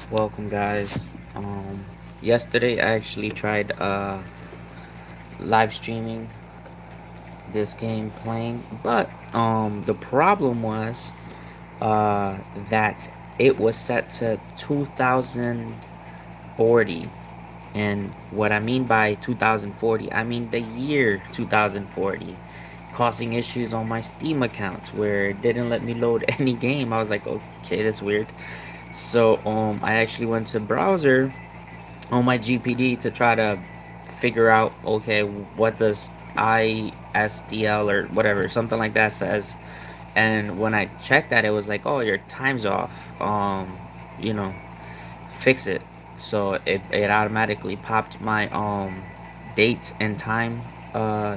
Welcome, guys. Yesterday I actually tried live streaming this game playing, but the problem was uh that it was set to 2040. And what I mean by 2040, I mean the year 2040, causing issues on my Steam account where it didn't let me load any game. I was like, okay, that's weird. So I actually went to browser on my GPD to try to figure out, okay, what does ISDL or whatever, something like that says. And when I checked that, it was like, oh, your time's off. You know, fix it. So it automatically popped my date and time uh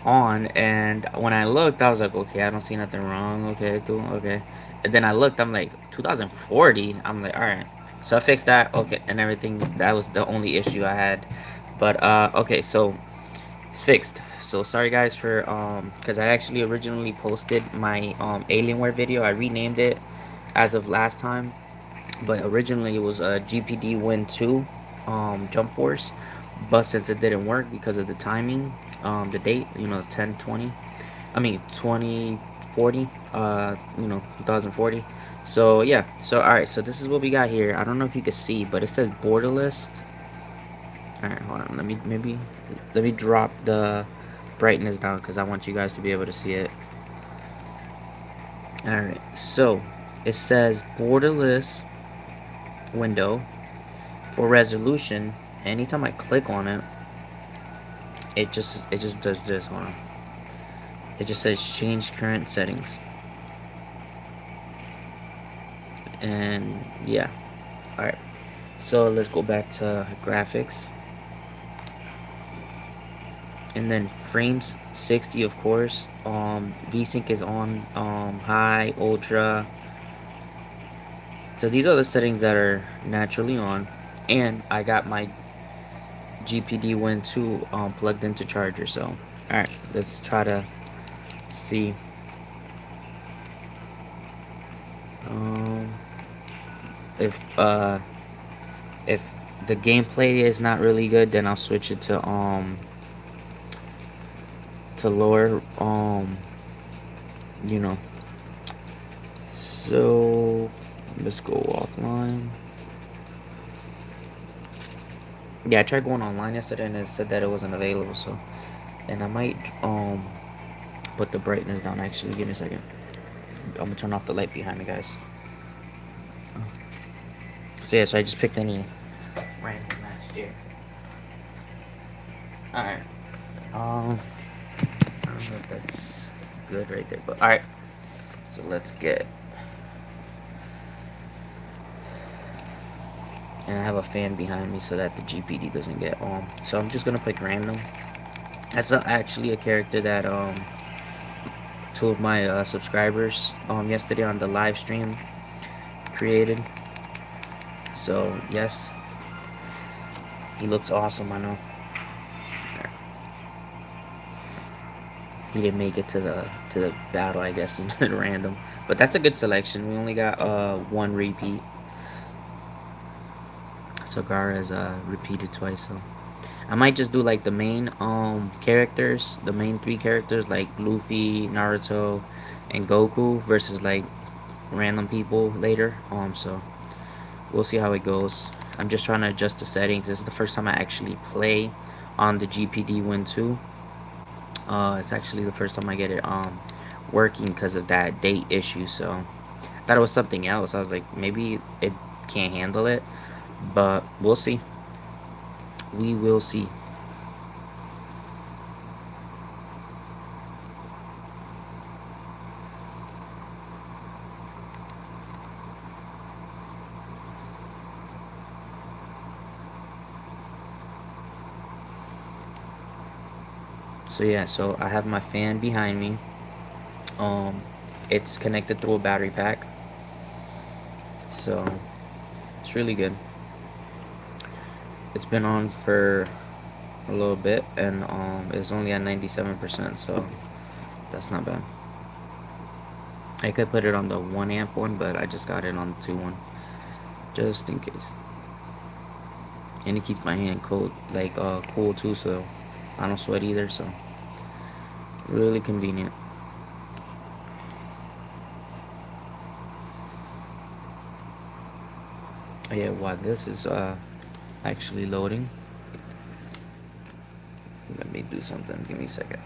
on, and when I looked, I was like, okay, I don't see nothing wrong. Okay, cool, okay. And then I looked, I'm like, 2040. I'm like, all right. So I fixed that, okay, and everything. That was the only issue I had. But okay, so it's fixed. So sorry guys for because I actually originally posted my Alienware video. I renamed it as of last time, but originally it was a GPD Win 2 Jump Force, but since it didn't work because of the timing, the date, 10/20, I mean 2040, 2040. So yeah, so all right, so this is what we got here. I don't know if you can see, but it says border list. All right, hold on, let me drop the brightness down because I want you guys to be able to see it. All right, so it says borderless window for resolution. Anytime I click on it, it just does this. Hold on. It just says change current settings. And yeah. Alright. So let's go back to graphics. And then frames 60, of course. VSync is on high, ultra. So these are the settings that are naturally on. And I got my GPD Win 2 plugged into charger. So alright, let's try to see. Um, if if the gameplay is not really good, then I'll switch it to lower you know. So let's go offline. Yeah, I tried going online yesterday and it said that it wasn't available. So, and I might put the brightness down. Actually, give me a second. I'm gonna turn off the light behind me, guys. So yeah, so I just picked any random match here. All right. I don't know if that's good right there, but all right. So let's get. And I have a fan behind me so that the GPD doesn't get on. So I'm just gonna pick random. That's actually a character that two of my subscribers yesterday on the live stream created. So yes, he looks awesome. I know. He didn't make it to the battle, I guess, in random. But that's a good selection. We only got one repeat. So Gara is repeated twice. So I might just do like the main characters, the main three characters like Luffy, Naruto, and Goku versus like random people later. So we'll see how it goes. I'm just trying to adjust the settings. This is the first time I actually play on the GPD Win 2. It's actually the first time I get it working because of that date issue. So I thought it was something else. I was like, maybe it can't handle it, but we'll see. We will see. So yeah, so I have my fan behind me. It's connected through a battery pack. So it's really good. It's been on for a little bit and it's only at 97%, so that's not bad. I could put it on the 1 amp one, but I just got it on the 2 one. just in case. And it keeps my hand cold, like cool too, so I don't sweat either. So really convenient. Yeah, while this is actually loading, let me do something. Give me a second.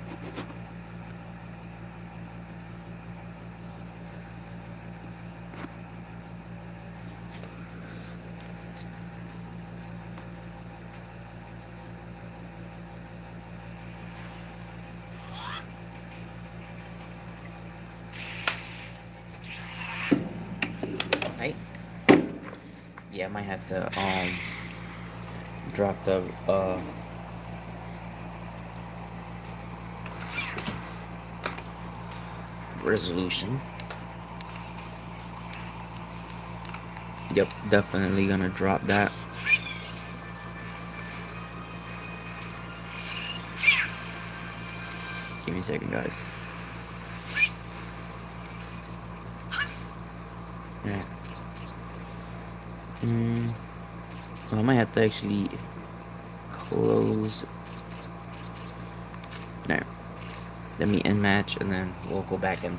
Right? Yeah, I might have to drop the resolution. Yep, definitely gonna drop that. Give me a second, guys. Alright. I might have to actually close. There. Let me end match and then we'll go back in.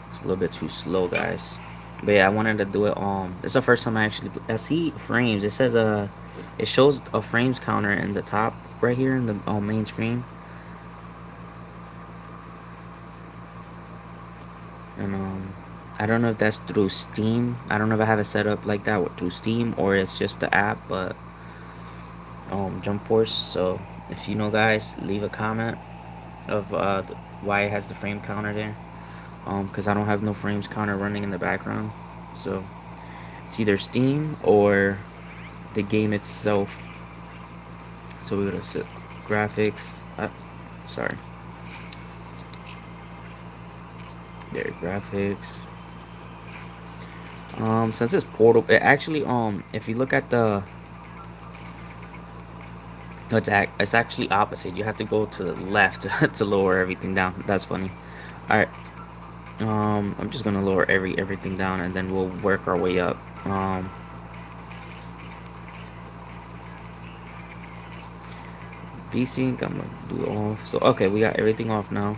It's a little bit too slow, guys. But yeah, I wanted to do it. It's the first time I see frames. It says it shows a frames counter in the top right here in the main screen. And I don't know if that's through Steam. I don't know if I have it set up like that through Steam or it's just the app, but Jump Force. So if you know, guys, leave a comment of why it has the frame counter there. Because I don't have no frames counter running in the background, so it's either Steam or the game itself. So we go to set graphics. Sorry. There, graphics. Since it's portable, it actually if you look at the, it's actually opposite. You have to go to the left to lower everything down. That's funny. All right. I'm just gonna lower everything down and then we'll work our way up. VSync, I'm gonna do off. So okay, we got everything off now.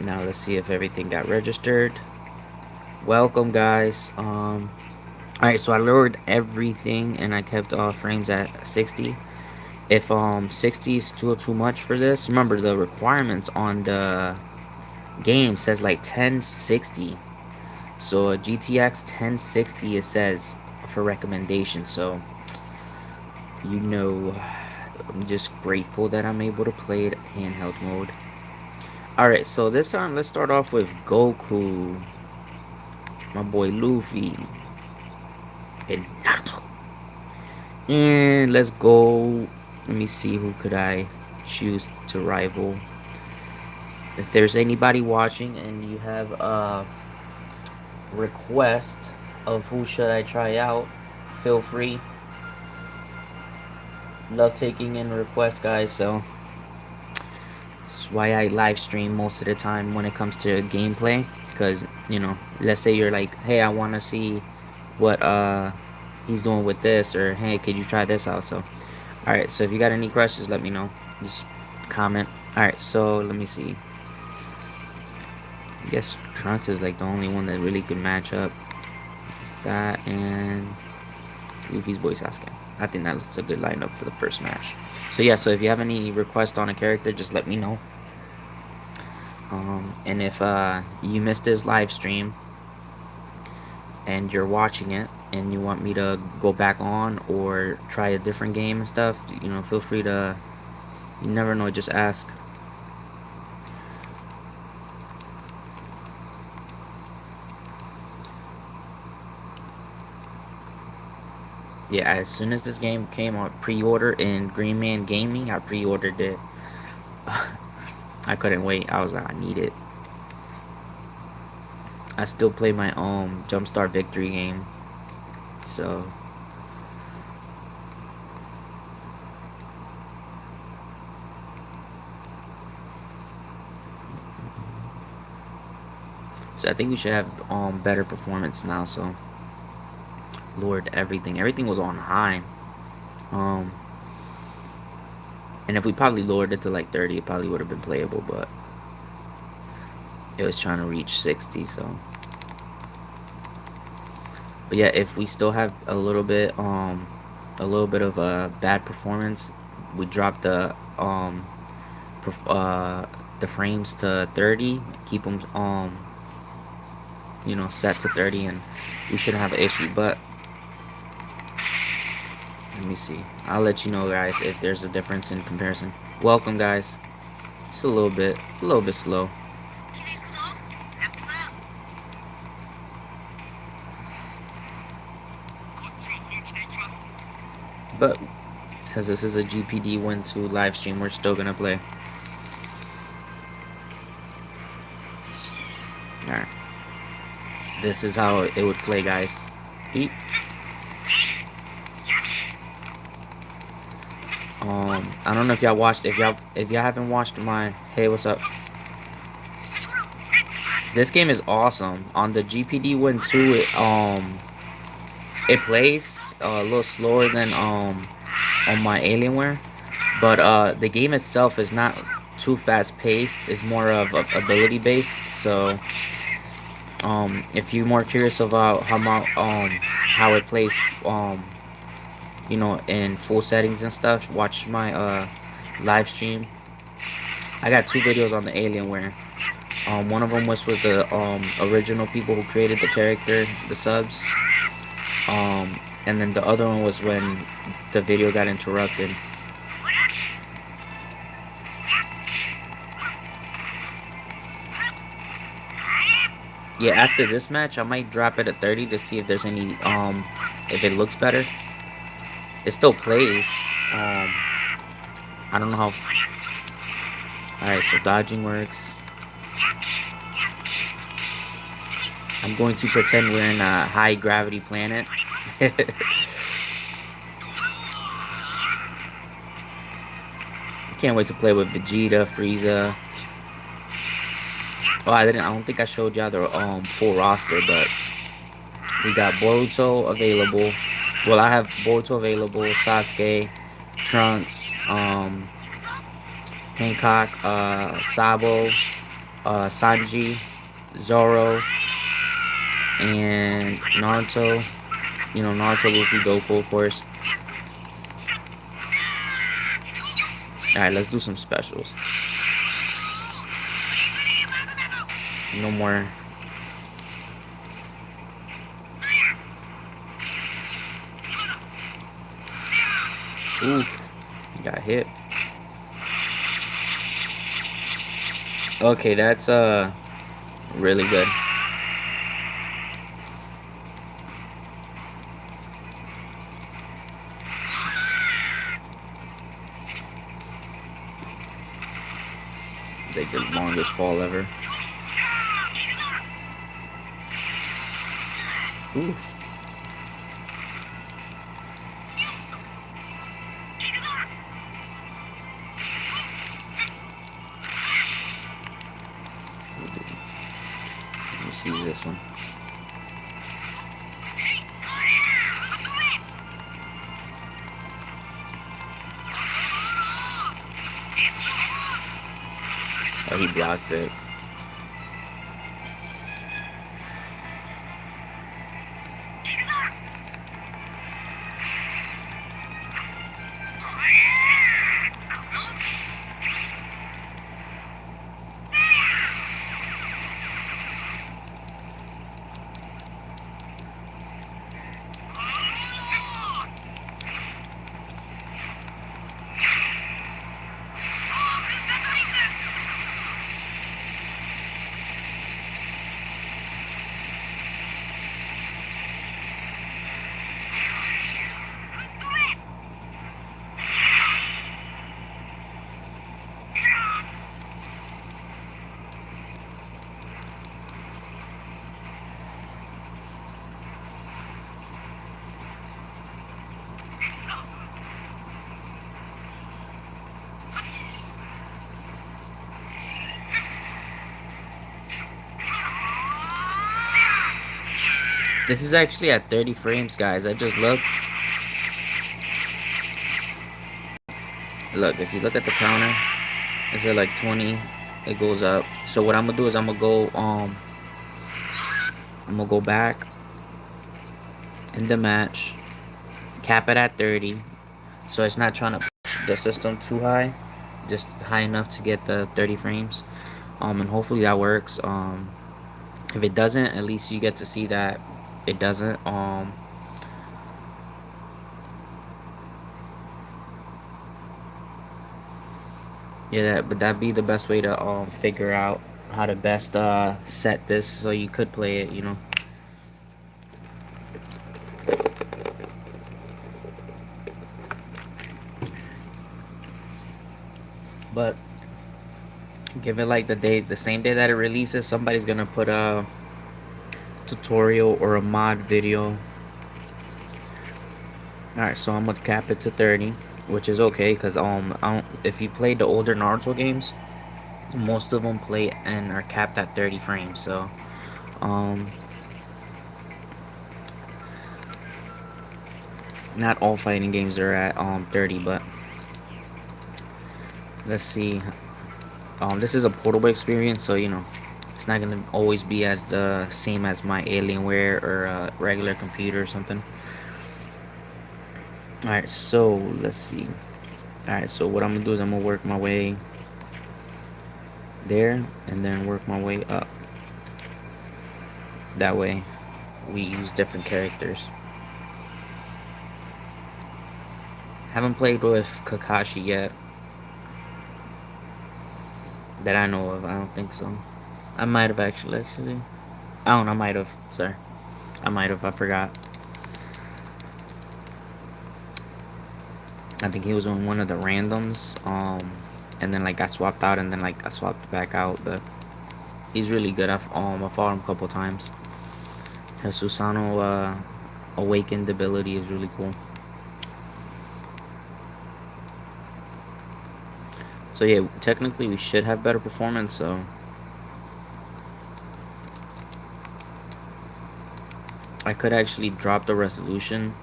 Now let's see if everything got registered. Welcome, guys. Alright, so I lowered everything and I kept frames at 60. If 60 is still too much for this, remember the requirements on the game says like 1060. So a GTX 1060 it says for recommendation. So you know, I'm just grateful that I'm able to play it handheld mode. Alright, so this time let's start off with Goku, my boy Luffy, and Naruto. And let's go. Let me see, who could I choose to rival. If there's anybody watching and you have a request of who should I try out, feel free. Love taking in requests, guys, so that's why I live stream most of the time when it comes to gameplay. Because, you know, let's say you're like, hey, I want to see what he's doing with this, or hey, could you try this out? So alright, so if you got any questions, let me know. Just comment. Alright, so let me see. I guess Trunks is like the only one that really could match up. That and Luffy's boy Sasuke. I think that's a good lineup for the first match. So yeah, so if you have any request on a character, just let me know. And if you missed this live stream and you're watching it and you want me to go back on or try a different game and stuff, you know, feel free to, you never know, just ask. Yeah, as soon as this game came on pre-order in Green Man Gaming, I pre-ordered it. I couldn't wait. I was like, I need it. I still play my Jumpstart Victory game, so So I think we should have better performance now. So lowered everything. Everything was on high. Um, and if we probably lowered it to like 30, it probably would have been playable. But it was trying to reach 60. So, but yeah, if we still have a little bit of a bad performance, we dropped the frames to 30. Keep them set to 30, and we shouldn't have an issue. But let me see. I'll let you know, guys, if there's a difference in comparison. Welcome, guys. It's a little bit slow. But since this is a GPD Win 2 live stream, we're still gonna play. Alright. This is how it would play, guys. Eat. I don't know if y'all watched. If y'all haven't watched my, hey, what's up? This game is awesome. On the GPD Win 2, it plays a little slower than on my Alienware, but the game itself is not too fast paced. It's more of ability based. So if you're more curious about how it plays in full settings and stuff, watch my live stream. I got 2 videos on the Alienware. One of them was with the original people who created the character, the subs. And then the other one was when the video got interrupted. Yeah, after this match, I might drop it at 30 to see if there's any, if it looks better. It still plays. I don't know how. Alright, so dodging works. I'm going to pretend we're in a high gravity planet. Can't wait to play with Vegeta, Frieza. Oh, I don't think I showed y'all the full roster, but we got Boruto available. Well, I have Boruto available, Sasuke, Trunks, Hancock, Sabo, Sanji, Zoro, and Naruto. Naruto, Luffy, Goku, of course. Alright, let's do some specials. No more. Oof. Got hit. Okay, that's really good. Like the longest fall ever. Ooh. Let me see this one. Oh, he blocked it. This is actually at 30 frames, guys. I just looked. Look, if you look at the counter, it's at like 20. It goes up. So what I'm gonna do is I'm gonna go back in the match, cap it at 30, so it's not trying to push the system too high, just high enough to get the 30 frames. And hopefully that works. If it doesn't, at least you get to see that it doesn't. Yeah, but that'd be the best way to figure out how to best set this so you could play it, you know. But give it like the same day that it releases, somebody's gonna put a tutorial or a mod video. Alright, so I'm gonna cap it to 30, which is okay, because if you play the older Naruto games, most of them play and are capped at 30 frames. So not all fighting games are at 30, but let's see. This is a portable experience, so you know it's not gonna always be as the same as my Alienware or a regular computer or something. Alright, so let's see. Alright, so what I'm gonna do is I'm gonna work my way there and then work my way up. That way we use different characters. Haven't played with Kakashi yet that I know of. I don't think so. I might have actually. I don't know, I might have. Sorry. I might have. I forgot. I think he was on one of the randoms. And then like got swapped out and then like got swapped back out. But he's really good. I fought him a couple times. His Susano awakened ability is really cool. So yeah, technically we should have better performance, so I could actually drop the resolution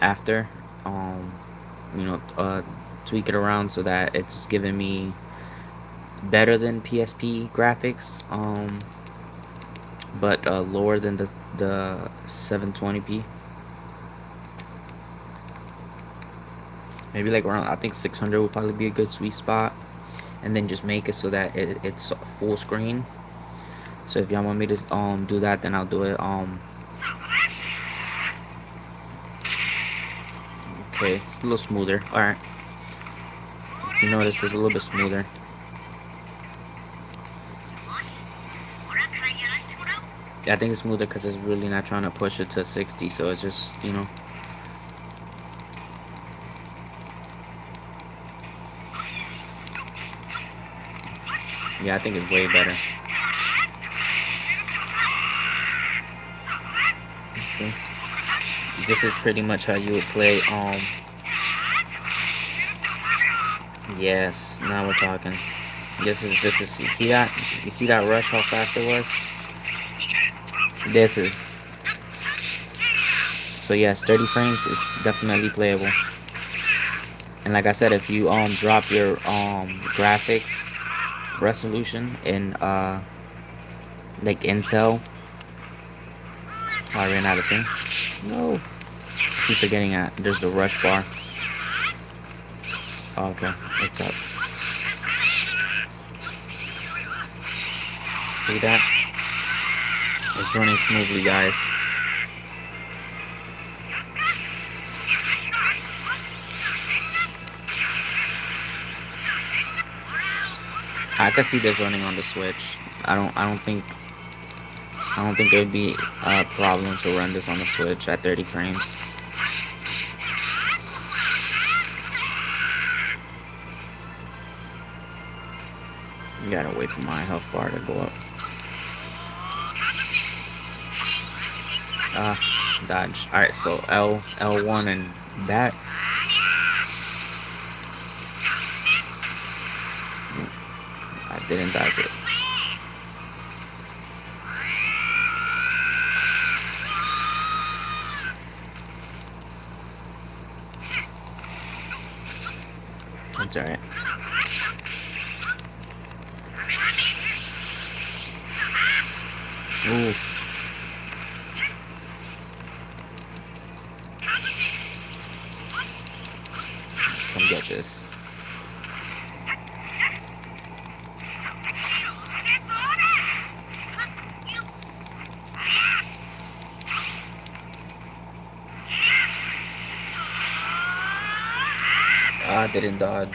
after you know, tweak it around so that it's giving me better than PSP graphics, but lower than the 720p. Maybe like around, I think 600 would probably be a good sweet spot, and then just make it so that it's full screen. So if y'all want me to do that, then I'll do it. Okay, it's a little smoother. All right. If you notice, it's a little bit smoother. Yeah, I think it's smoother because it's really not trying to push it to 60, so it's just, you know. Yeah, I think it's way better. Let's see. This is pretty much how you would play. Yes, now we're talking. This is. You see that? You see that rush? How fast it was. This is. So yes, 30 frames is definitely playable. And like I said, if you drop your graphics resolution in like Intel. Oh, I ran out of thing. No. I keep forgetting that there's the rush bar. Oh, okay, it's up. See that? It's running smoothly, guys. I can see this running on the Switch. I don't think it would be a problem to run this on the Switch at 30 frames. You gotta wait for my health bar to go up. Dodge. Alright, so L1 and back. I didn't dodge it. It's alright. Ooh. Come get this. Ah, didn't dodge.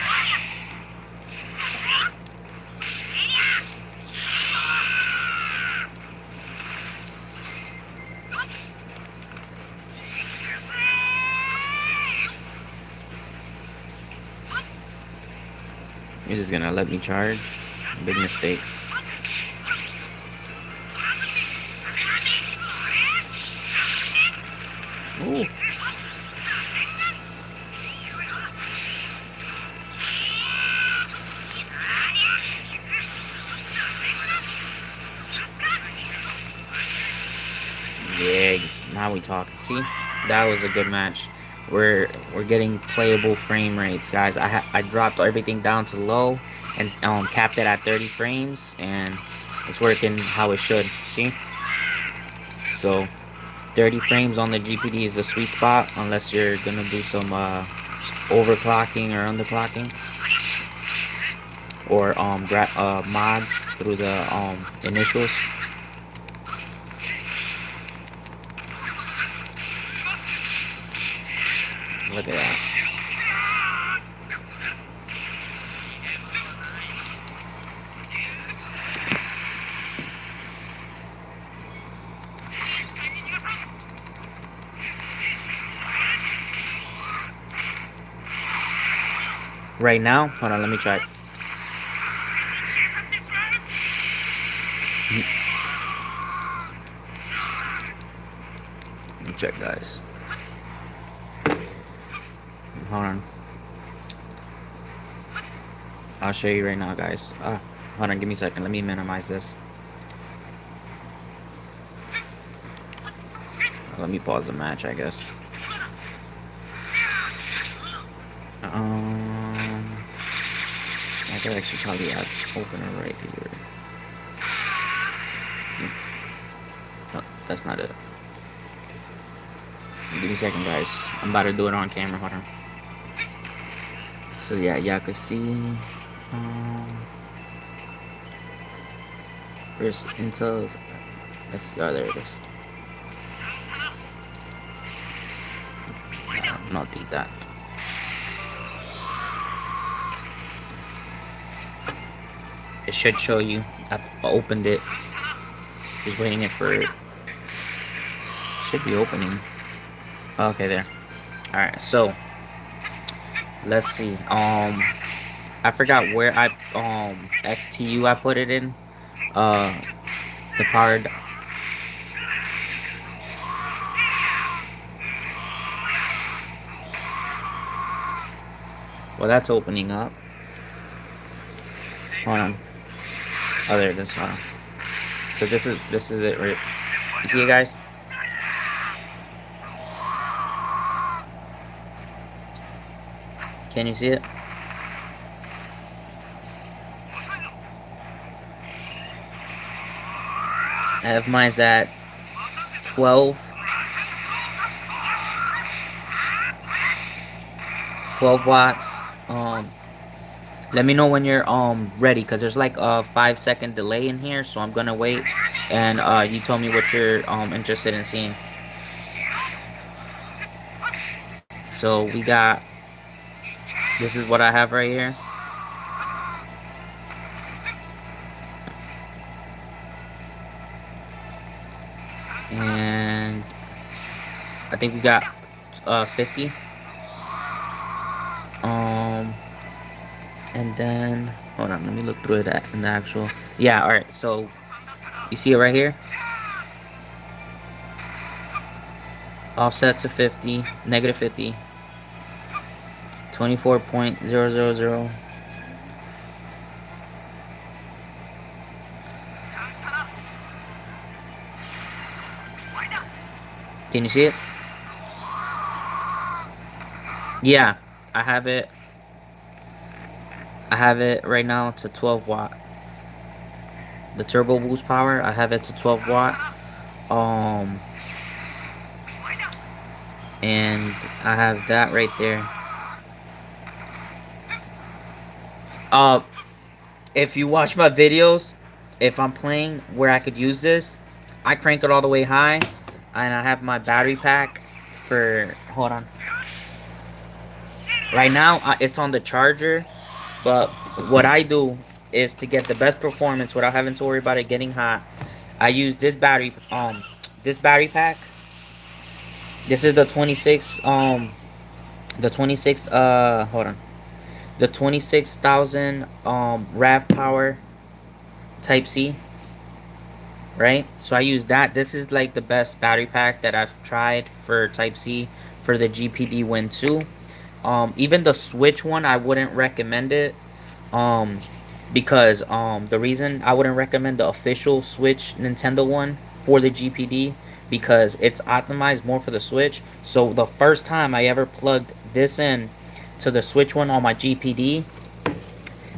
You're just gonna let me charge? Big mistake. Ooh. Yeah, now we talk. See, that was a good match. We're getting playable frame rates, guys. I dropped everything down to low and capped it at 30 frames, and it's working how it should. See, so 30 frames on the GPD is the sweet spot, unless you're gonna do some overclocking or underclocking, or mods through the initials. Look at that. Right now, hold on, let me try it. Let me check, guys. Hold on. I'll show you right now, guys. Hold on, give me a second. Let me minimize this. Let me pause the match, I guess. I could actually probably open it right here. No, that's not it. Give me a second, guys. I'm about to do it on camera. Hold on. So yeah, y'all can see. Where's Intel's? Let's see. Oh, there it is. Not delete that. It should show you. I opened it. Just waiting it for it. Should be opening. Okay, there. Alright, so let's see. I forgot where I XTU I put it in. The card. Well, that's opening up. Hold on. Oh, there it is. Hold on. So this is it, right? You see it, guys? Can you see it? I have mine's at 12 watts. Let me know when you're ready, because there's like a 5-second delay in here, so I'm gonna wait, and you tell me what you're interested in seeing. So we got, this is what I have right here. And I think we got 50. And then hold on, let me look through it in the actual. Yeah, all right. So you see it right here. Offset to 50, negative 50, 24.000. Can you see it? Yeah, I have it. I have it right now to 12 watt. The turbo boost power, I have it to 12 watt. Um, and I have that right there. Uh, if you watch my videos, if I'm playing where I could use this, I crank it all the way high, and I have my battery pack for. Hold on. Right now, it's on the charger, but what I do is to get the best performance without having to worry about it getting hot. I use this battery pack. This is the 26 the 26 hold on, the 26,000 RAV power Type C, right? So I use that. This is like the best battery pack that I've tried for Type C for the GPD Win 2. Even the Switch one, I wouldn't recommend it. Um, because the reason I wouldn't recommend the official Switch Nintendo one for the GPD, because it's optimized more for the Switch. So the first time I ever plugged this in to the Switch one on my GPD,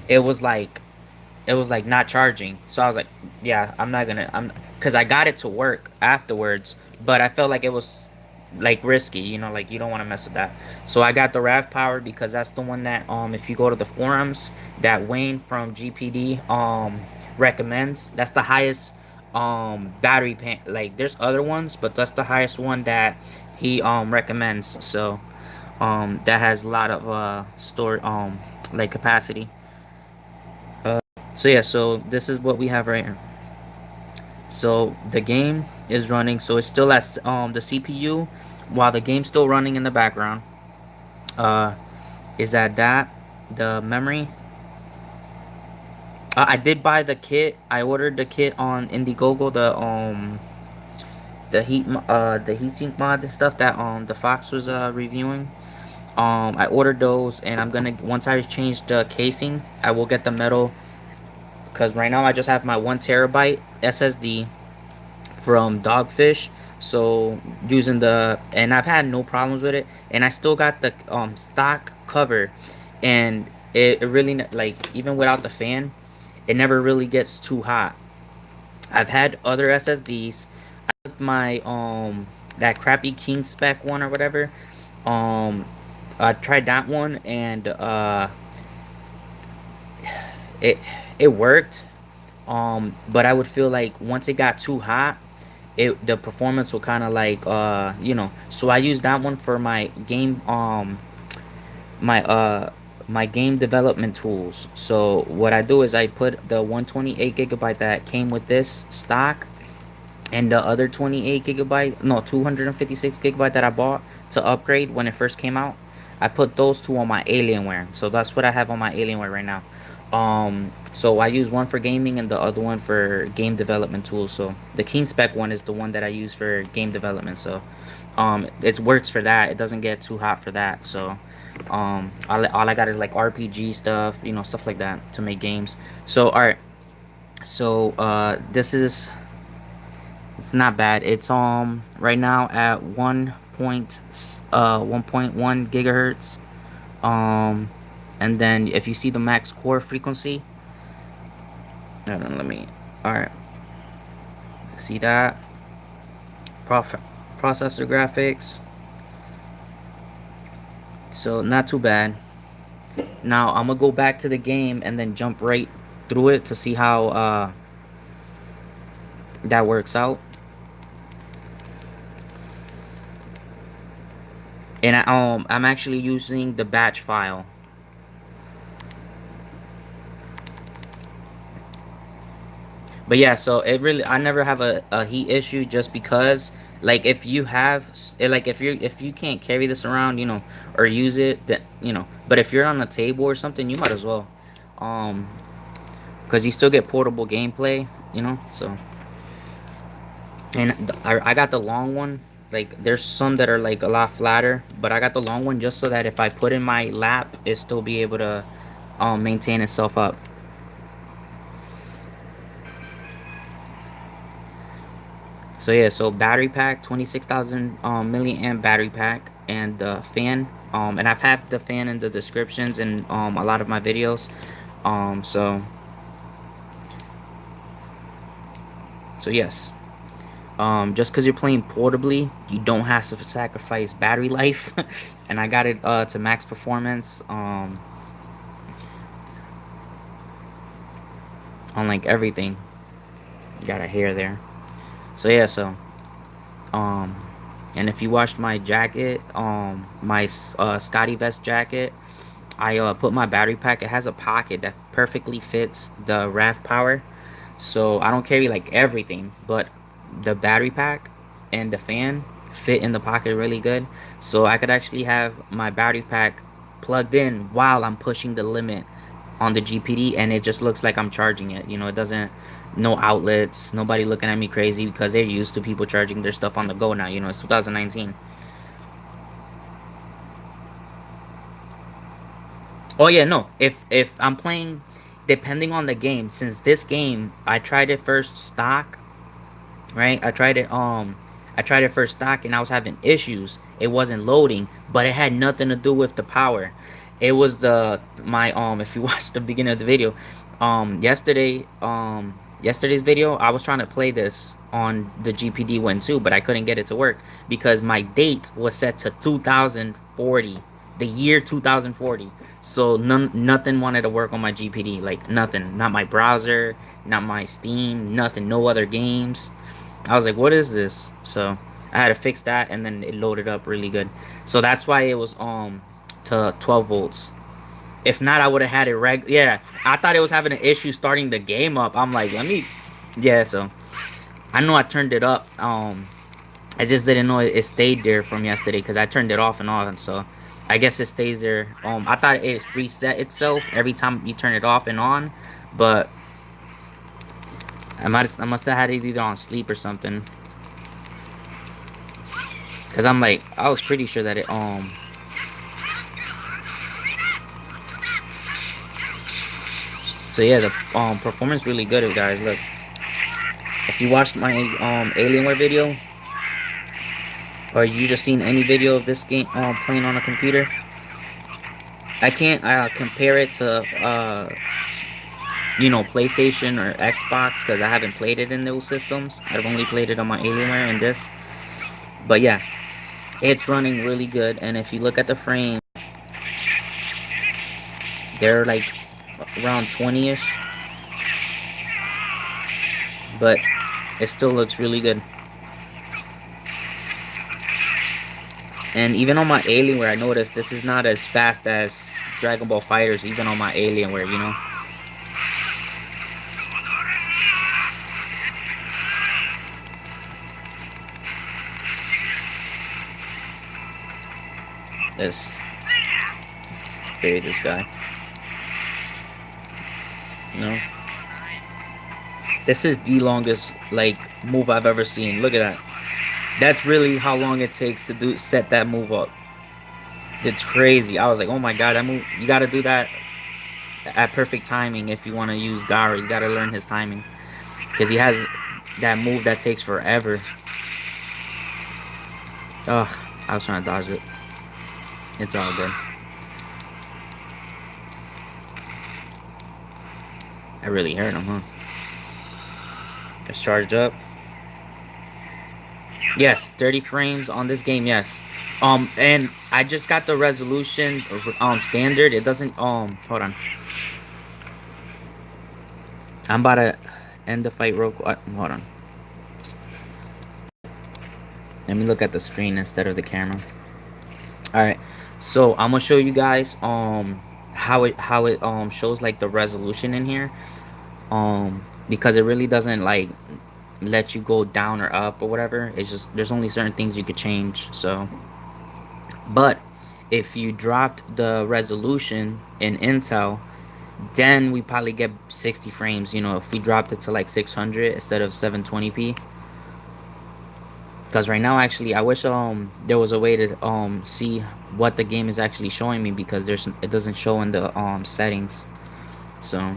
it was like not charging. So I was like, yeah, I'm not gonna. I'm because I got it to work afterwards, but I felt like it was like risky, like you don't want to mess with that. So I got the RAV power because that's the one that if you go to the forums that Wayne from GPD recommends, that's the highest battery pan. Like there's other ones, but that's the highest one that he recommends. So that has a lot of store like capacity. So yeah, so this is what we have right here. So the game is running, so it's still at the CPU while the game's still running in the background. Uh, is that the memory? I did buy the kit. I ordered the kit on Indiegogo, the heatsink mod and stuff that the Fox was reviewing. I ordered those, and I'm gonna once I change the casing, I will get the metal, because right now I just have my 1 terabyte SSD from Dogfish. So using and I've had no problems with it, and I still got the stock cover, and it really like even without the fan, it never really gets too hot. I've had other SSDs. I took my that crappy King spec one or whatever. Um, I tried that one, and it it worked. But I would feel like once it got too hot, the performance will kind of like so I use that one for my game my my game development tools. So what I do is I put the 128 gigabyte that came with this stock, and the other 28 gigabyte, no, 256 gigabyte that I bought to upgrade when it first came out. I put those two on my Alienware, so that's what I have on my Alienware right now. So I use one for gaming and the other one for game development tools. So the King Spec one is the one that I use for game development. So it works for that. It doesn't get too hot for that. So all I got is like RPG stuff, stuff like that to make games. So all right, so this is, it's not bad. It's right now at 1.1 gigahertz. Um, and then if you see the max core frequency, let me. All right, see that processor graphics. So not too bad. Now I'm gonna go back to the game and then jump right through it to see how that works out. And I'm actually using the batch file. But yeah, so it really, I never have a heat issue, just because like if you have like if you can't carry this around, or use it, then but if you're on a table or something, you might as well, um because you still get portable gameplay, so. And I got the long one. Like there's some that are like a lot flatter, but I got the long one just so that if I put in my lap, it still be able to maintain itself up. So yeah, so battery pack, 26,000 milliamp battery pack, and fan And I've had the fan in the descriptions in a lot of my videos. So yes. Just because you're playing portably, you don't have to sacrifice battery life. And I got it to max performance on like everything. Got a hair there. So yeah, um, and if you watched my jacket, my Scotty vest jacket, I put my battery pack. It has a pocket that perfectly fits the RAV power. So I don't carry like everything, but the battery pack and the fan fit in the pocket really good. So I could actually have my battery pack plugged in while I'm pushing the limit on the GPD, and it just looks like I'm charging it. You know, it doesn't, no outlets, nobody looking at me crazy because they're used to people charging their stuff on the go now. You know, it's 2019. Oh yeah, no. If I'm playing, depending on the game, since this game I tried it first stock, right? I tried it first stock and I was having issues. It wasn't loading, but it had nothing to do with the power. It was the my if you watch the beginning of the video, yesterday's video, I was trying to play this on the GPD one too, but I couldn't get it to work because my date was set to 2040, the year 2040. So nothing wanted to work on my GPD, like nothing, not my browser, not my Steam, nothing, no other games. I was like, what is this? So I had to fix that, and then it loaded up really good. So that's why it was to 12 volts. If not, I would have had it yeah, I thought it was having an issue starting the game up. I'm like, let me, yeah. So I know I turned it up. I just didn't know it stayed there from yesterday because I turned it off and on. So I guess it stays there. I thought it reset itself every time you turn it off and on, but I must have had it either on sleep or something. Cause I'm like, I was pretty sure that it So yeah, the performance really good, guys. Look, if you watched my Alienware video, or you just seen any video of this game playing on a computer, I can't compare it to you know, PlayStation or Xbox because I haven't played it in those systems. I've only played it on my Alienware and this. But yeah, it's running really good. And if you look at the frame, they're like around 20-ish, but it still looks really good. And even on my Alienware, I noticed this is not as fast as Dragon Ball Fighters, even on my Alienware, you know? Let's bury this guy. No. This is the longest, like, move I've ever seen. Look at that. That's really how long it takes to set that move up. It's crazy. I was like, oh my god, that move, you gotta do that at perfect timing if you want to use Gara. You gotta learn his timing. Because he has that move that takes forever. Ugh, I was trying to dodge it. It's all good. I really hurt him, huh? It's charged up. Yes, 30 frames on this game, yes. And I just got the resolution standard. It doesn't hold on. I'm about to end the fight real quick. Hold on. Let me look at the screen instead of the camera. Alright. So I'm gonna show you guys how it shows like the resolution in here. Because it really doesn't like let you go down or up or whatever. It's just there's only certain things you could change. So but if you dropped the resolution in Intel, then we probably get 60 frames. You know, if we dropped it to like 600 instead of 720p. Because right now, actually, I wish there was a way to see what the game is actually showing me, because it doesn't show in the settings. So,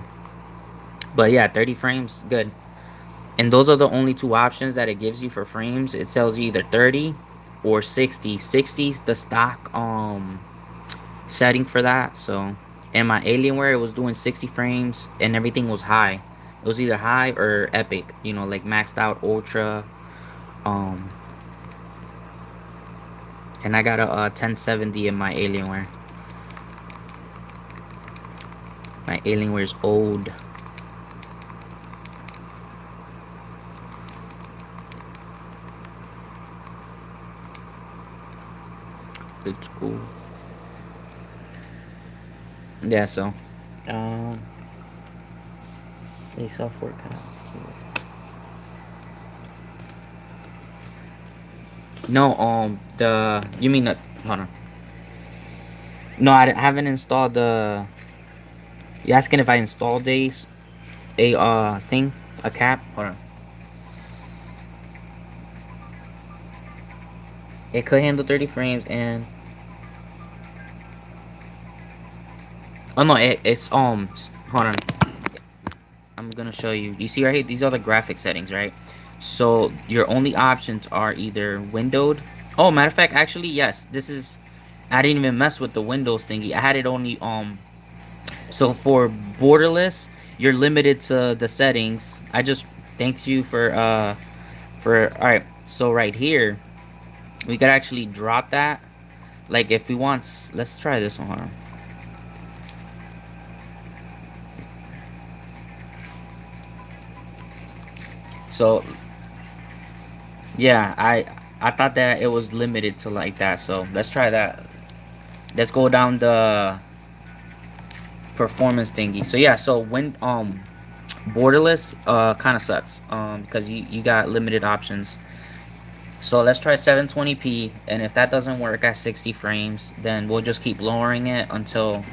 but yeah, 30 frames, good. And those are the only two options that it gives you for frames. It tells you either 30 or 60. 60's the stock setting for that. So in my Alienware, it was doing 60 frames and everything was high. It was either high or epic, you know, like maxed out ultra. Um, and I got a 1070 in my Alienware. My Alienware's old. It's cool. Yeah, so a software account. No, the you mean the hold on. No, I haven't installed the. You asking if I installed a thing, a cap? Hold on. It could handle 30 frames and oh no, it's hold on. I'm gonna show you. You see right here, these are the graphic settings, right? So your only options are either windowed. Oh, matter of fact, actually, yes. This is. I didn't even mess with the Windows thingy. I had it only So for borderless, you're limited to the settings. I just thanks you for all right. So right here, we could actually drop that. Like if we want, let's try this one. Hold on. So yeah, I thought that it was limited to like that. So let's try that. Let's go down the performance thingy. So yeah, so when borderless kind of sucks because you got limited options. So let's try 720p, and if that doesn't work at 60 frames, then we'll just keep lowering it until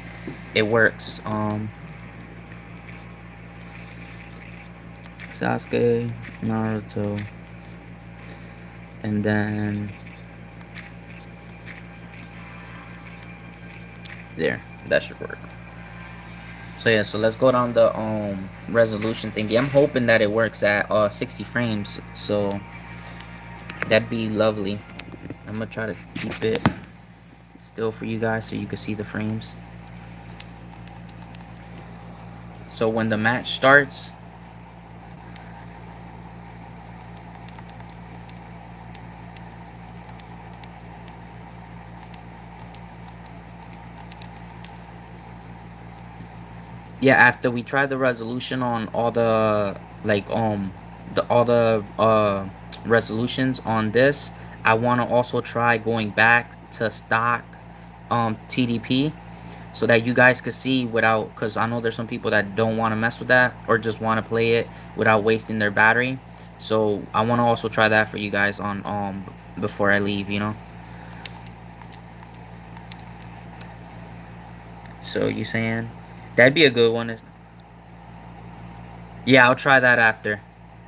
it works. Sasuke, Naruto, and then there, that should work. So yeah, so let's go down the resolution thingy. I'm hoping that it works at 60 frames, so that'd be lovely. I'm gonna try to keep it still for you guys so you can see the frames. So when the match starts, yeah, after we try the resolution on all the like all the resolutions on this, I want to also try going back to stock TDP so that you guys could see without, because I know there's some people that don't want to mess with that or just want to play it without wasting their battery. So I want to also try that for you guys on before I leave, you know. So you saying that'd be a good one. Yeah, I'll try that after.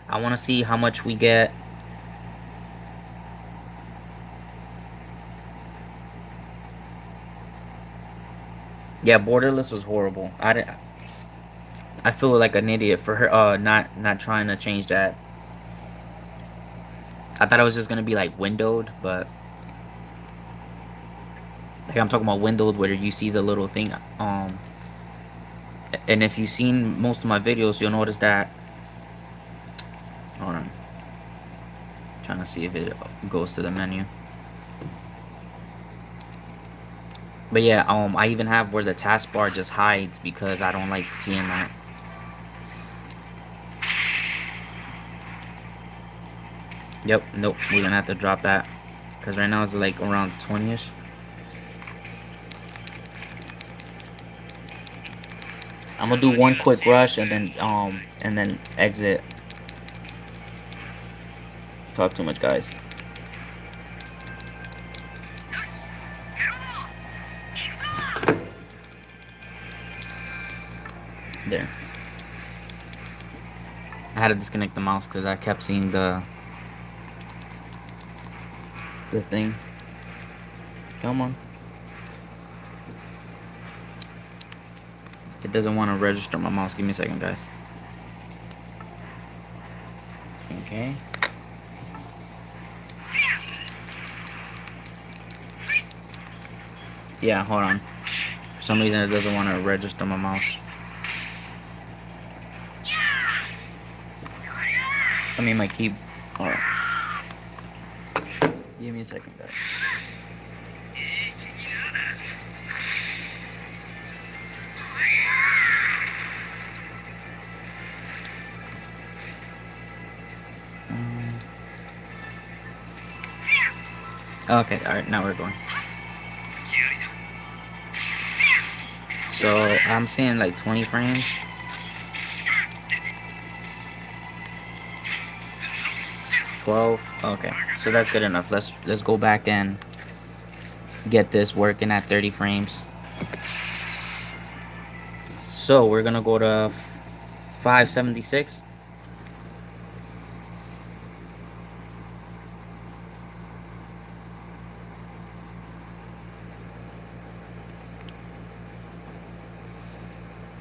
I want to see how much we get. Yeah, borderless was horrible. I feel like an idiot for her not trying to change that. I thought it was just gonna be like windowed, but like I'm talking about windowed where you see the little thing. And if you've seen most of my videos, you'll notice that. Hold on, trying to see if it goes to the menu. But yeah, I even have where the taskbar just hides because I don't like seeing that. Yep, nope, we're gonna have to drop that because right now it's like around 20ish. I'm gonna do one quick rush and then exit. Talk too much, guys. There. I had to disconnect the mouse because I kept seeing the thing. Come on. It doesn't want to register my mouse. Give me a second, guys. Okay. Yeah, hold on. For some reason, it doesn't want to register my mouse. I mean, my key. Alright. Give me a second, guys. Okay, alright, now we're going. So, I'm seeing like 20 frames. Okay, so that's good enough. Let's go back and get this working at 30 frames. So we're gonna go to 576.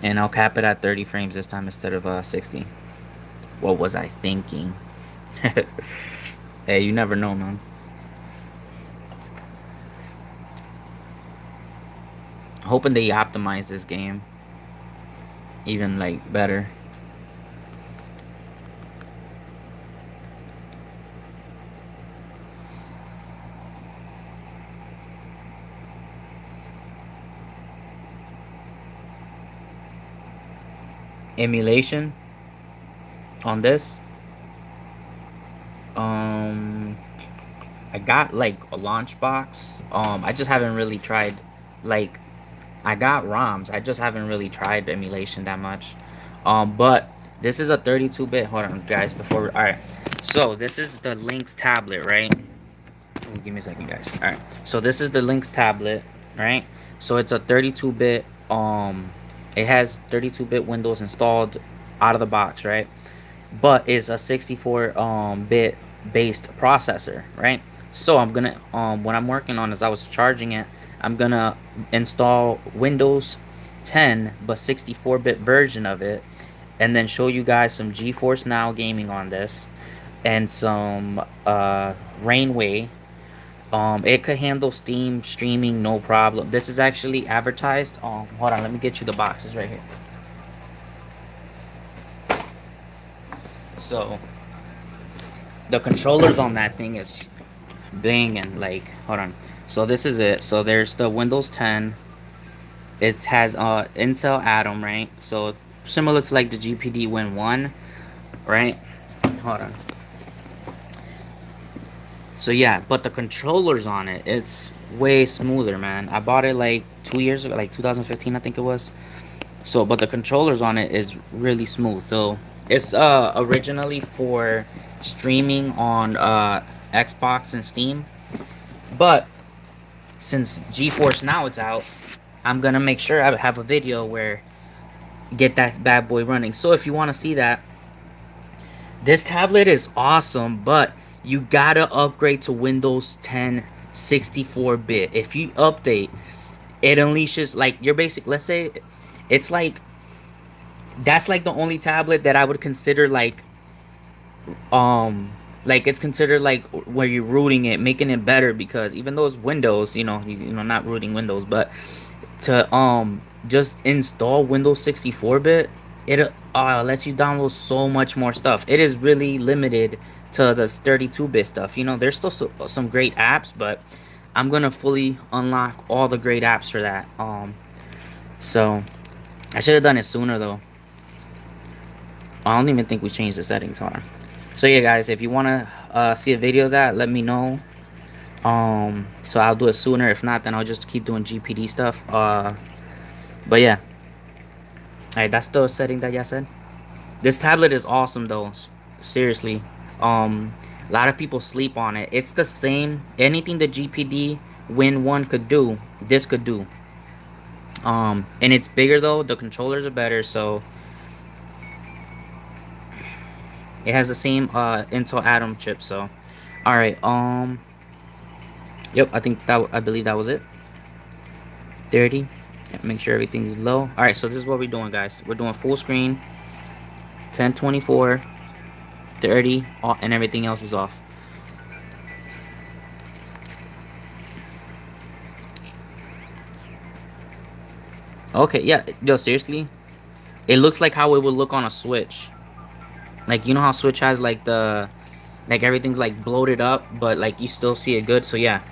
And I'll cap it at 30 frames this time instead of 60. What was I thinking? Hey, you never know, man. Hoping they optimize this game even like better. Emulation on this. I got like a launch box. I just haven't really tried. Like, I got ROMs. I just haven't really tried emulation that much. But this is a 32-bit. Hold on, guys. All right. So this is the Lynx tablet, right? Give me a second, guys. All right. So this is the Lynx tablet, right? So it's a 32-bit. It has 32-bit Windows installed out of the box, right? But it's a 64 bit based processor, right? So I'm gonna what I'm working on is I was charging it. I'm gonna install Windows 10 but 64-bit version of it, and then show you guys some GeForce Now gaming on this, and some Rainway. It could handle Steam streaming, no problem. This is actually advertised. Hold on, let me get you the boxes right here. So the controllers on that thing is bang, and like, hold on. So this is it. So there's the Windows 10. It has Intel Atom, right? So similar to like the GPD Win 1, right? Hold on. So yeah, but the controllers on it, it's way smoother, man. I bought it like 2 years ago, like 2015, I think it was. So, but the controllers on it is really smooth. So it's originally for streaming on Xbox and Steam, but since GeForce Now it's out, I'm gonna make sure I have a video where get that bad boy running. So if you want to see that, this tablet is awesome, but you gotta upgrade to Windows 10 64-bit. If you update, it unleashes like your basic. Let's say it's like that's like the only tablet that I would consider like it's considered like where you're rooting it, making it better, because even though it's Windows, you know, not rooting Windows, but to just install Windows 64-bit, it lets you download so much more stuff. It is really limited to the 32-bit stuff. You know, there's still some great apps, but I'm gonna fully unlock all the great apps for that. So I should have done it sooner though. I don't even think we changed the settings. Hold on. So yeah, guys, if you wanna see a video of that, let me know. So I'll do it sooner. If not, then I'll just keep doing GPD stuff. But yeah. Alright, that's the setting that y'all said. This tablet is awesome though. Seriously. A lot of people sleep on it. It's the same. Anything the GPD Win 1 could do, this could do. And it's bigger though. The controllers are better, so it has the same Intel Atom chip. So, all right. Yep. I believe that was it. 30. Yeah, make sure everything's low. All right. So this is what we're doing, guys. We're doing full screen. 1024. 30. And everything else is off. Okay, yeah, yo, seriously, it looks like how it would look on a Switch. Like, you know how Switch has like the, like everything's like bloated up, but like you still see it good. So yeah,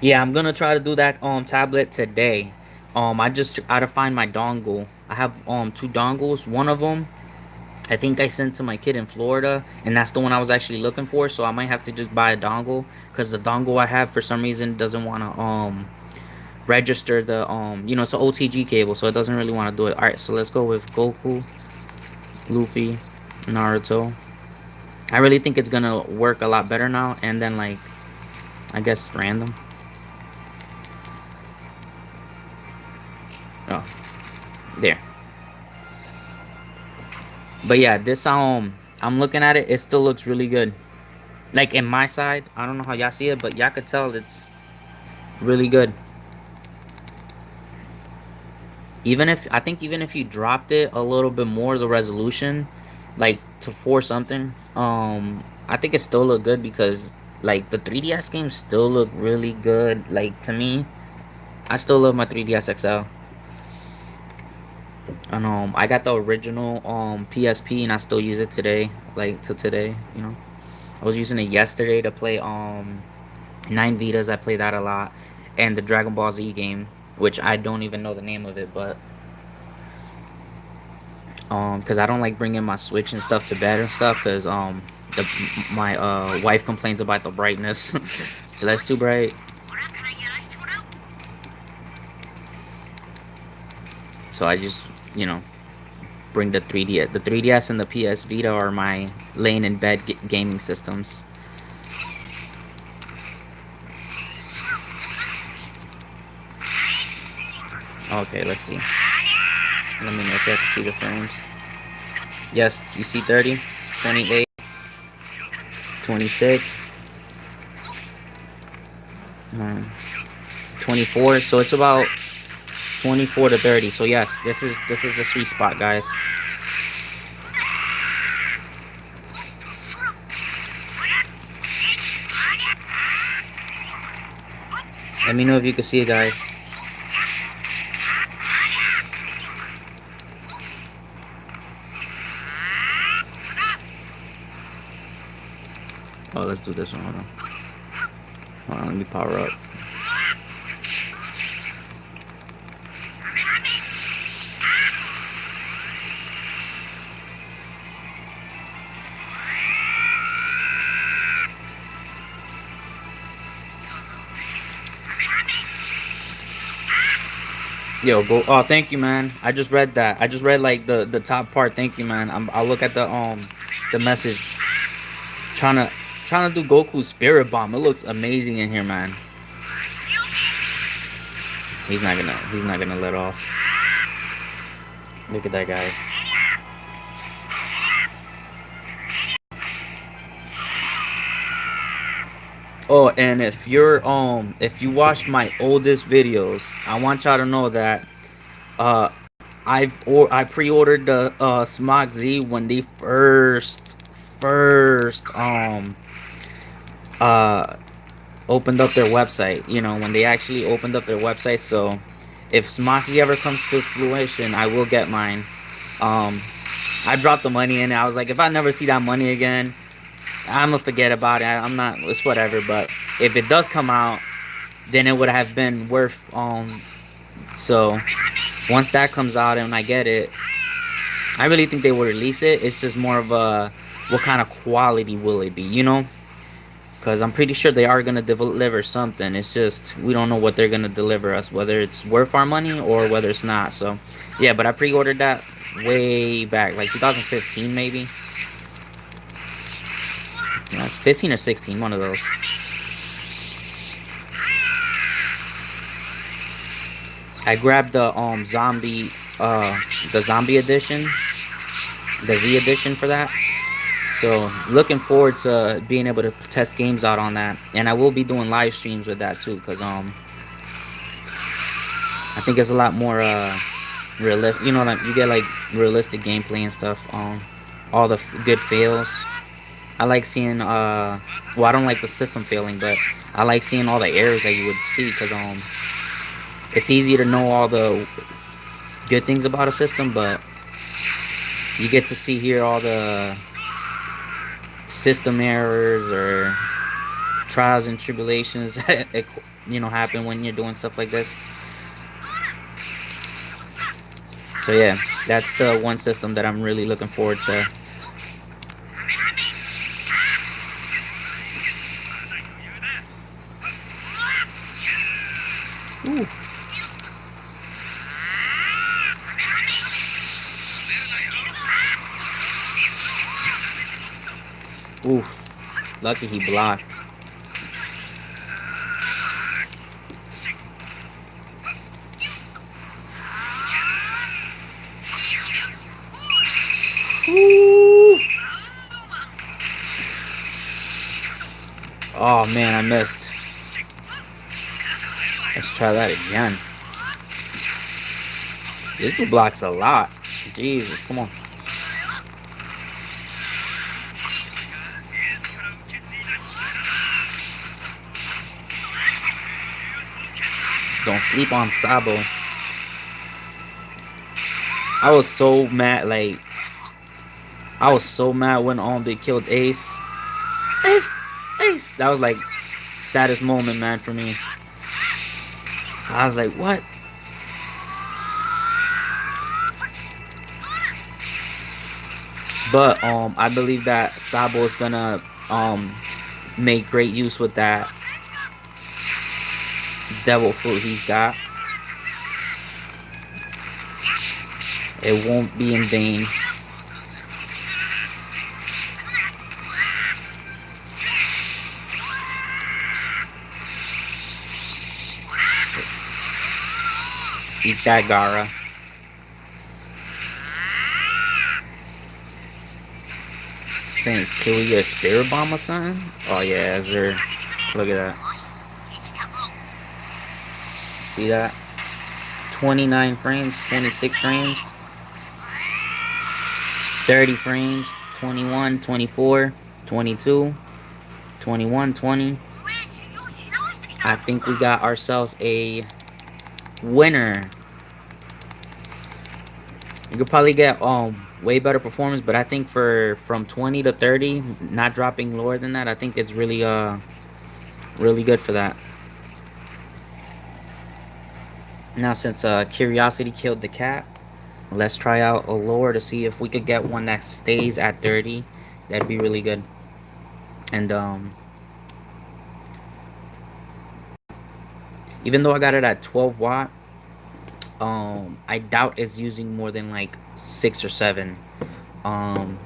yeah, I'm gonna try to do that tablet today. I just gotta find my dongle. I have two dongles. One of them I think I sent to my kid in Florida, and that's the one I was actually looking for. So I might have to just buy a dongle because the dongle I have for some reason doesn't want to register the it's an OTG cable, so it doesn't really want to do it. All right, so let's go with Goku, Luffy, Naruto. I really think it's gonna work a lot better now, and then like I guess random. Oh, there. But yeah, this I'm looking at it. It still looks really good. Like in my side, I don't know how y'all see it, but y'all could tell it's really good. Even if I think even if you dropped it a little bit more the resolution, like to 4 something, I think it still look good because like the 3DS games still look really good. Like to me, I still love my 3DS XL. And I got the original PSP and I still use it today, like to today, you know. I was using it yesterday to play 9 Vitas. I play that a lot, and the Dragon Ball Z game, which I don't even know the name of it, but because I don't like bringing my Switch and stuff to bed and stuff, because my wife complains about the brightness. So that's too bright. So I just, you know, bring the 3DS. The 3DS and the PS Vita are my laying in bed gaming systems. Okay, let's see. Let me know if you can see the frames. Yes, you see 30, 28, 26, 24. So it's about 24 to 30. So yes, this is the sweet spot, guys. Let me know if you can see it, guys. Oh, let's do this one. Hold on. Hold on, let me power up. Yo, go. Oh, thank you, man. I just read that. I just read like the top part. Thank you, man. I'll look at the message. Trying to trying to do Goku's Spirit Bomb. It looks amazing in here, man. He's not gonna let off. Look at that, guys. Oh, and if you watched my oldest videos, I want y'all to know that uh I pre-ordered the Smog Z when they first uh opened up their website. You know, when they actually opened up their website. So if Smog Z ever comes to fruition, I will get mine. Um, I dropped the money in it. I was like, if I never see that money again, I'm gonna forget about it. I'm not. It's whatever. But if it does come out, then it would have been worth. So once that comes out and I get it, I really think they will release it. It's just more of a what kind of quality will it be, you know? Because I'm pretty sure they are gonna deliver something. It's just we don't know what they're gonna deliver us, whether it's worth our money or whether it's not. So yeah, but I pre-ordered that way back, like 2015 maybe. Yeah, it's 15 or 16, one of those. I grabbed the zombie edition, the Z edition for that. So looking forward to being able to test games out on that, and I will be doing live streams with that too, cause I think it's a lot more realistic. Like you get like realistic gameplay and stuff. All the good fails. I like seeing well, I don't like the system failing, but I like seeing all the errors that you would see, because it's easy to know all the good things about a system, but you get to see here all the system errors or trials and tribulations that happen when you're doing stuff like this. So yeah, that's the one system that I'm really looking forward to. Ooh. Oof. Lucky he blocked. Ooh. Oh man, I missed. Let's try that again. This dude blocks a lot. Jesus, come on. Don't sleep on Sabo. I was so mad, like, I was so mad when they killed Ace. Ace! Ace! That was like saddest moment, man, for me. I was like, what? But I believe that Sabo is gonna make great use with that devil fruit he's got. It won't be in vain. Just eat that Gara. Saying, can we get a spirit bomb or something? Oh yeah, is there? Look at that. See that? 29 frames, 26 frames, 30 frames, 21, 24, 22, 21, 20. I think we got ourselves a winner. You could probably get way better performance, but I think from 20 to 30, not dropping lower than that, I think it's really really good for that. Now since Curiosity killed the cat, let's try out a lower to see if we could get one that stays at 30. That'd be really good. And even though I got it at 12 watt, I doubt it's using more than like 6 or 7. Um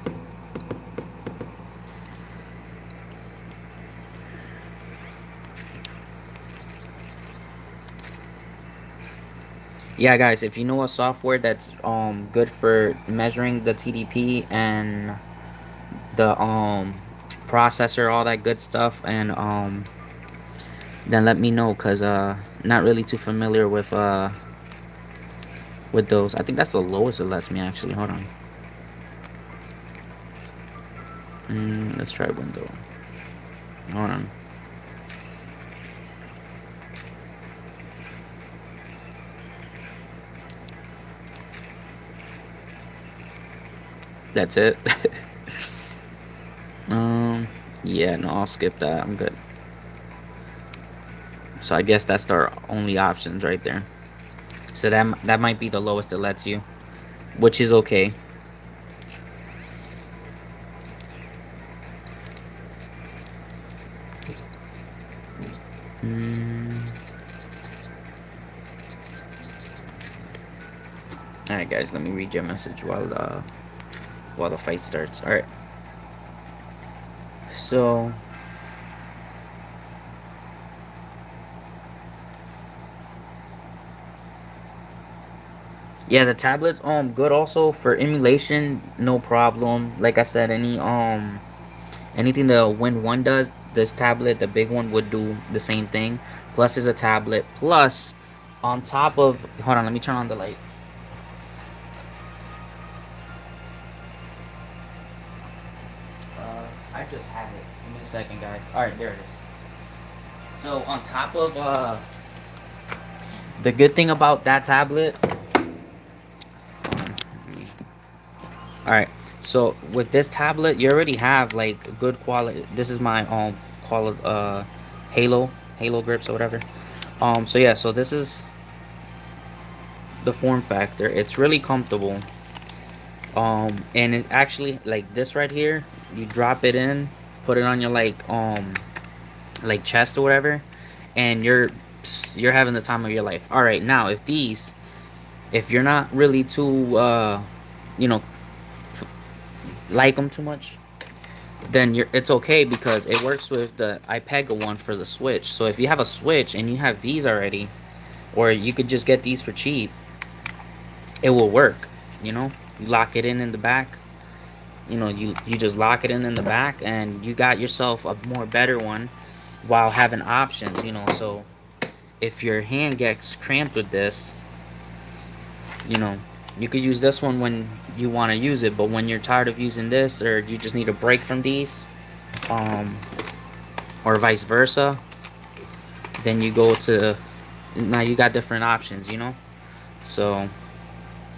yeah, guys, if you know a software that's good for measuring the TDP and the processor, all that good stuff, and then let me know, cuz not really too familiar with those. I think that's the lowest it lets me, actually. Hold on. Let's try window. Hold on. That's it. Yeah, no, I'll skip that. I'm good. So I guess that's our only options right there. So that might be the lowest it lets you, which is okay. Alright, guys, let me read your message while the fight starts. Alright. So yeah, the tablet's good also for emulation, no problem. Like I said, anything the Win 1 does, this tablet, the big one, would do the same thing. Plus is a tablet. Plus, on top of, hold on, let me turn on the light. I just had it. Give me a second, guys. All right, there it is. So on top of the good thing about that tablet, all right. So with this tablet, you already have like good quality. This is my quality Halo grips or whatever. So yeah, so this is the form factor. It's really comfortable. And it actually, like this right here, you drop it in, put it on your like chest or whatever, and you're having the time of your life. All right, now if you're not really too you know like them too much, then it's okay because it works with the iPega one for the Switch. So if you have a Switch and you have these already, or you could just get these for cheap, it will work. You know, you lock it in the back. You know, you just lock it in the back, and you got yourself a more better one, while having options. You know, so if your hand gets cramped with this, you know, you could use this one when you want to use it, but when you're tired of using this, or you just need a break from these, um, or vice versa, then you go to, now you got different options, you know? So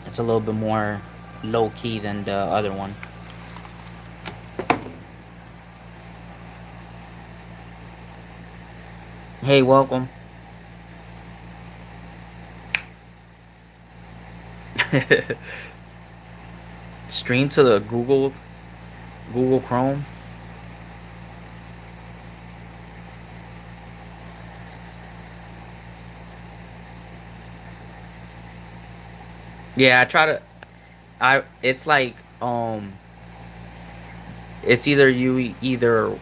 it's a little bit more low key than the other one. Hey, welcome. Stream to the Google Chrome. Yeah, I try to. It's like it's either you either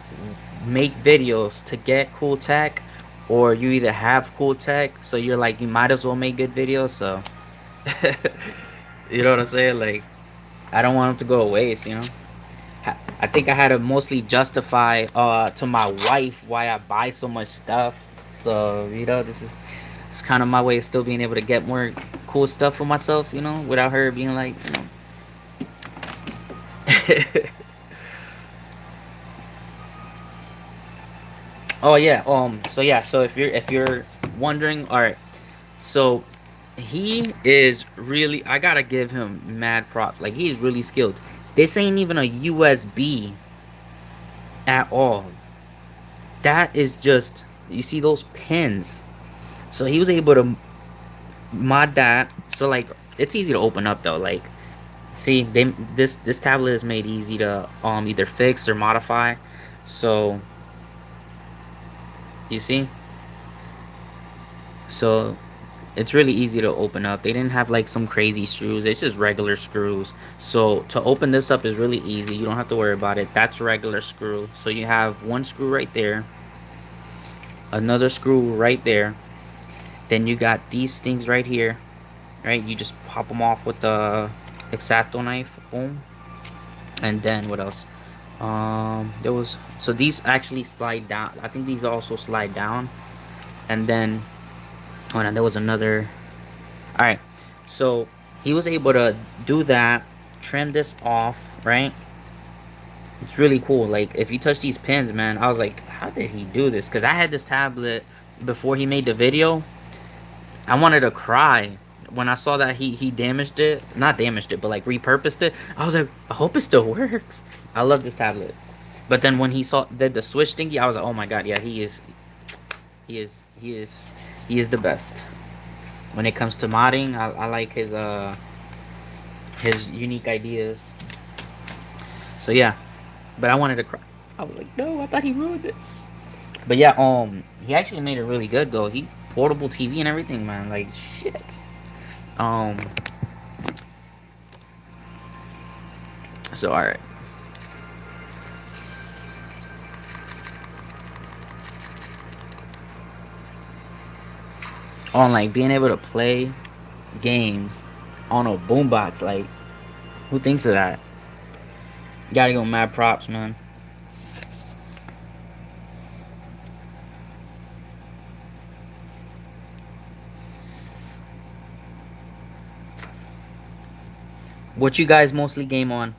make videos to get cool tech, or you either have cool tech, so you're like, you might as well make good videos. So you know what I'm saying? Like, I don't want them to go to waste. You know. I think I had to mostly justify to my wife why I buy so much stuff. So you know, this is it's kind of my way of still being able to get more cool stuff for myself. You know, without her being like, you know. Oh yeah. So yeah. So if you're wondering, all right. So he is really. I gotta give him mad props. Like, he's really skilled. This ain't even a USB at all. That is just, you see those pins. So he was able to mod that. So like, it's easy to open up though. Like, see, this tablet is made easy to either fix or modify. So you see, so it's really easy to open up. They didn't have like some crazy screws. It's just regular screws. So to open this up is really easy. You don't have to worry about it. That's regular screw. So you have one screw right there, another screw right there. Then you got these things right here, right? You just pop them off with the X-Acto knife, boom. And then what else? There was, so these actually slide down. I think these also slide down. And then, oh no, there was another. All right, so he was able to do that, trim this off, right? It's really cool. Like, if you touch these pins, man, I was like, how did he do this? Because I had this tablet before he made the video. I wanted to cry when I saw that he damaged it. Not damaged it, but like repurposed it. I was like, I hope it still works. I love this tablet. But then when he did the switch thingy, I was like, oh my god, yeah, he is the best. When it comes to modding, I like his unique ideas. So yeah, but I wanted to cry. I was like, no, I thought he ruined it. But yeah, he actually made it really good though. He portable TV and everything, man. Like, shit. Um. So all right. On like being able to play games on a boombox, like, who thinks of that? Gotta go mad props, man. What you guys mostly game on?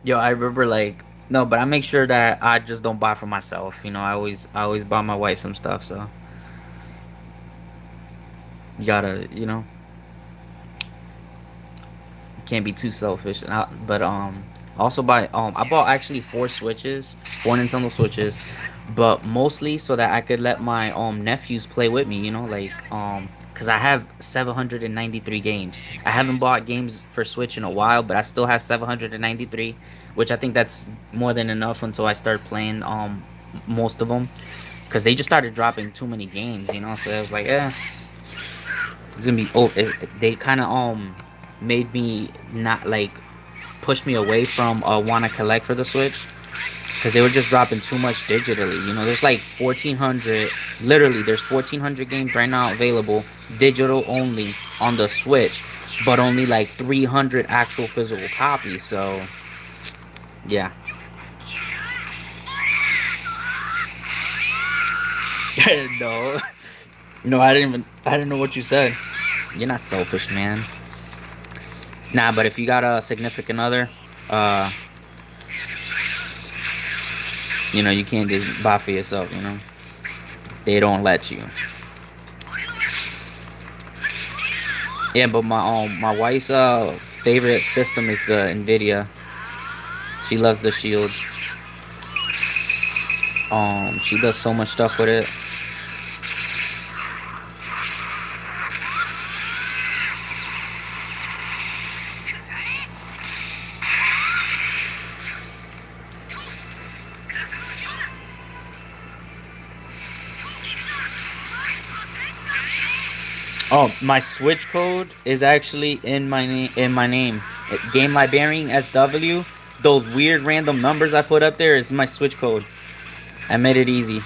Yo, I remember like no, but I make sure that I just don't buy for myself. You know, I always buy my wife some stuff. So you gotta, can't be too selfish. But also buy I bought actually four Nintendo Switches, but mostly so that I could let my nephews play with me. Cause I have 793 games. I haven't bought games for Switch in a while, but I still have 793, which I think that's more than enough until I start playing most of them. Cause they just started dropping too many games, So I was like, it's gonna be. Oh, they kind of made me not like push me away from want to collect for the Switch because they were just dropping too much digitally. There's like 1,400. Literally, there's 1,400 games right now available digital only on the Switch, but only like 300 actual physical copies. So yeah. No, no, I didn't know what you said. You're not selfish, man. Nah, but if you got a significant other, uh, you can't just buy for yourself. They don't let you. Yeah, but my wife's favorite system is the Nvidia. She loves the Shield. She does so much stuff with it. Oh, my Switch code is actually in my name. Game Librarian SW. Those weird random numbers I put up there is my Switch code. I made it easy.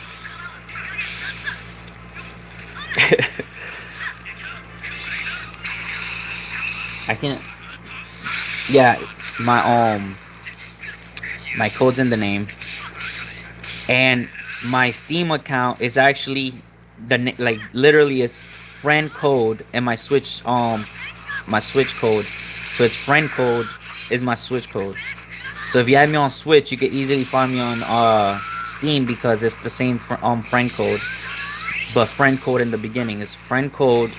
I can't. Yeah, my my code's in the name, and my Steam account is actually like literally it's friend code and my Switch code. So it's friend code is my Switch code. So if you add me on Switch, you can easily find me on Steam because it's the same friend code, but friend code in the beginning is friend code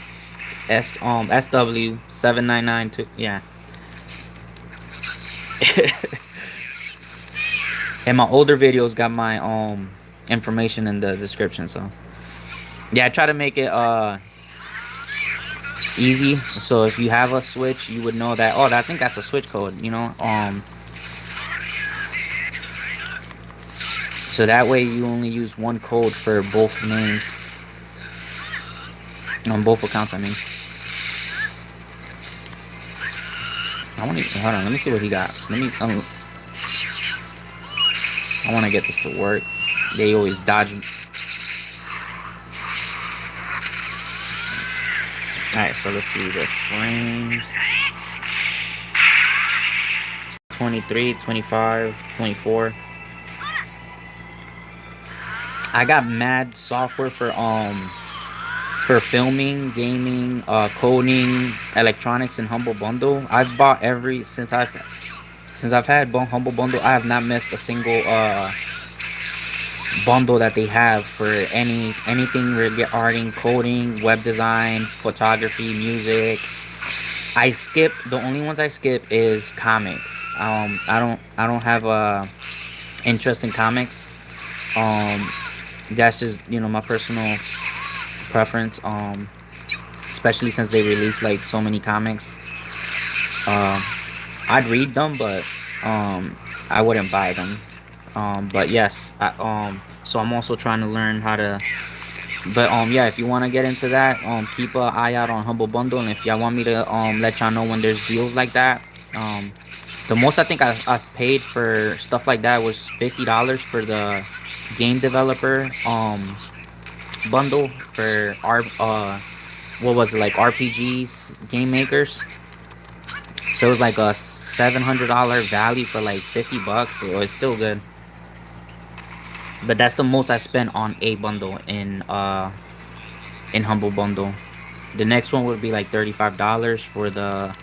SW7992. Yeah. And my older videos got my information in the description. So yeah, I try to make it easy. So if you have a Switch, you would know that. Oh, I think that's a Switch code. So that way you only use one code for both names on both accounts. I mean, I want to hold on. Let me see what he got. I want to get this to work. They always dodge. Alright, so let's see the frames. 23, 25, 24. I got mad software for filming, gaming, coding, electronics, and Humble Bundle. I've bought since I've had Humble Bundle. I have not missed a single bundle that they have for anything regarding coding, web design, photography, music. The only ones I skip is comics. I don't have interest in comics. Um that's just my personal preference. Especially since they release like so many comics. Um I'd read them, but I wouldn't buy them. But yes, so I'm also trying to learn how to. But yeah, if you want to get into that, keep an eye out on Humble Bundle, and if y'all want me to let y'all know when there's deals like that, the most I think I've paid for stuff like that was $50 for the game developer bundle for our what was it, like RPGs game makers. So it was like a $700 value for like $50, so it's still good. But that's the most I spent on a bundle in Humble Bundle. The next one would be like $35 for the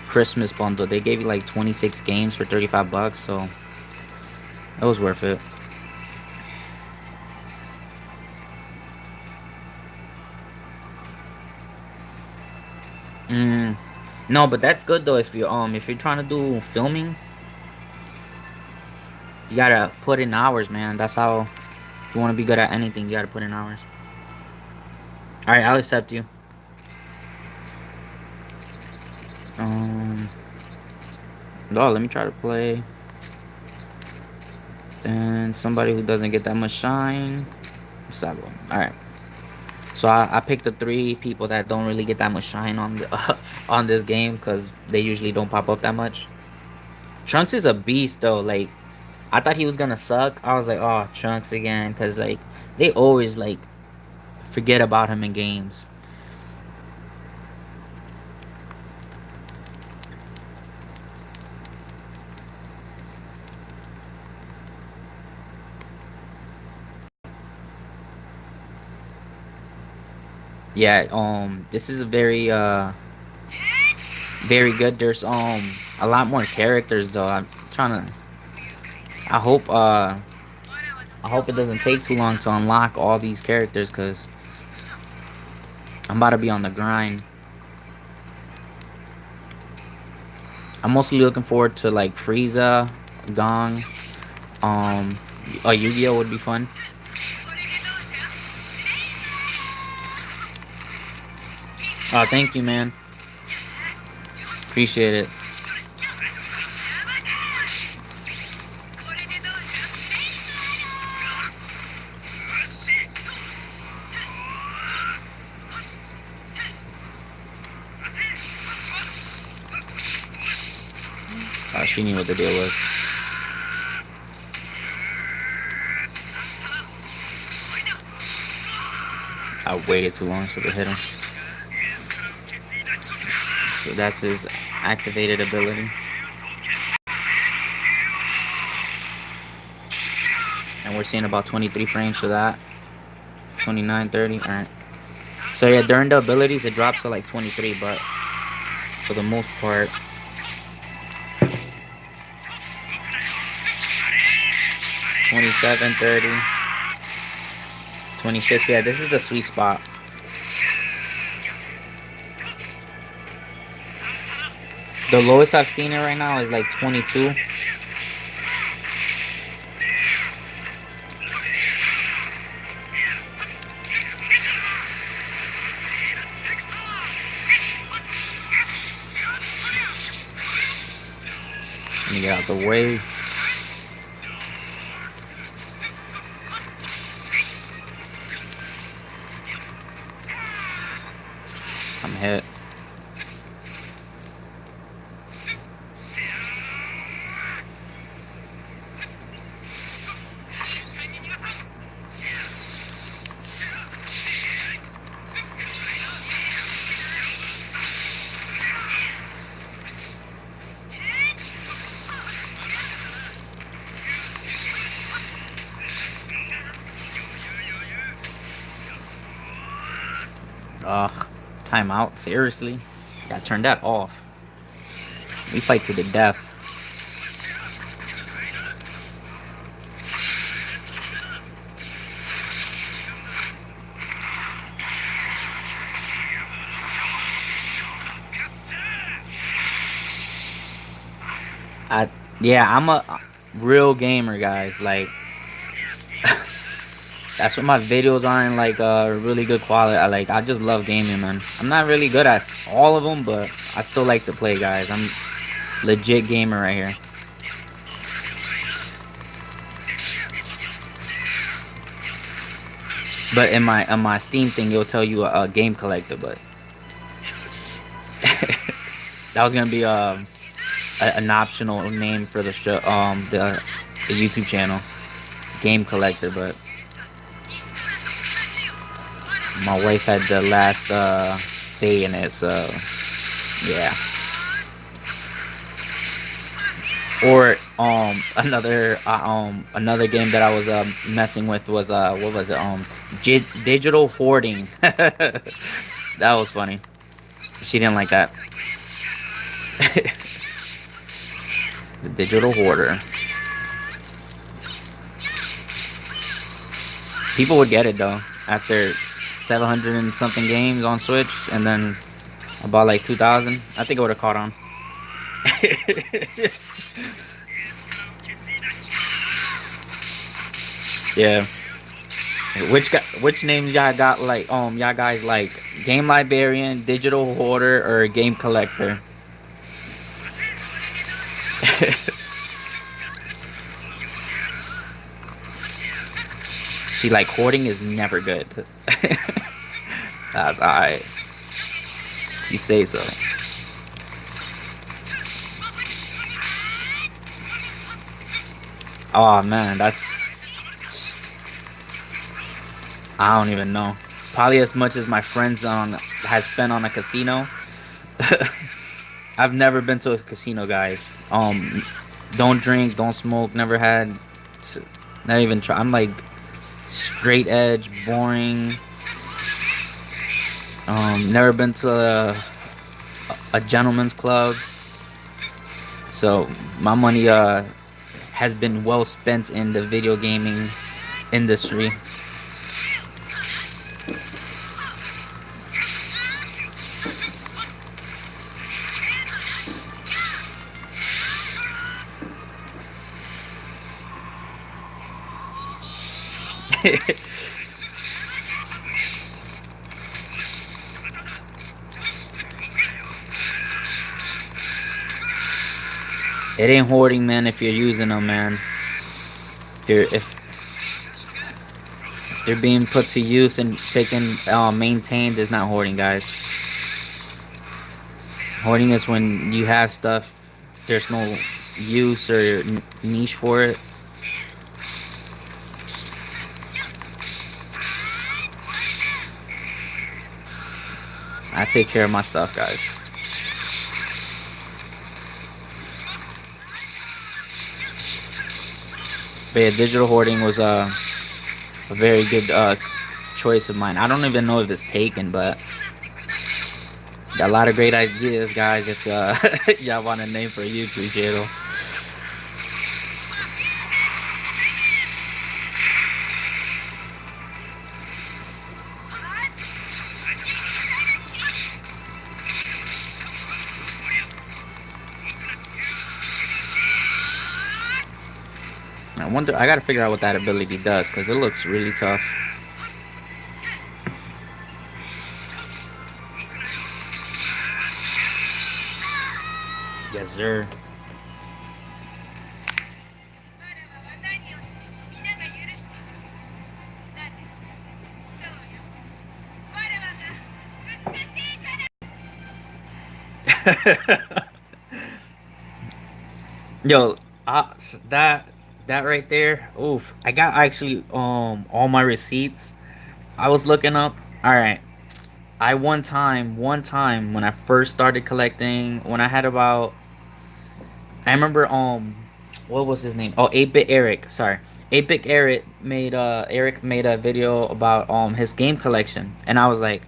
Christmas bundle. They gave you like 26 games for 35 bucks, so it was worth it. Mm. No, but that's good though. If you're trying to do filming, you gotta put in hours, man. That's how. If you want to be good at anything, you gotta put in hours. All right, I'll accept you. Um. Oh, let me try to play. And somebody who doesn't get that much shine. Sabo. All right. So I picked the 3 people that don't really get that much shine on the on this game because they usually don't pop up that much. Trunks is a beast though. Like I thought he was gonna suck. I was like, oh, Trunks again, because like they always like forget about him in games. Yeah. This is a very good. There's a lot more characters though. I'm trying to. I hope I hope it doesn't take too long to unlock all these characters because I'm about to be on the grind. I'm mostly looking forward to like Frieza, Gong, a Yu-Gi-Oh would be fun. Oh, thank you, man. Appreciate it. She knew what the deal was. I waited too long so to hit him. So that's his activated ability. And we're seeing about 23 frames for that. 29, 30. Alright. So yeah, during the abilities it drops to like 23, but for the most part 27, 30, 26. Yeah, this is the sweet spot. The lowest I've seen it right now is like 22. Let me get out the way. I'm hit. Ugh. Timeout? Seriously? Gotta turn that off. We fight to the death. Yeah, I'm a real gamer, guys. Like that's what my videos are in, like really good quality. I just love gaming, man. I'm not really good at all of them, but I still like to play, guys. I'm legit gamer right here. But in my Steam thing, it'll tell you a game collector, but that was gonna be an optional name for the show, the YouTube channel, game collector. But my wife had the last say in it, so yeah. Or another game that I was messing with was what was it, digital hoarding. That was funny. She didn't like that. The digital hoarder. People would get it though after 700 and something games on Switch, and then about like 2,000. I think it would have caught on. Yeah. Which names y'all got like y'all guys like game librarian, digital hoarder, or game collector? She like hoarding is never good. That's alright. You say so. Oh man, that's I don't even know. Probably as much as my friends on has spent on a casino. I've never been to a casino, guys. Don't drink, don't smoke. Never had. Not even try. I'm like straight edge, boring. Never been to a gentleman's club. So my money has been well spent in the video gaming industry. It ain't hoarding, man. If you're using them, man. If they're being put to use and taken maintained, it's not hoarding, guys. Hoarding is when you have stuff, there's no use or niche for it. I take care of my stuff, guys. But yeah, digital hoarding was a very good choice of mine. I don't even know if it's taken, but got a lot of great ideas, guys. If y'all want a name for a YouTube channel. I wonder. I gotta figure out what that ability does because it looks really tough. Yes, sir. Yo, that that right there. Oof. I got actually all my receipts. I was looking up. All right. I one time when I first started collecting, when I had about I remember what was his name? Oh, 8-bit Eric. Sorry. 8-bit Eric made a video about his game collection, and I was like,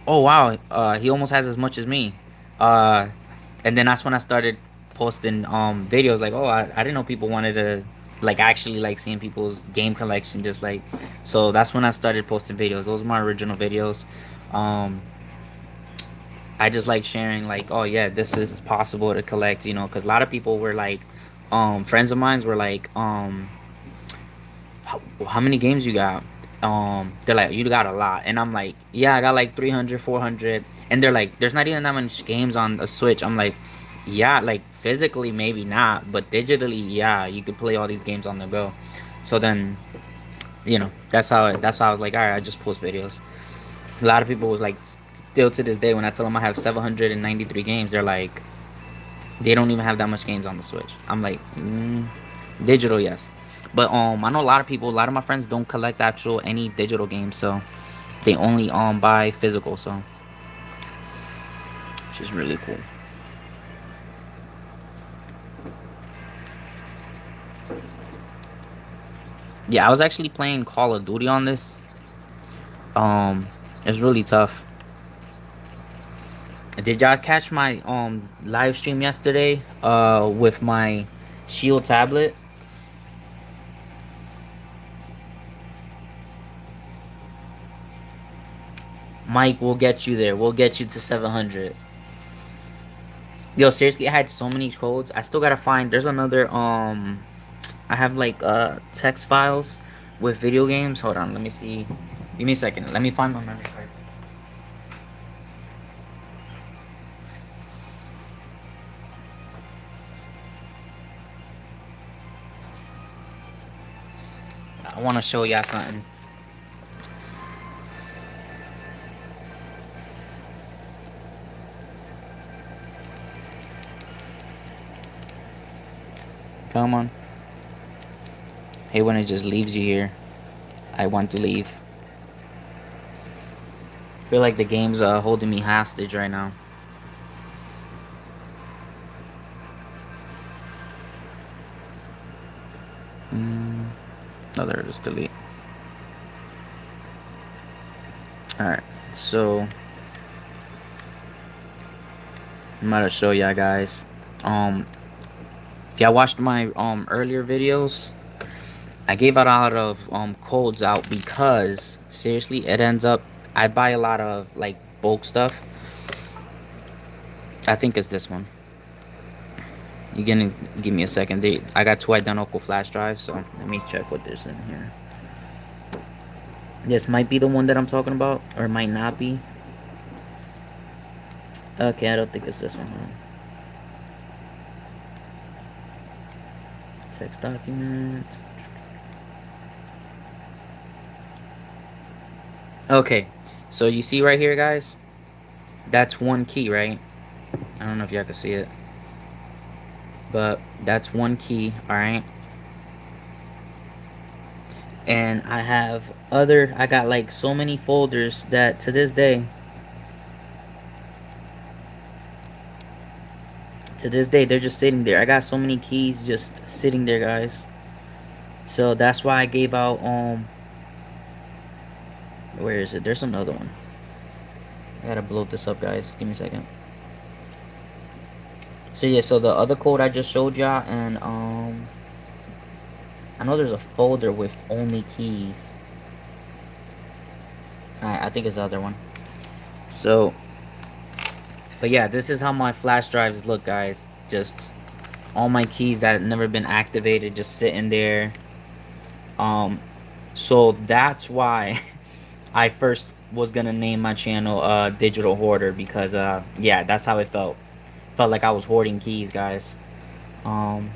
"Oh wow, he almost has as much as me." Uh and then that's when I started posting videos like, "Oh, I didn't know people wanted to like actually like seeing people's game collection just like." So that's when I started posting videos. Those were my original videos. Um I just like sharing like, oh yeah, this is possible to collect, because a lot of people were like, friends of mine were like, how many games you got? They're like, you got a lot, and I'm like, yeah, I got like 300, 400, and they're like, there's not even that much games on the Switch. I'm like, yeah, like physically maybe not, but digitally, yeah, you could play all these games on the go. So then, that's how I was like, all right, I just post videos. A lot of people was like, still to this day, when I tell them I have 793 games, they're like, they don't even have that much games on the Switch. I'm like, digital, yes, but I know a lot of people, a lot of my friends don't collect actual any digital games, so they only buy physical, so which is really cool. Yeah, I was actually playing Call of Duty on this. It's really tough. Did y'all catch my live stream yesterday with my Shield tablet? Mike, we'll get you there. We'll get you to 700. Yo, seriously, I had so many codes. I still gotta find. There's another. I have like text files with video games. Hold on, let me see. Give me a second. Let me find my memory card. I want to show y'all something. Come on. Hey, when it just leaves you here. I want to leave. I feel like the game's holding me hostage right now. Oh, there it is. Delete. Alright, so I'm gonna show y'all guys. If y'all watched my earlier videos, I gave out a lot of codes out because seriously, it ends up I buy a lot of like bulk stuff. I think it's this one. You gonna give me a second? I got two identical flash drives, so let me check what there's in here. This might be the one that I'm talking about, or it might not be. Okay, I don't think it's this one. Huh? Text document. Okay, so you see right here, guys? That's one key, right? I don't know if y'all can see it, but that's one key, alright? And I got like so many folders that to this day, they're just sitting there. I got so many keys just sitting there, guys. So that's why I gave out, where is it? There's another one. I gotta blow this up, guys. Give me a second. So yeah, so the other code I just showed y'all, and I know there's a folder with only keys. I think it's the other one. So, but yeah, this is how my flash drives look, guys. Just all my keys that have never been activated, just sitting there. So that's why I first was gonna name my channel Digital Hoarder, because yeah, that's how it felt. Felt like I was hoarding keys, guys. Um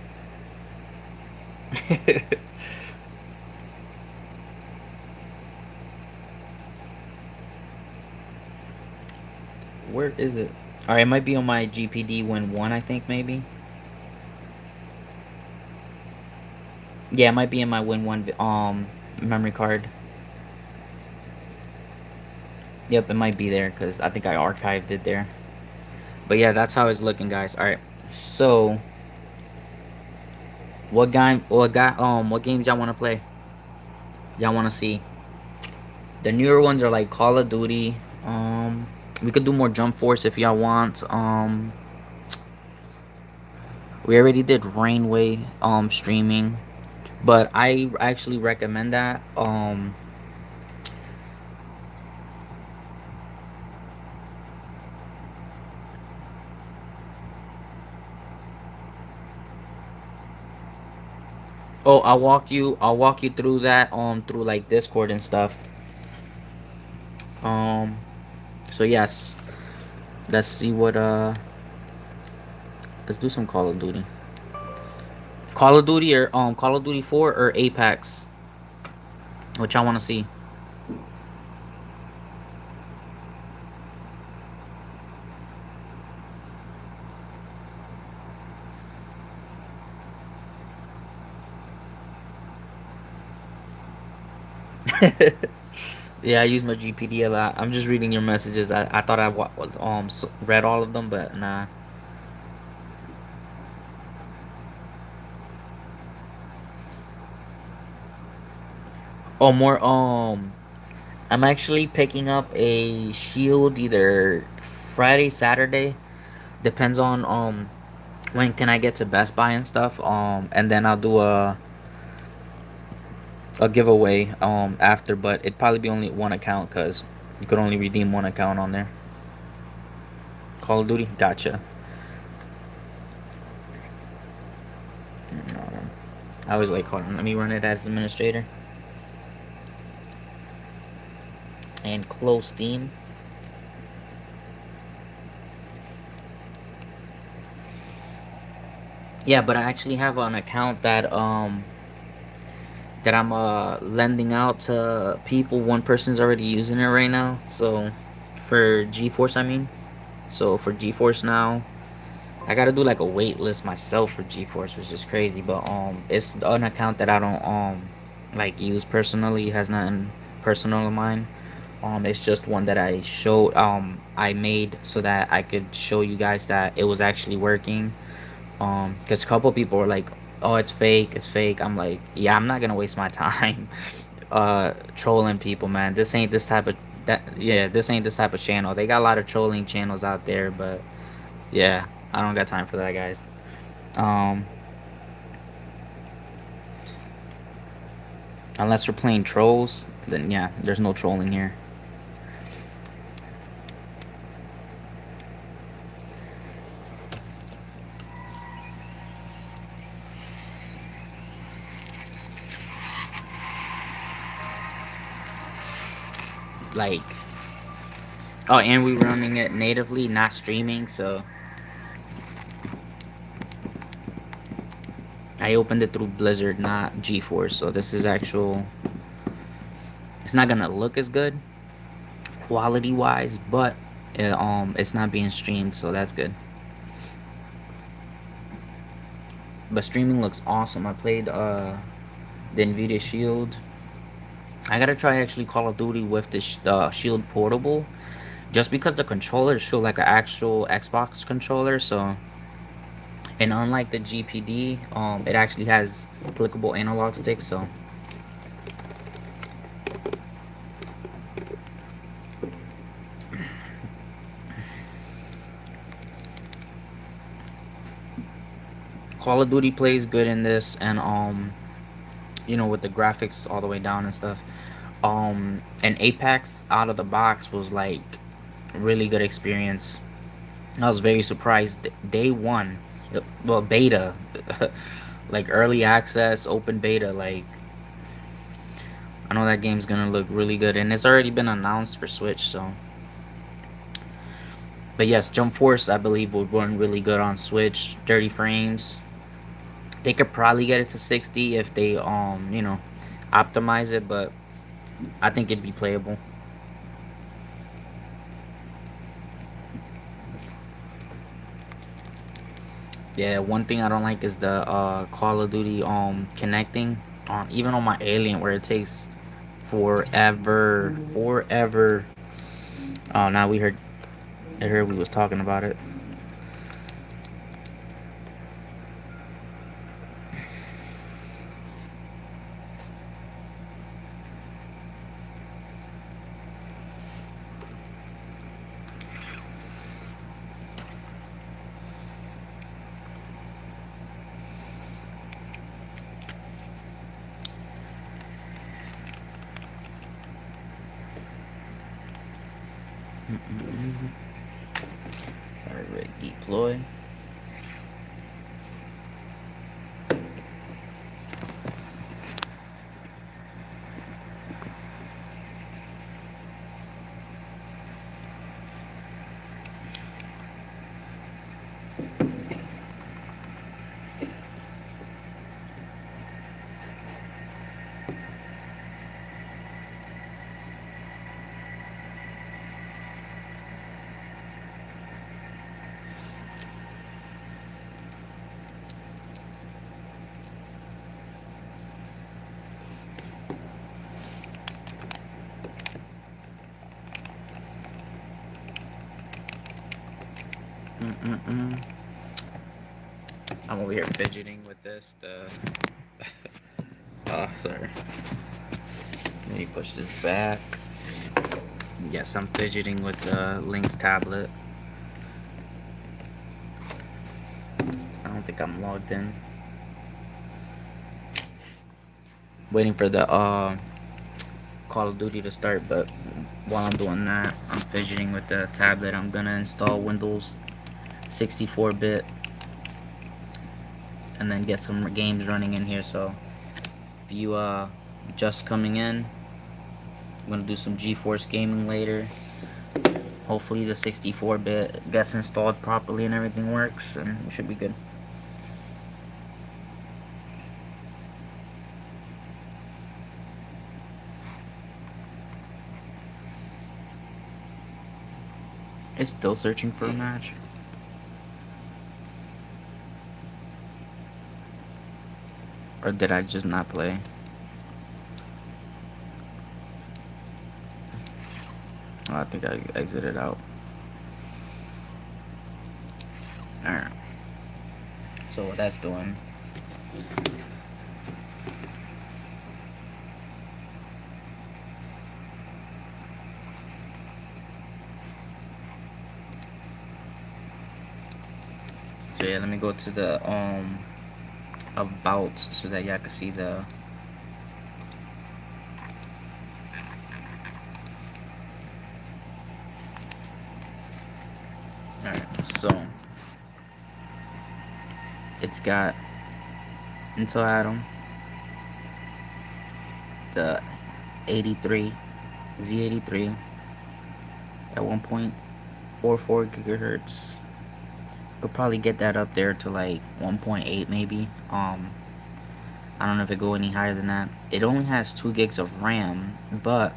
Where is it? Alright, it might be on my GPD Win 1, I think, maybe. Yeah, it might be in my Win 1 memory card. Yep, it might be there, because I think I archived it there. But yeah, that's how it's looking, guys. Alright, so what games y'all want to play? Y'all want to see? The newer ones are like Call of Duty. We could do more Jump Force if y'all want. We already did Rainway streaming, but I actually recommend that. Oh, I'll walk you through that through like Discord and stuff. Um so yes, let's see what let's do some Call of Duty. Call of Duty or Call of Duty 4 or Apex. What y'all want to see? Yeah, I use my GPD a lot. I'm just reading your messages. I thought I read all of them, but nah. Oh, I'm actually picking up a Shield either Friday, Saturday, depends on when can I get to Best Buy and stuff. And then I'll do a giveaway after, but it'd probably be only one account because you could only redeem one account on there. Call of Duty, gotcha. I always like, hold on, let me run it as administrator and close Steam. Yeah, but I actually have an account that I'm lending out to people. One person's already using it right now. So for GeForce, I mean, so for GeForce Now, I gotta do like a wait list myself for GeForce, which is crazy. But it's an account that I don't like use personally. It has nothing personal of mine. It's just one that I made so that I could show you guys that it was actually working. Because a couple people were like, "Oh, it's fake, it's fake." I'm like, "Yeah, I'm not gonna waste my time, trolling people, man. This ain't this type of that. Yeah, this ain't this type of channel. They got a lot of trolling channels out there, but yeah, I don't got time for that, guys. Um, unless we're playing trolls, then yeah, there's no trolling here. Like, oh, and we're running it natively, not streaming, so I opened it through Blizzard, not GeForce, so this is actual. It's not gonna look as good quality wise, but it's not being streamed, so that's good. But streaming looks awesome. I played the Nvidia Shield. I gotta try actually Call of Duty with the Shield Portable, just because the controllers feel like an actual Xbox controller. So, and unlike the GPD, it actually has clickable analog sticks. So Call of Duty plays good in this, and with the graphics all the way down and stuff. And Apex out of the box was like really good experience. I was very surprised. Day one, well, beta, like early access, open beta. Like, I know that game's gonna look really good, and it's already been announced for Switch. So, but yes, Jump Force I believe would run really good on Switch. 30 frames. They could probably get it to 60 if they optimize it, but I think it'd be playable. Yeah, one thing I don't like is the Call of Duty connecting even on my Alien, where it takes forever. Oh, now I heard we was talking about it. Alright, deploy. I'm over here fidgeting with this. Oh, sorry. Let me push this back. Yes, I'm fidgeting with the Link's tablet. think I'm logged in. Waiting for the Call of Duty to start, but while I'm doing that, I'm fidgeting with the tablet. I'm gonna install Windows 64-bit and then get some games running in here. So if you just coming in, I'm gonna do some GeForce gaming later. Hopefully the 64-bit gets installed properly and everything works, and we should be good. It's still searching for a match. Or did I just not play? Oh, I think I exited out. Alright. So what that's doing. So yeah, let me go to the about so that y'all can see the alright, so it's got Intel Atom, the 83 Z83 at 1.44 gigahertz. Could probably get that up there to like 1.8 maybe. I don't know if it go any higher than that. It only has 2 gigs of RAM, but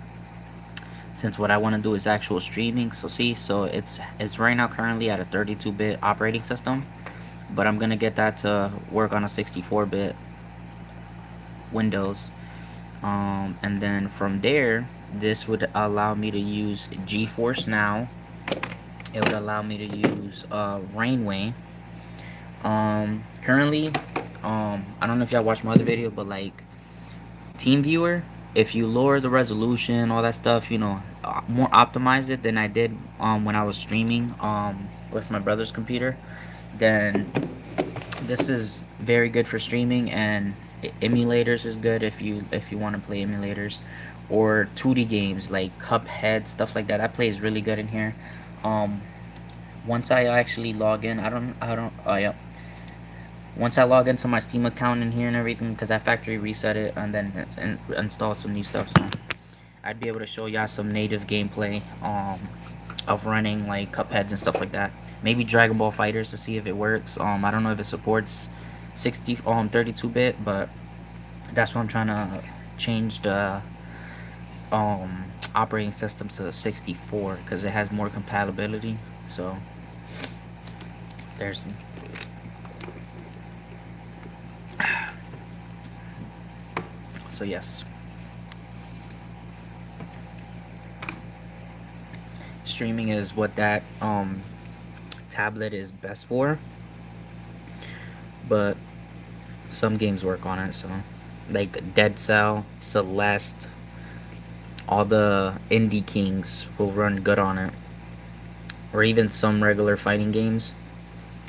since what I want to do is actual streaming, so see, so it's right now currently at a 32-bit operating system, but I'm gonna get that to work on a 64-bit Windows, and then from there, this would allow me to use GeForce Now. It would allow me to use Rainway. Currently, I don't know if y'all watched my other video, but like TeamViewer, if you lower the resolution, all that stuff, you know, more optimize it than I did when I was streaming with my brother's computer, then this is very good for streaming, and emulators is good if you want to play emulators or 2D games like Cuphead, stuff like that. That plays really good in here. Once I actually log in, once I log into my Steam account in here and everything, because I factory reset it and then install some new stuff, so I'd be able to show y'all some native gameplay of running like Cupheads and stuff like that. Maybe Dragon Ball Fighters to see if it works. I don't know if it supports 32-bit, but that's what I'm trying to change the operating system to 64 because it has more compatibility. So there's so yes, streaming is what that tablet is best for, but some games work on it. So like Dead Cell, Celeste, all the indie kings will run good on it, or even some regular fighting games,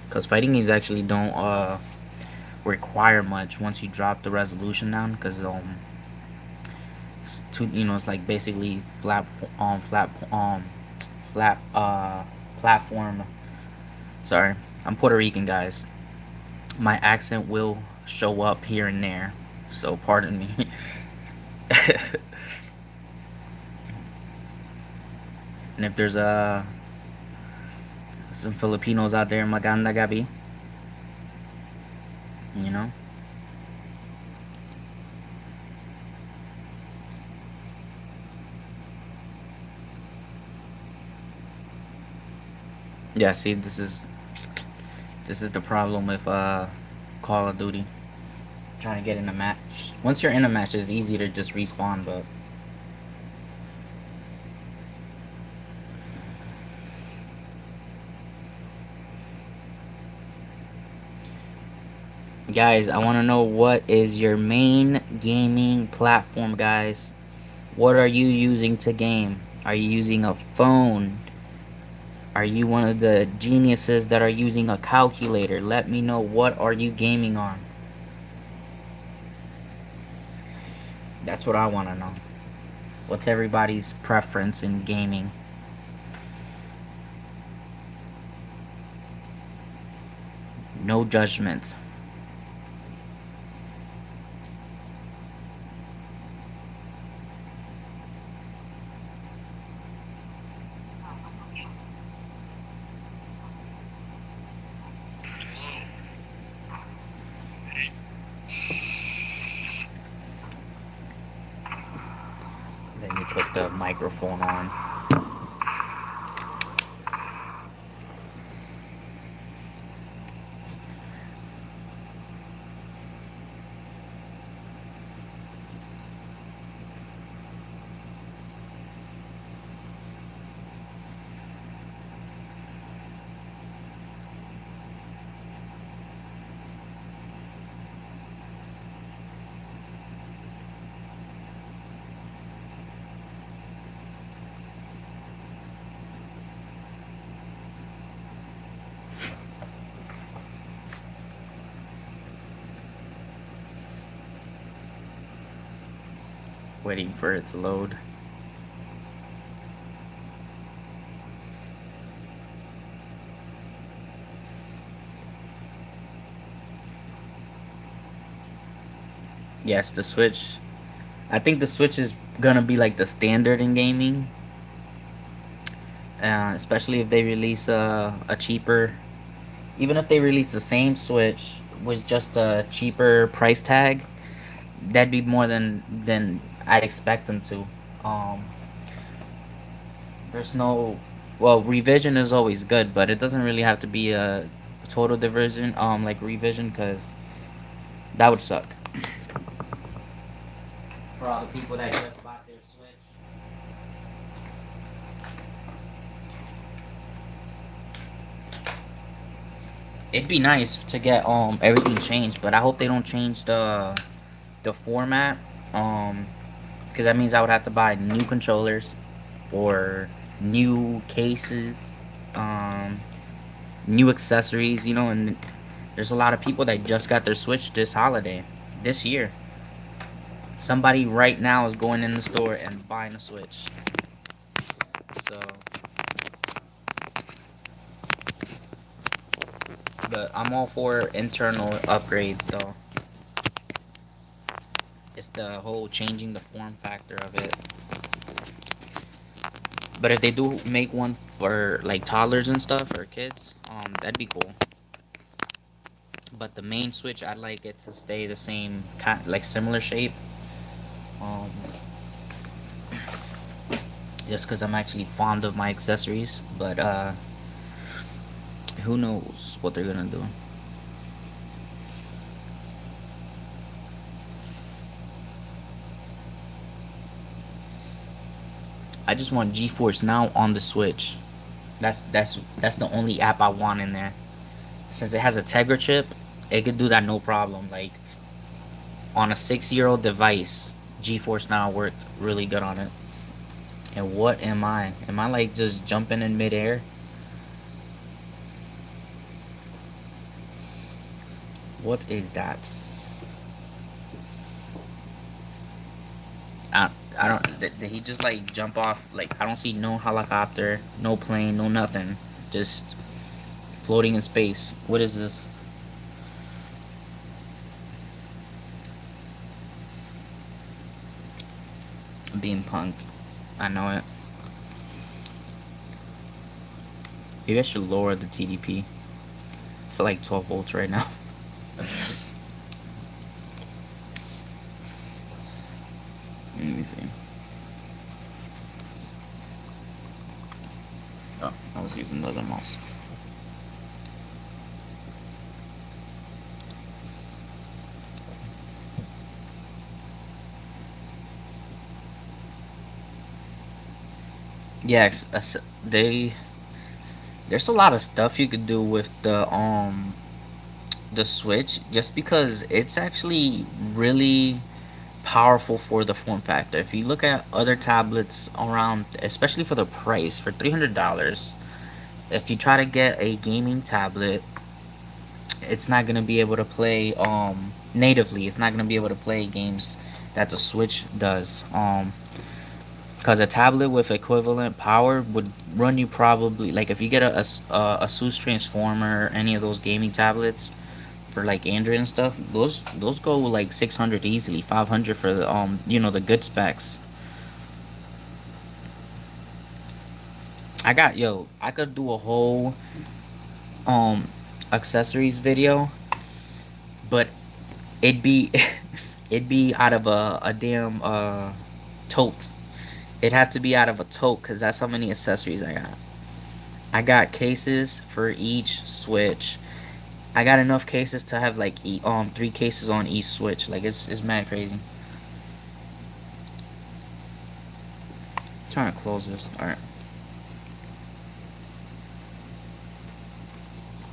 because fighting games actually don't require much once you drop the resolution down, because it's too, you know, it's like basically platform. Sorry, I'm Puerto Rican, guys. My accent will show up here and there, so pardon me. And if there's some Filipinos out there, maganda gabi, you know. Yeah, see, this is the problem with Call of Duty. Trying to get in a match. Once you're in a match, it's easy to just respawn, but guys, I want to know, what is your main gaming platform, guys? What are you using to game? Are you using a phone, Are you one of the geniuses that are using a calculator? Let me know, what are you gaming on? That's what I want to know. What's everybody's preference in gaming? No judgment. Let me put the microphone on. Waiting for it to load. Yes, the Switch. I think the Switch is gonna be like the standard in gaming. Especially if they release a cheaper, even if they release the same Switch with just a cheaper price tag, that'd be more than I'd expect them to. Um, there's no, well, revision is always good, but it doesn't really have to be a total diversion, like revision, because that would suck for all the people that just bought their Switch. It'd be nice to get everything changed, but I hope they don't change the format. Because that means I would have to buy new controllers or new cases, um, new accessories, and there's a lot of people that just got their Switch this holiday, this year. Somebody right now is going in the store and buying a Switch. So, but I'm all for internal upgrades though. It's the whole changing the form factor of it. But if they do make one for like toddlers and stuff or kids, that'd be cool. But the main Switch, I'd like it to stay the same kind, like similar shape. Um, just because I'm actually fond of my accessories, but who knows what they're gonna do. I just want GeForce Now on the Switch. That's the only app I want in there. Since it has a Tegra chip, it could do that no problem. Like on a 6-year-old device, GeForce Now worked really good on it. And what am I? Am I like just jumping in midair? What is that? I don't. Did he just like jump off? Like I don't see no helicopter, no plane, no nothing. Just floating in space. What is this? I'm being punked. I know it. Maybe I should lower the TDP to like 12 volts right now. Let me see. Oh, I was using the other mouse. Yeah, there's a lot of stuff you could do with the Switch, just because it's actually really powerful for the form factor. If you look at other tablets around, especially for the price, for $300, if you try to get a gaming tablet, it's not gonna be able to play natively. It's not gonna be able to play games that the Switch does. Because a tablet with equivalent power would run you probably like if you get a Asus Transformer or any of those gaming tablets for like Android and stuff, those go like 600 easily, 500 for the the good specs. I could do a whole um accessories video, but it'd be it'd be out of a damn tote. It'd have to be out of a tote because that's how many accessories I got. I got cases for each Switch. I got enough cases to have like 3 cases on each Switch. Like it's mad crazy. I'm trying to close this. All right,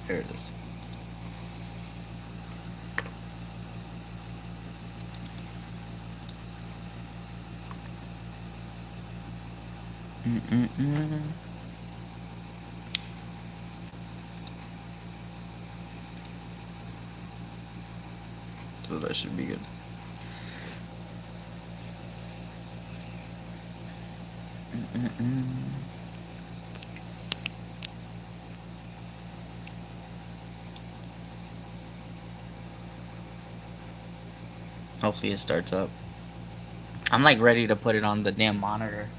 there it is. So that should be good. Hopefully it starts up. I'm like ready to put it on the damn monitor.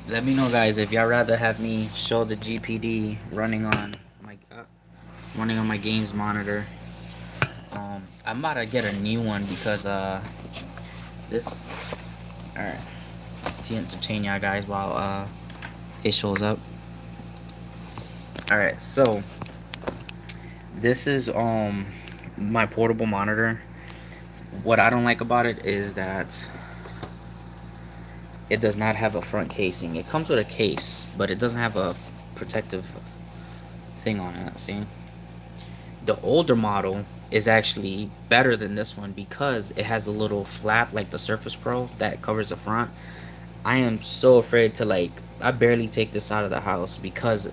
Let me know, guys, if y'all rather have me show the GPD running on my games monitor. I'm about to get a new one because this. All right, to entertain y'all guys while it shows up. All right, so this is my portable monitor. What I don't like about it is that it does not have a front casing. It comes with a case, but it doesn't have a protective thing on it. See, the older model is actually better than this one because it has a little flap like the Surface Pro that covers the front. I am so afraid to I barely take this out of the house because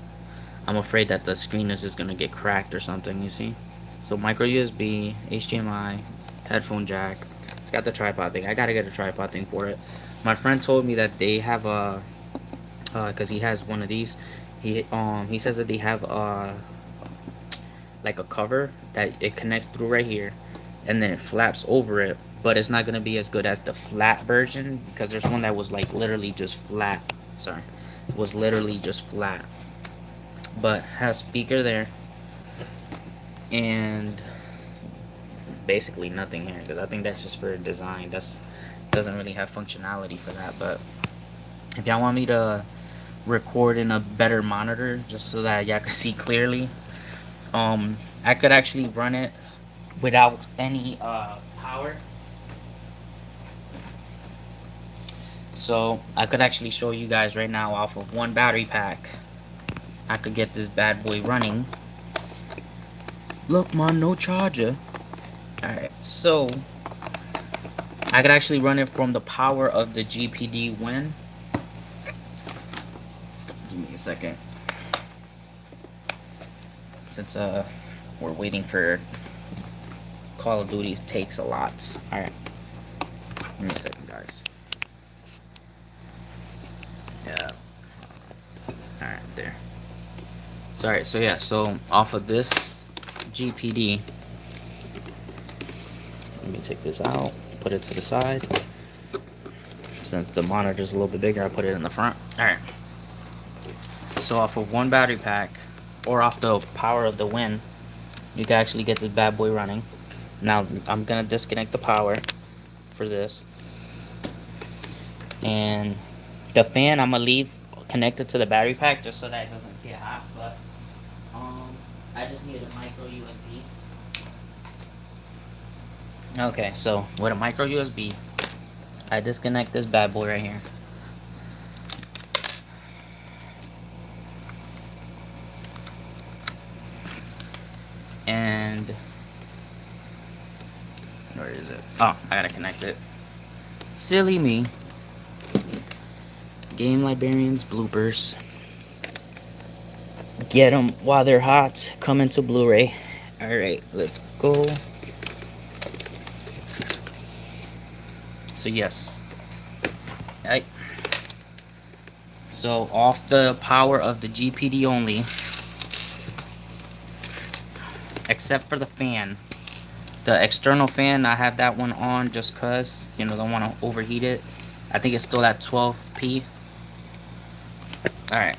I'm afraid that the screen is just gonna get cracked or something, you see? So micro USB, HDMI, headphone jack. It's got the tripod thing. I gotta get a tripod thing for it. My friend told me that they have a, cause he has one of these. He says that they have like a cover that it connects through right here, and then it flaps over it. But it's not gonna be as good as the flat version because there's one that was like literally just flat. Sorry, was literally just flat. But has speaker there and basically nothing here because I think that's just for design. Doesn't really have functionality for that. But if y'all want me to record in a better monitor just so that y'all can see clearly, I could actually run it without any power. So I could actually show you guys right now off of one battery pack. I could get this bad boy running. Look, man, no charger. Alright, so I could actually run it from the power of the GPD Win. Give me a second. Since we're waiting for Call of Duty takes a lot. Alright. Give me a second, guys. Yeah. Alright, there. Sorry, so yeah, so off of this GPD, let me take this out, put it to the side. Since the monitor's a little bit bigger, I put it in the front. Alright. So off of one battery pack, or off the power of the Win, you can actually get this bad boy running. Now, I'm gonna disconnect the power for this. And the fan, I'm gonna leave connected to the battery pack just so that it doesn't get hot, but I just needed a micro USB. Okay, so with a micro USB, I disconnect this bad boy right here. And where is it? Oh, I gotta connect it. Silly me. Game Librarians bloopers. Get them while they're hot. Coming to Blu-ray. Alright, let's go. So yes. Alright. So off the power of the GPD only. Except for the fan. The external fan, I have that one on just cause, you know, don't want to overheat it. I think it's still at 12p. Alright.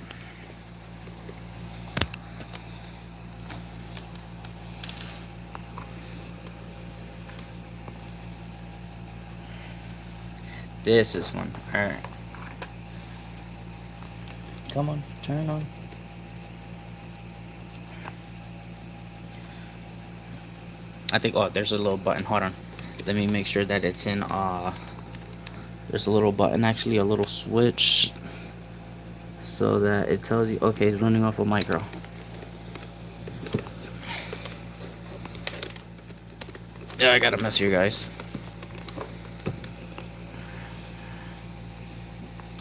This is fun. Alright. Come on, turn on. I think, oh, there's a little button. Hold on. Let me make sure that it's in, there's a little button, actually, a little switch. So that it tells you, okay, it's running off a micro. Yeah, I gotta mess here, guys.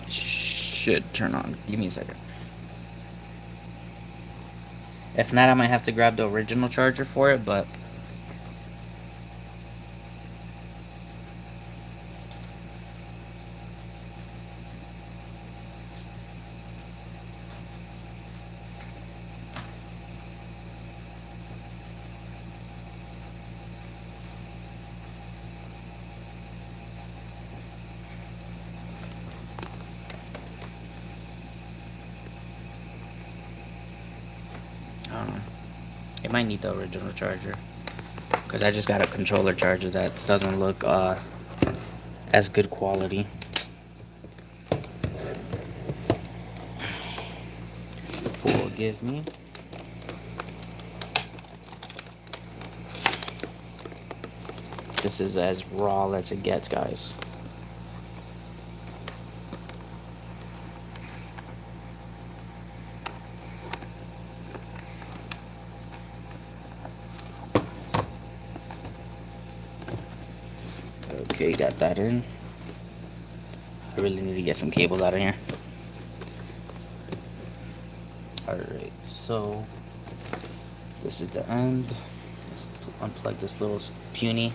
Should turn on. Give me a second. If not, I might have to grab the original charger for it, but I don't know. It might need the original charger, because I just got a controller charger that doesn't look as good quality. Forgive me. This is as raw as it gets, guys. Okay, got that in. I really need to get some cables out of here. Alright, so this is the end. Let's unplug this little puny.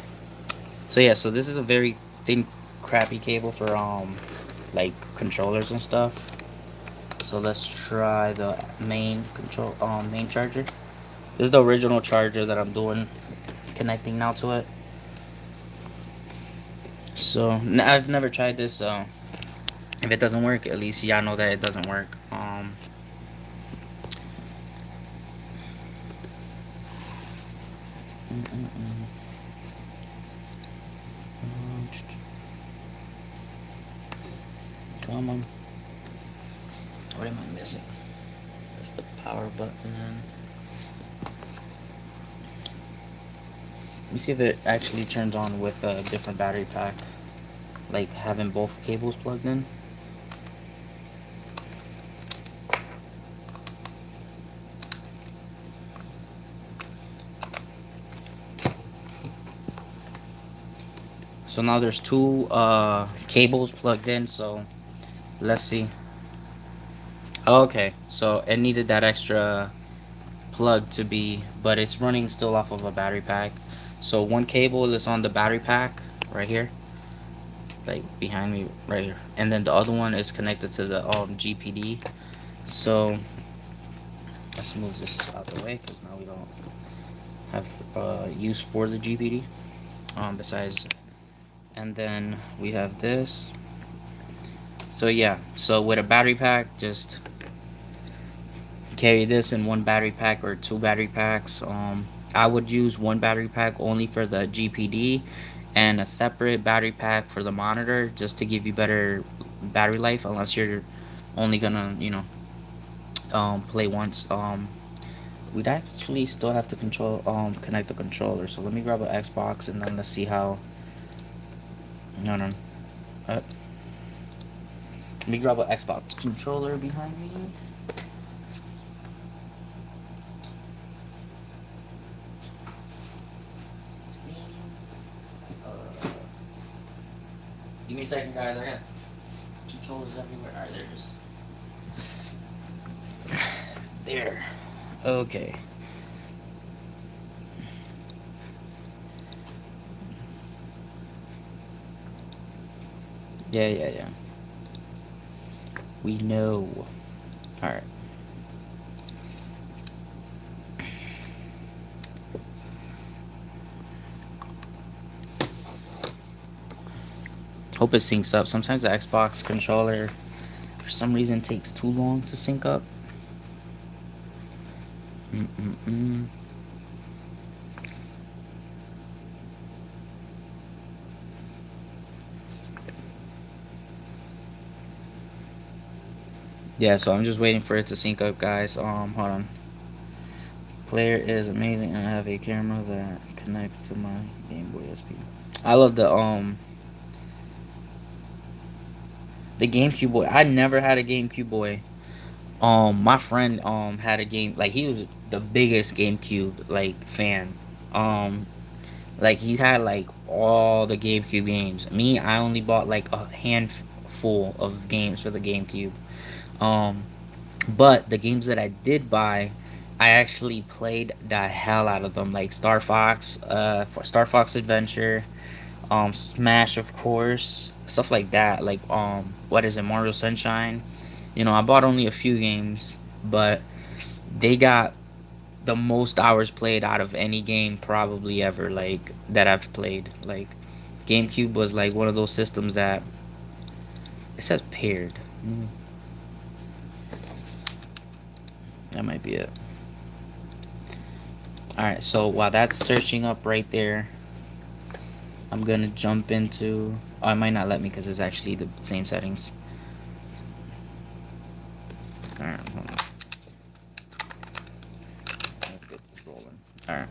So yeah, so this is a very thin, crappy cable for like controllers and stuff. So let's try the main main charger. This is the original charger that I'm doing, connecting now to it. So I've never tried this, so if it doesn't work, at least y'all know that it doesn't work. Come on. What am I missing? That's the power button. Let me see if it actually turns on with a different battery pack, like having both cables plugged in. So now there's two cables plugged in, so let's see. Okay, so it needed that extra plug to be, but it's running still off of a battery pack. So one cable is on the battery pack right here, like behind me right here, and then the other one is connected to the GPD. So let's move this out the way, because now we don't have use for the GPD besides. And then we have this. So yeah, so with a battery pack, just carry this in one battery pack or two battery packs. I would use one battery pack only for the GPD and a separate battery pack for the monitor, just to give you better battery life, unless you're only gonna, you know, play once. We'd actually still have to connect the controller. So let me grab an Xbox and then let's see how. No. Let me grab an Xbox controller behind me. Give me a second, guys. I got controllers everywhere. Alright, there. Okay. Yeah. We know. Alright. Hope it syncs up. Sometimes the Xbox controller, for some reason, takes too long to sync up. Yeah, so I'm just waiting for it to sync up, guys. Hold on. Player is amazing, and I have a camera that connects to my Game Boy SP. I love the GameCube boy. I never had a GameCube boy. My friend had a game, like he was the biggest GameCube like fan. Um like he's had like all the GameCube games. Me, I only bought like a handful of games for the GameCube. Um but the games that I did buy, I actually played the hell out of them, like Star Fox Adventure, Smash, of course, stuff like that. Like what is it, Mario Sunshine? You know, I bought only a few games, but they got the most hours played out of any game probably ever, like that I've played. Like GameCube was like one of those systems that it says paired. That might be it. Alright, so while that's searching up right there, I'm gonna jump into... Oh, it might not let me because it's actually the same settings. Alright, hold on. Let's get this rolling. Alright.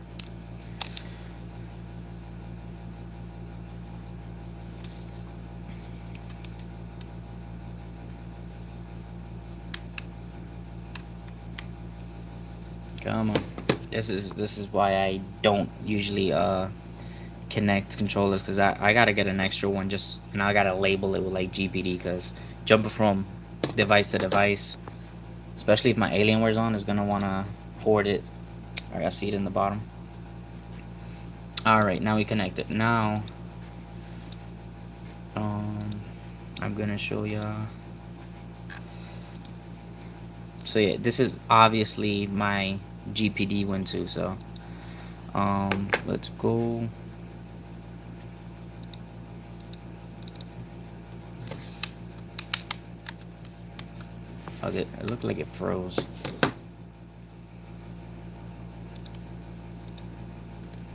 Come on. This is why I don't usually connect controllers, because I gotta get an extra one, just, and I gotta label it with like GPD, because jumping from device to device, especially if my Alienware's on, is gonna wanna hoard it. Alright, I see it in the bottom. Alright, now we connect it. Now I'm gonna show ya. So yeah, this is obviously my GPD one too, so let's go. Okay, it looked like it froze.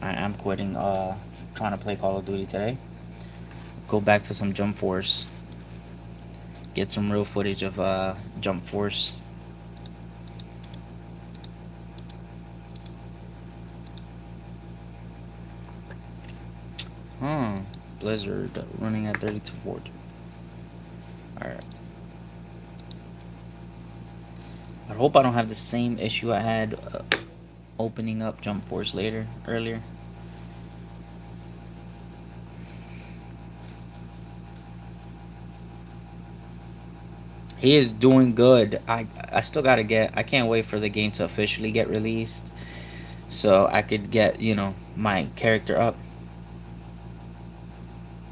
I'm quitting trying to play Call of Duty today. Go back to some Jump Force. Get some real footage of Jump Force. Blizzard running at 3240. Alright. I hope I don't have the same issue I had opening up Jump Force earlier. He is doing good. I still gotta I can't wait for the game to officially get released, so I could get, you know, my character up.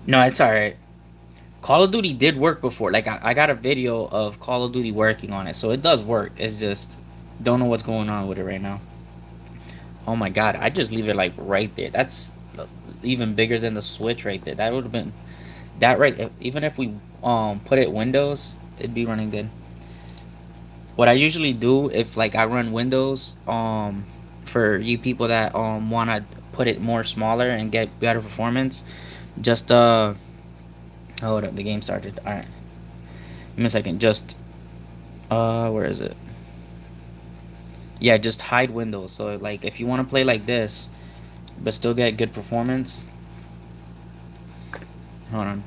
No, it's alright. Call of Duty did work before. Like, I got a video of Call of Duty working on it, so it does work. It's just, don't know what's going on with it right now. Oh my god, I just leave it like right there. That's even bigger than the Switch right there. That would have been, that right, even if we put it Windows, it'd be running good. What I usually do, if like I run Windows, for you people that want to put it more smaller and get better performance, just hold up, the game started. Alright. Give me a second. Just where is it? Yeah, just hide Windows. So like if you want to play like this but still get good performance. Hold on.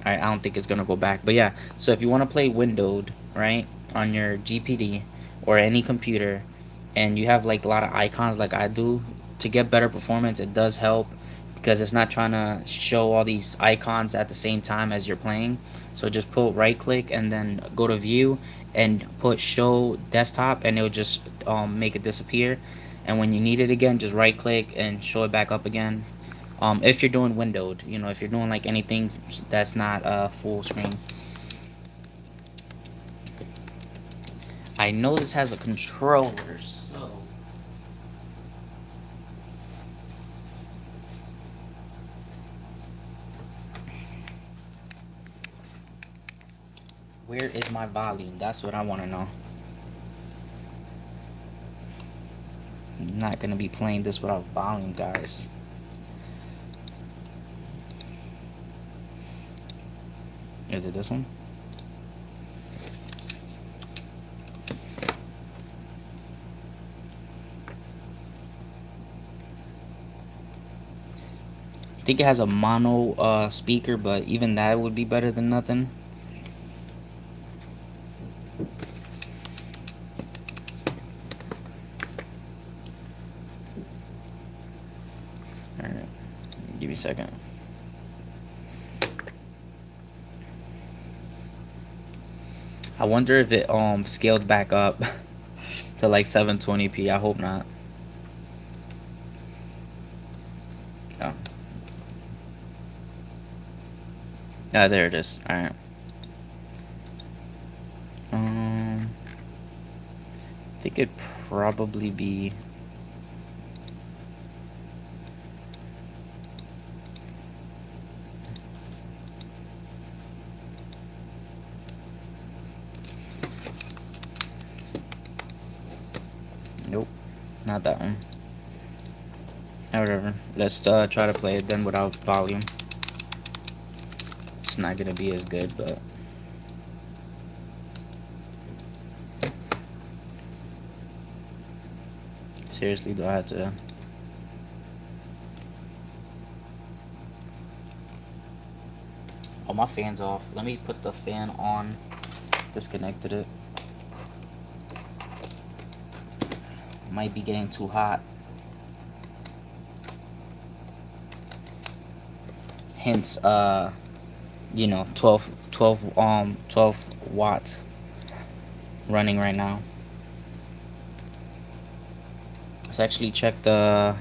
Alright, I don't think it's gonna go back. But yeah, so if you want to play windowed, right, on your GPD or any computer, and you have like a lot of icons like I do, to get better performance, it does help because it's not trying to show all these icons at the same time as you're playing. So just put right click and then go to view and put show desktop, and it'll just make it disappear. And when you need it again, just right click and show it back up again. If you're doing windowed, you know, if you're doing like anything that's not full screen. I know this has a controller, so where is my volume? That's what I want to know. I'm not gonna be playing this without volume, guys. Is it this one? I think it has a mono speaker, but even that would be better than nothing. Alright, give me a second. I wonder if it scaled back up to like 720p. I hope not. Oh. Ah, there it is. Alright. I think it'd probably be nope, not that one. Whatever. Let's try to play it then without volume. It's not gonna be as good, but seriously, do I have to? Oh, my fan's off. Let me put the fan on. Disconnected it. Might be getting too hot. Hence, you know, 12 watts running right now. Let's actually check the.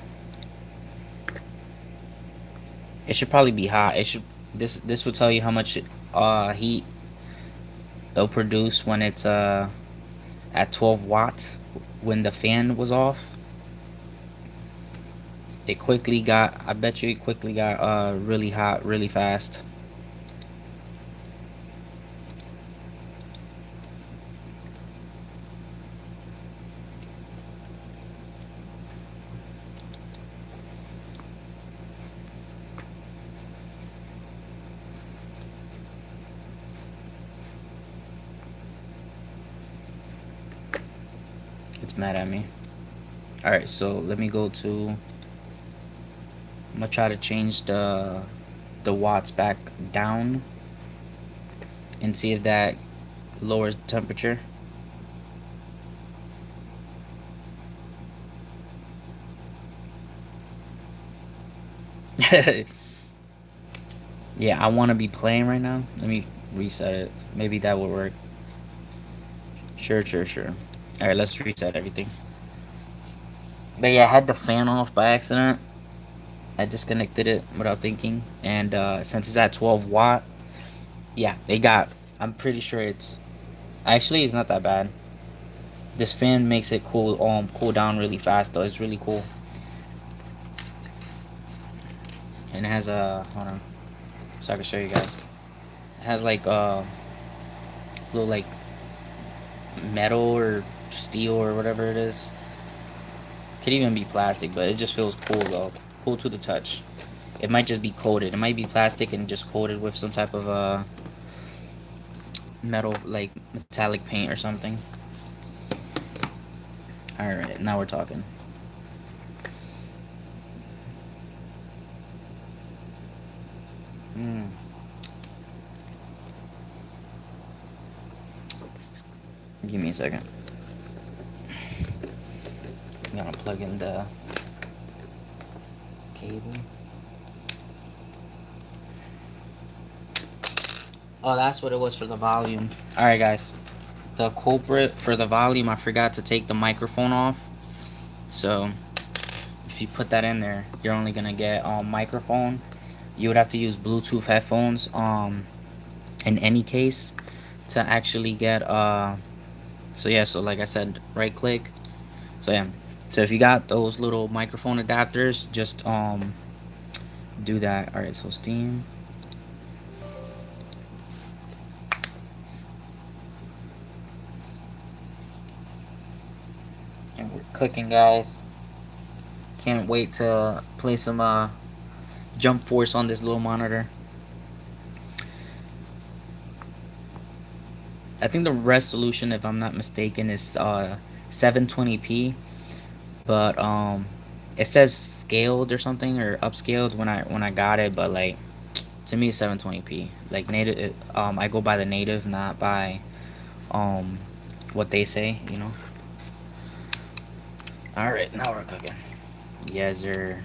It should probably be hot. It should. This will tell you how much heat it'll produce when it's at 12 watts when the fan was off. It quickly got. I bet you it quickly got really hot really fast. It's mad at me. Alright, so let me go to. I'm gonna try to change the watts back down and see if that lowers the temperature. Yeah, I want to be playing right now. Let me reset it. Maybe that will work. Sure. Alright, let's reset everything. But yeah, I had the fan off by accident. I disconnected it without thinking. And since it's at 12 watt, yeah, they got. I'm pretty sure it's. Actually, it's not that bad. This fan makes it cool down really fast though. It's really cool. And it has a hold on, so I can show you guys. It has like little like metal or steel or whatever it is. Could even be plastic, but it just feels cool though. Cool to the touch. It might just be coated. It might be plastic and just coated with some type of metal, like metallic paint or something. Alright, now we're talking. Give me a second. I'm gonna plug in the cable. Oh, that's what it was for the volume. Alright, guys. The culprit for the volume, I forgot to take the microphone off. So, if you put that in there, you're only gonna get microphone. You would have to use Bluetooth headphones in any case to actually get so yeah, so like I said, right click. So yeah. So if you got those little microphone adapters, just do that. Alright, so Steam. And we're cooking, guys. Can't wait to play some Jump Force on this little monitor. I think the resolution, if I'm not mistaken, is 720p, but it says scaled or something, or upscaled when I got it, but like to me it's 720p. Like native, I go by the native, not by what they say, you know. All right, now we're cooking. Yes, sir.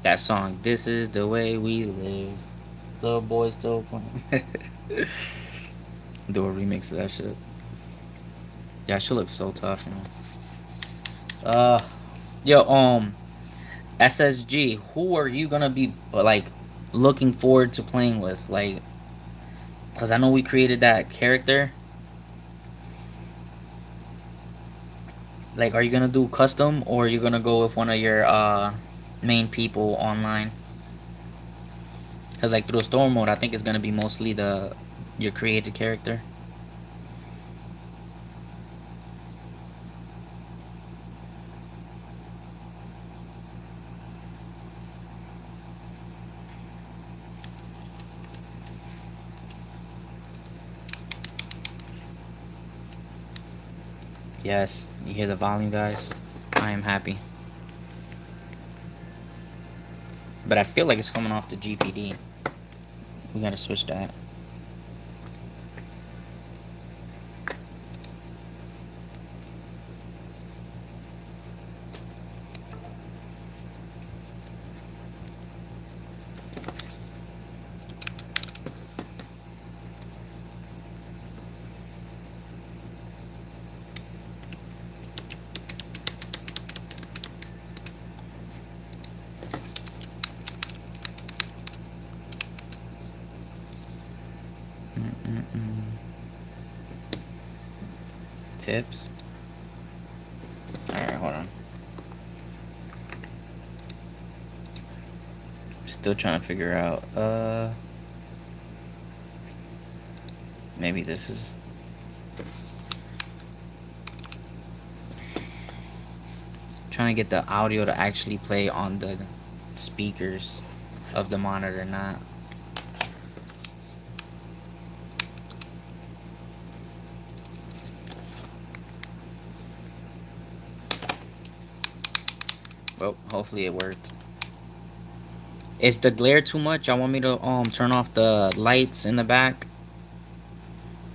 That song, "This Is the Way We Live." Little boy still playing. Do a remix of that shit. Yeah, she looks so tough, you know. Yo, SSG, who are you gonna be like looking forward to playing with? Like, cause I know we created that character. Like, are you gonna do custom or are you gonna go with one of your main people online? Cause like through store mode, I think it's gonna be mostly the your created character. Yes, you hear the volume, guys. I am happy. But I feel like it's coming off the GPD. We gotta switch that. Tips. Alright, hold on. Still trying to figure out. Maybe this is. Trying to get the audio to actually play on the speakers of the monitor, not. Well, hopefully it worked. Is the glare too much? I want me to turn off the lights in the back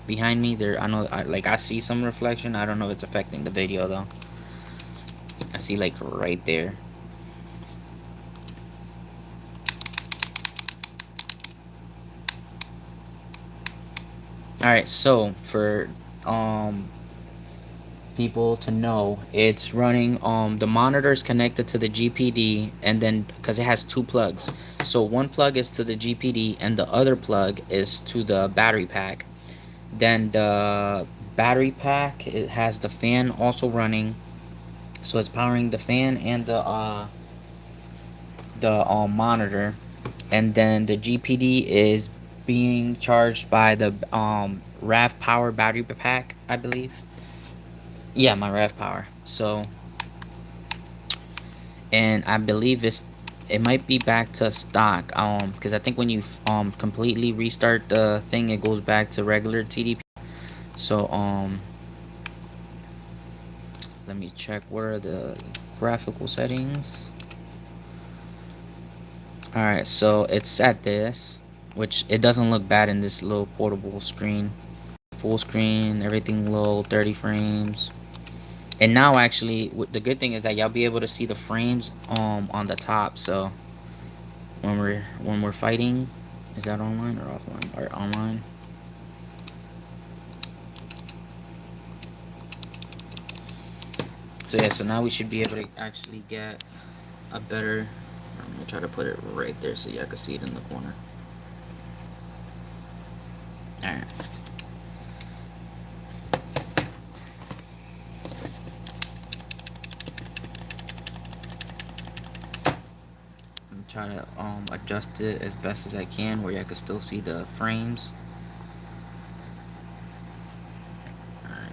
behind me. There, I know, I see some reflection. I don't know if it's affecting the video though. I see like right there. All right, so for people to know, it's running the monitor is connected to the GPD, and then because it has two plugs, so one plug is to the GPD and the other plug is to the battery pack. Then the battery pack, it has the fan also running, so it's powering the fan and the monitor. And then the GPD is being charged by the RAV power battery pack, I believe. Yeah, my RAV power. So, and I believe it might be back to stock, because I think when you completely restart the thing, it goes back to regular TDP. So let me check what are the graphical settings. Alright, so it's set this, which it doesn't look bad in this little portable screen. Full screen, everything low, 30 frames. And now actually, the good thing is that y'all be able to see the frames on the top. So when we're fighting. Is that online or offline or online? So yeah, so now we should be able to actually get a better. I'm gonna try to put it right there so y'all can see it in the corner. All right. I'm trying to adjust it as best as I can where y'all can still see the frames. All right.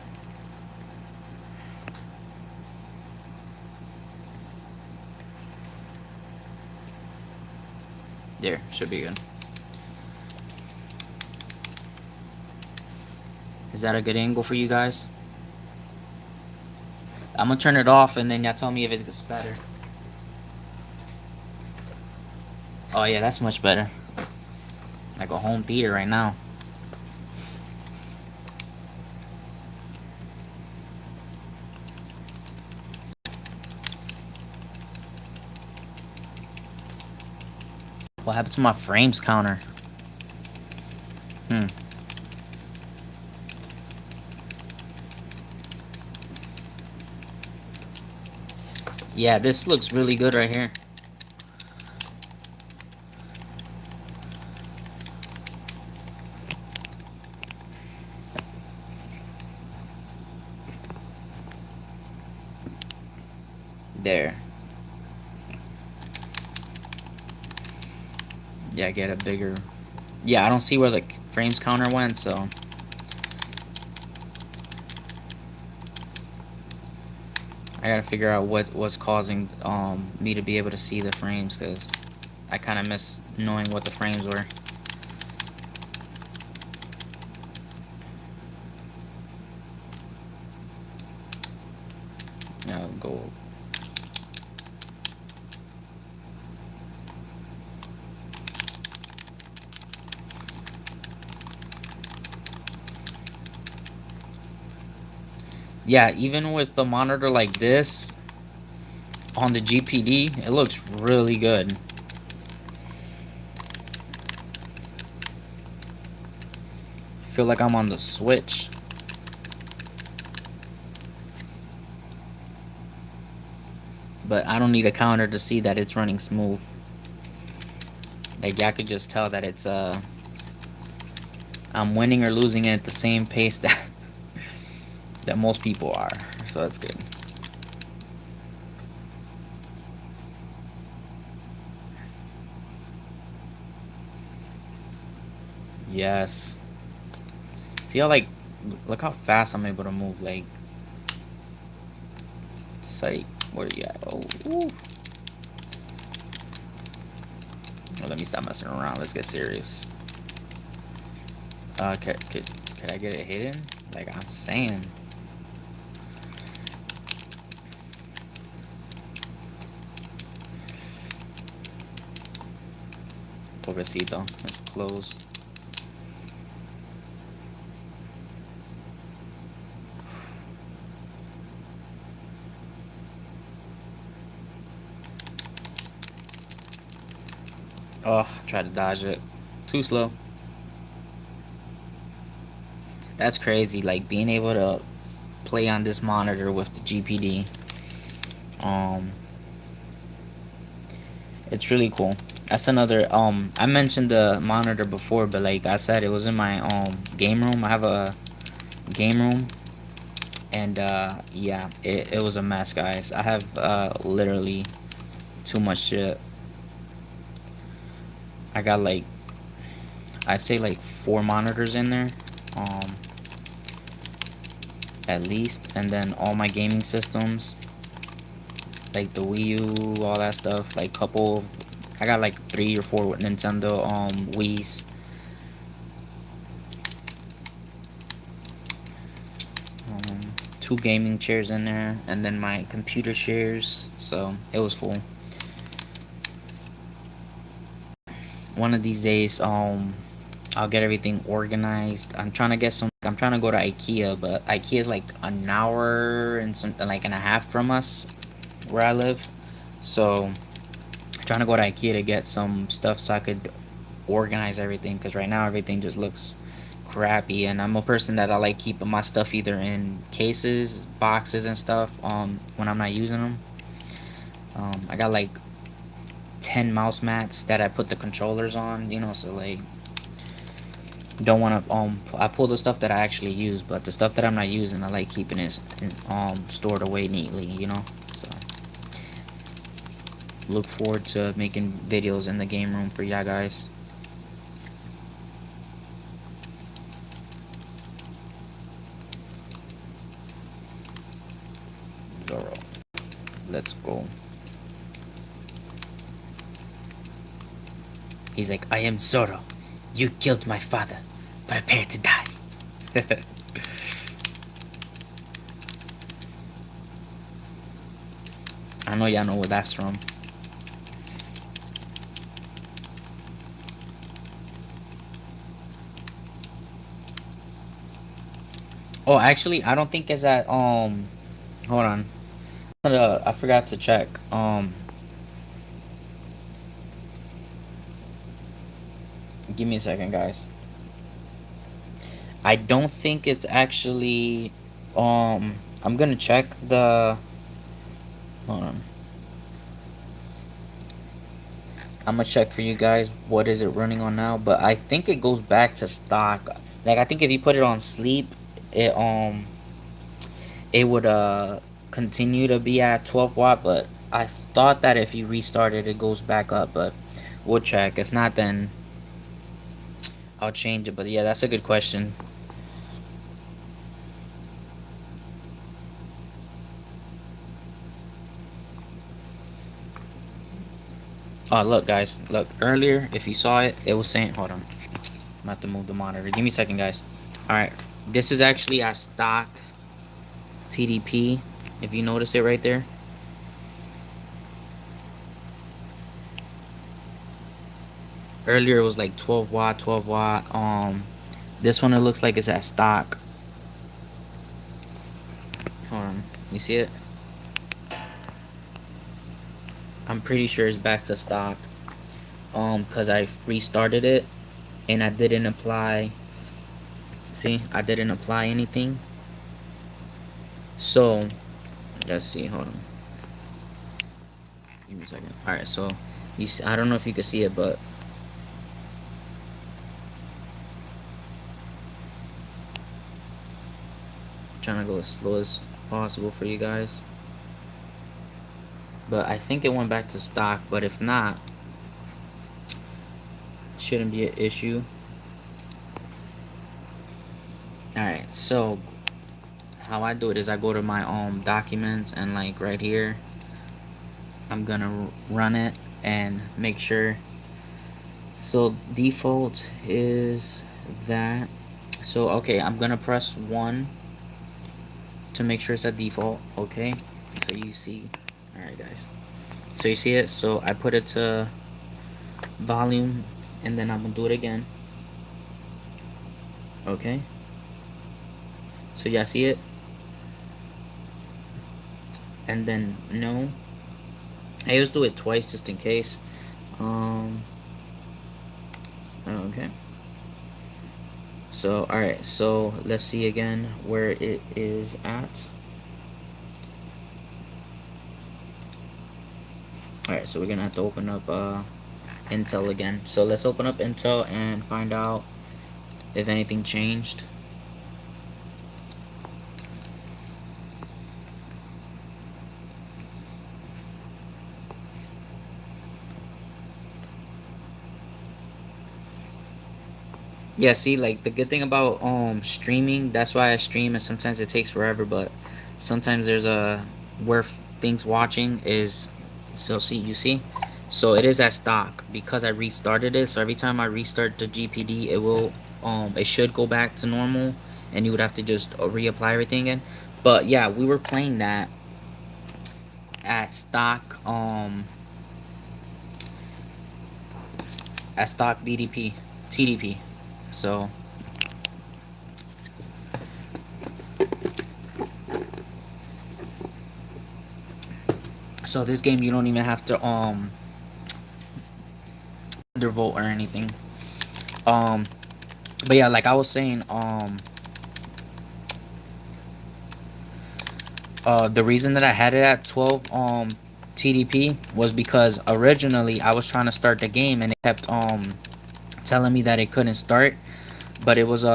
There, should be good. Is that a good angle for you guys? I'm gonna turn it off and then y'all tell me if it's better. Oh yeah, that's much better. Like a home theater right now. What happened to my frames counter? Yeah, this looks really good right here. There. Yeah, get a bigger. Yeah, I don't see where the frames counter went, so. I gotta figure out what was causing me to be able to see the frames, because I kind of miss knowing what the frames were. Yeah, go. Yeah, even with the monitor like this on the GPD, it looks really good. I feel like I'm on the Switch. But I don't need a counter to see that it's running smooth. Like, y'all could just tell that it's I'm winning or losing at the same pace that that most people are. So that's good. Yes. Feel like, look how fast I'm able to move. Like, sight. Where you at? Oh, ooh. Well, let me stop messing around. Let's get serious. Could I get it hidden? Like I'm saying. Pobrecito. Let's close. Oh, try to dodge it. Too slow. That's crazy. Like being able to play on this monitor with the GPD. It's really cool. That's another I mentioned the monitor before, but like I said, it was in my game room. I have a game room, and yeah, it was a mess, guys. I have literally too much shit. I got like, I'd say like 4 monitors in there, at least, and then all my gaming systems, like the Wii U, all that stuff. Like I got like 3 or 4 Nintendo Wii's. 2 gaming chairs in there, and then my computer chairs. So it was full. One of these days, I'll get everything organized. I'm trying to get some. I'm trying to go to IKEA, but IKEA is like an hour and something like and a half from us, where I live. So Trying to go to IKEA to get some stuff so I could organize everything, because right now everything just looks crappy, and I'm a person that I like keeping my stuff either in cases, boxes and stuff when I'm not using them. I got like 10 mouse mats that I put the controllers on, you know, so like don't want to I pull the stuff that I actually use, but the stuff that I'm not using I like keeping it stored away neatly, you know. So look forward to making videos in the game room for y'all guys. Zoro, let's go. He's like, I am Zoro. You killed my father. Prepare to die. I know y'all know where that's from. Oh, actually, I don't think it's at hold on. I forgot to check. Give me a second, guys. I don't think it's actually I'm gonna check the hold on. I'm gonna check for you guys what is it running on now, but I think it goes back to stock. Like I think if you put it on sleep, it would continue to be at 12 watt, but I thought that if you restart it it goes back up, but we'll check. If not, then I'll change it. But yeah, that's a good question. Oh, look, guys. Look, earlier, if you saw it, it was saying... Hold on. I'm about to move the monitor. Give me a second, guys. Alright. This is actually a stock TDP. If you notice it right there. Earlier, it was like 12 watt, 12 watt. This one, it looks like it's at stock. Hold on. You see it? I'm pretty sure it's back to stock. Because I restarted it. And I didn't apply... See? I didn't apply anything. So, let's see. Hold on. Give me a second. Alright, so... You see, I don't know if you can see it, but... I'm trying to go as slow as possible for you guys. But I think it went back to stock, but if not... Shouldn't be an issue. Alright, so... How I do it is I go to my documents and like right here I'm gonna run it and make sure. So default is that. So okay, I'm gonna press 1 to make sure it's at default. Okay, so you see. Alright guys, so you see it. So I put it to volume and then I'm gonna do it again. Okay, so y'all see it, and then no, I always do it twice just in case. Okay, so alright, so let's see again where it is at. Alright, so we're gonna have to open up Intel again. So let's open up Intel and find out if anything changed. Yeah, see, like the good thing about streaming, that's why I stream, and sometimes it takes forever, but sometimes there's a where things watching is. So see, you see, so it is at stock because I restarted it. So every time I restart the GPD, it will it should go back to normal, and you would have to just reapply everything again. But yeah, we were playing that at stock DDP TDP. So this game you don't even have to undervolt or anything. Um, but yeah, like I was saying, the reason that I had it at 12 TDP was because originally I was trying to start the game and it kept telling me that it couldn't start, but it was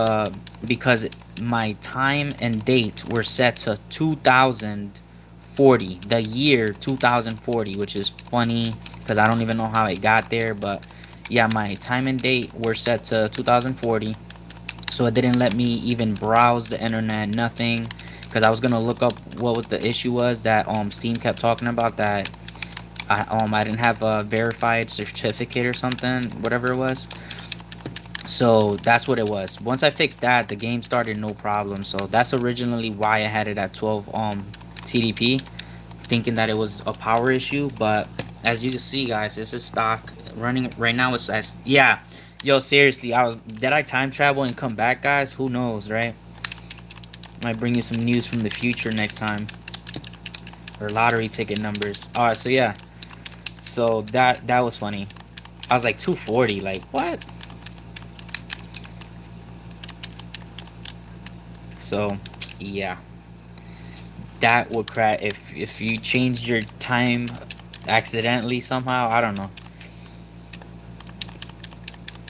because my time and date were set to 2040, the year 2040, which is funny because I don't even know how it got there, but yeah, my time and date were set to 2040, so it didn't let me even browse the internet, nothing, because I was gonna look up what the issue was that Steam kept talking about, that I didn't have a verified certificate or something, whatever it was. So that's what it was. Once I fixed that, the game started no problem. So that's originally why I had it at 12 TDP, thinking that it was a power issue. But as you can see, guys, this is stock running right now. It's as, yeah, yo, seriously, did I time travel and come back, guys? Who knows, right? Might bring you some news from the future next time, or lottery ticket numbers. All right, so yeah, so that was funny. I was like 240, like what? So yeah, that would crash if you changed your time accidentally somehow. I don't know.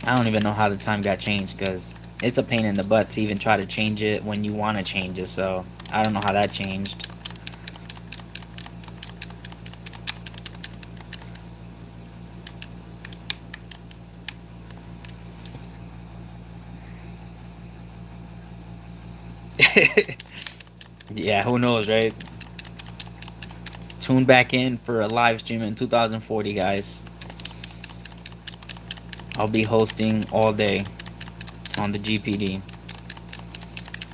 I don't even know how the time got changed, because it's a pain in the butt to even try to change it when you want to change it. So I don't know how that changed. Yeah, who knows, right? Tune back in for a live stream in 2040, guys. I'll be hosting all day on the GPD.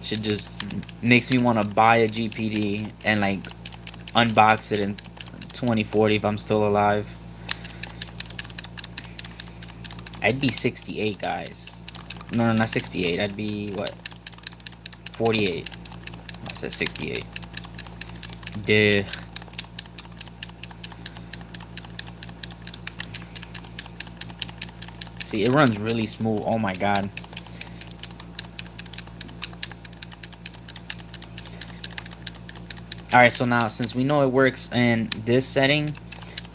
Should just makes me want to buy a GPD and like unbox it in 2040 if I'm still alive. I'd be 68, guys. No, not 68. I'd be what? 48. I said 68. Duh. See, it runs really smooth. Oh my god. Alright, so now since we know it works in this setting,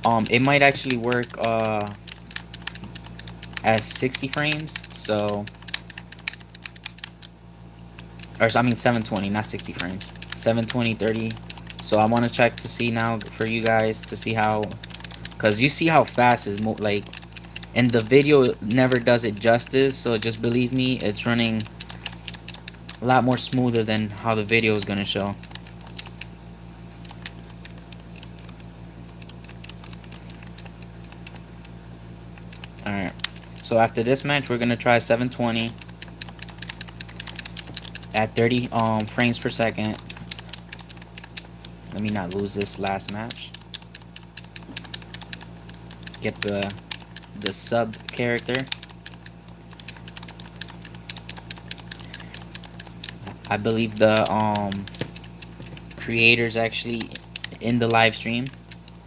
it might actually work as 60 frames. So, or I mean 720, not 60 frames. 720, 30. So I want to check to see now for you guys to see how, because you see how fast is like, and the video never does it justice. So just believe me, it's running a lot more smoother than how the video is gonna show. Alright, so after this match we're gonna try 720 at 30 frames per second. Let me not lose this last match. Get the sub character. I believe the creators actually in the live stream.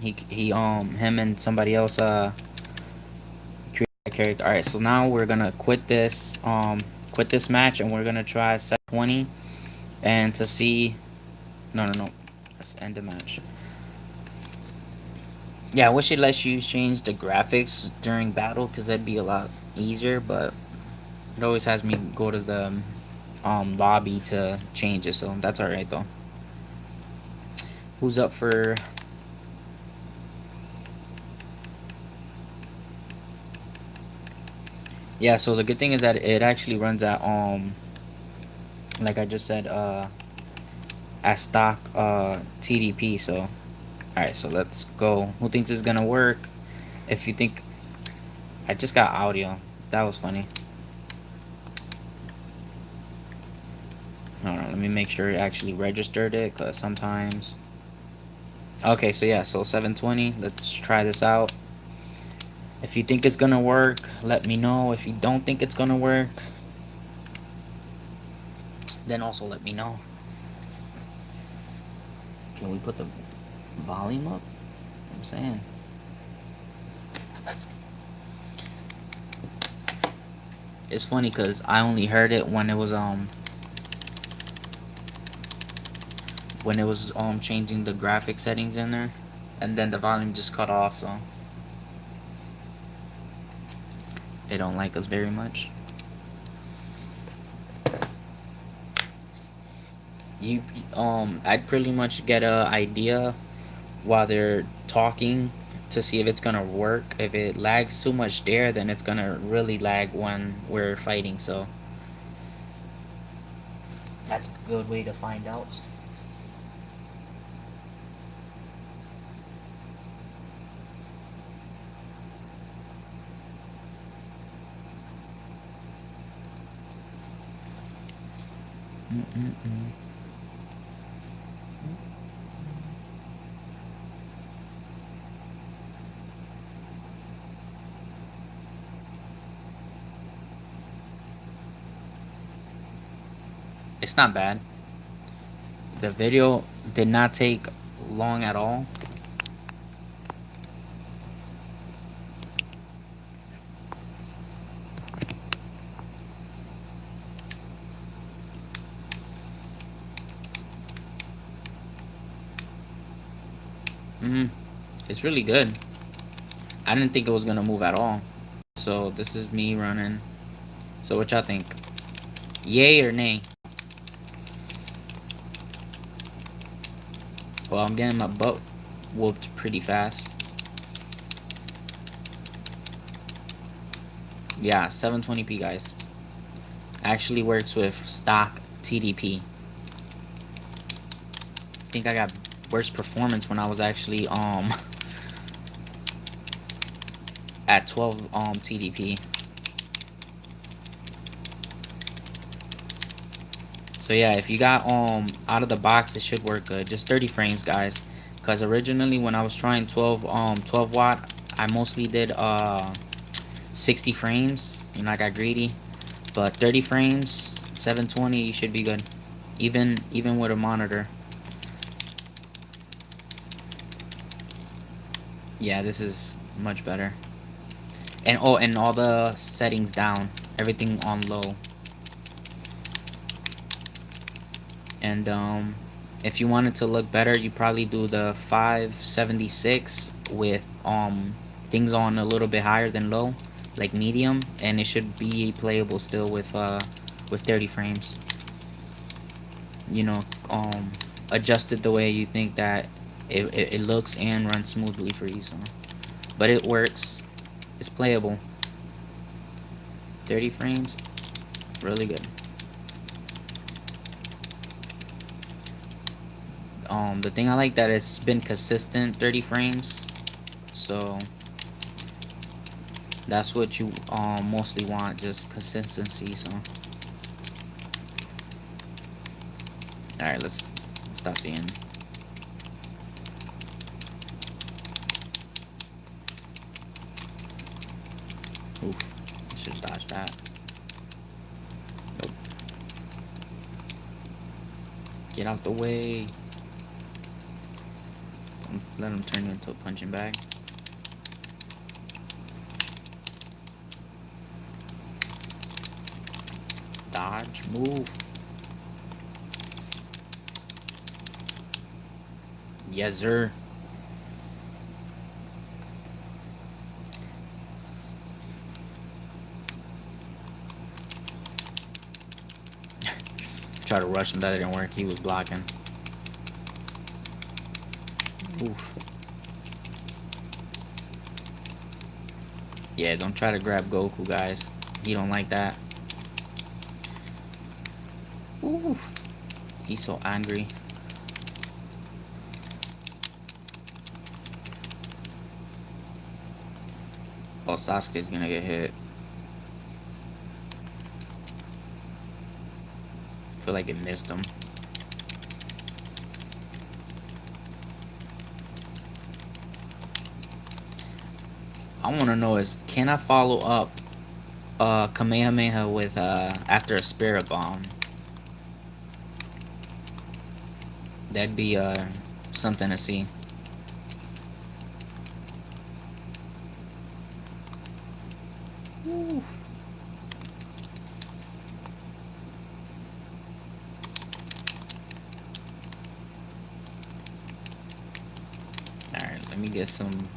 Him and somebody else create a character. All right, so now we're gonna quit this match and we're gonna try 720 and to see. No. Let's end the match. Yeah, I wish it lets you change the graphics during battle, because that'd be a lot easier, but it always has me go to the lobby to change it, so that's alright though. Who's up for? Yeah, so the good thing is that it actually runs at like I just said, at stock TDP. So alright, so let's go. Who thinks it's gonna work? If you think, I just got audio. That was funny. Hold on, let me make sure it actually registered it, because sometimes. Okay, so yeah, so 720. Let's try this out. If you think it's gonna work, let me know. If you don't think it's gonna work, then also let me know. Can we put the volume up? I'm saying. It's funny because I only heard it when it was changing the graphic settings in there, and then the volume just cut off, so they don't like us very much. I'd pretty much get a idea while they're talking to see if it's gonna work. If it lags too much there, then it's gonna really lag when we're fighting, so that's a good way to find out. It's not bad. The video did not take long at all. It's really good. I didn't think it was gonna move at all. So this is me running. So what y'all think? Yay or nay? Well, I'm getting my butt whooped pretty fast. Yeah, 720p, guys. Actually works with stock TDP. I think I got worse performance when I was actually at 12 TDP. So yeah, if you got out of the box, it should work good. Just 30 frames, guys. Because originally when I was trying 12 watt, I mostly did 60 frames. You know, I got greedy. But 30 frames, 720, you should be good. Even with a monitor. Yeah, this is much better. And and all the settings down. Everything on low. And if you want it to look better, you probably do the 576 with things on a little bit higher than low, like medium, and it should be playable still with 30 frames. You know, adjusted the way you think that it looks and runs smoothly for you. So, but it works. It's playable. 30 frames, really good. The thing I like that it's been consistent 30 frames, so that's what you mostly want, just consistency. So alright, let's stop being oof, I should dodge that. Nope. Get out the way. Don't let him turn you into a punching bag. Dodge, move. Yes, sir. Try to rush him, that didn't work. He was blocking. Oof. Yeah, don't try to grab Goku, guys. He don't like that. Oof. He's so angry. Oh, Sasuke's gonna get hit. I feel like it missed him. I want to know is, can I follow up Kamehameha with after a Spirit Bomb? That'd be something to see. Woo. Let me get some.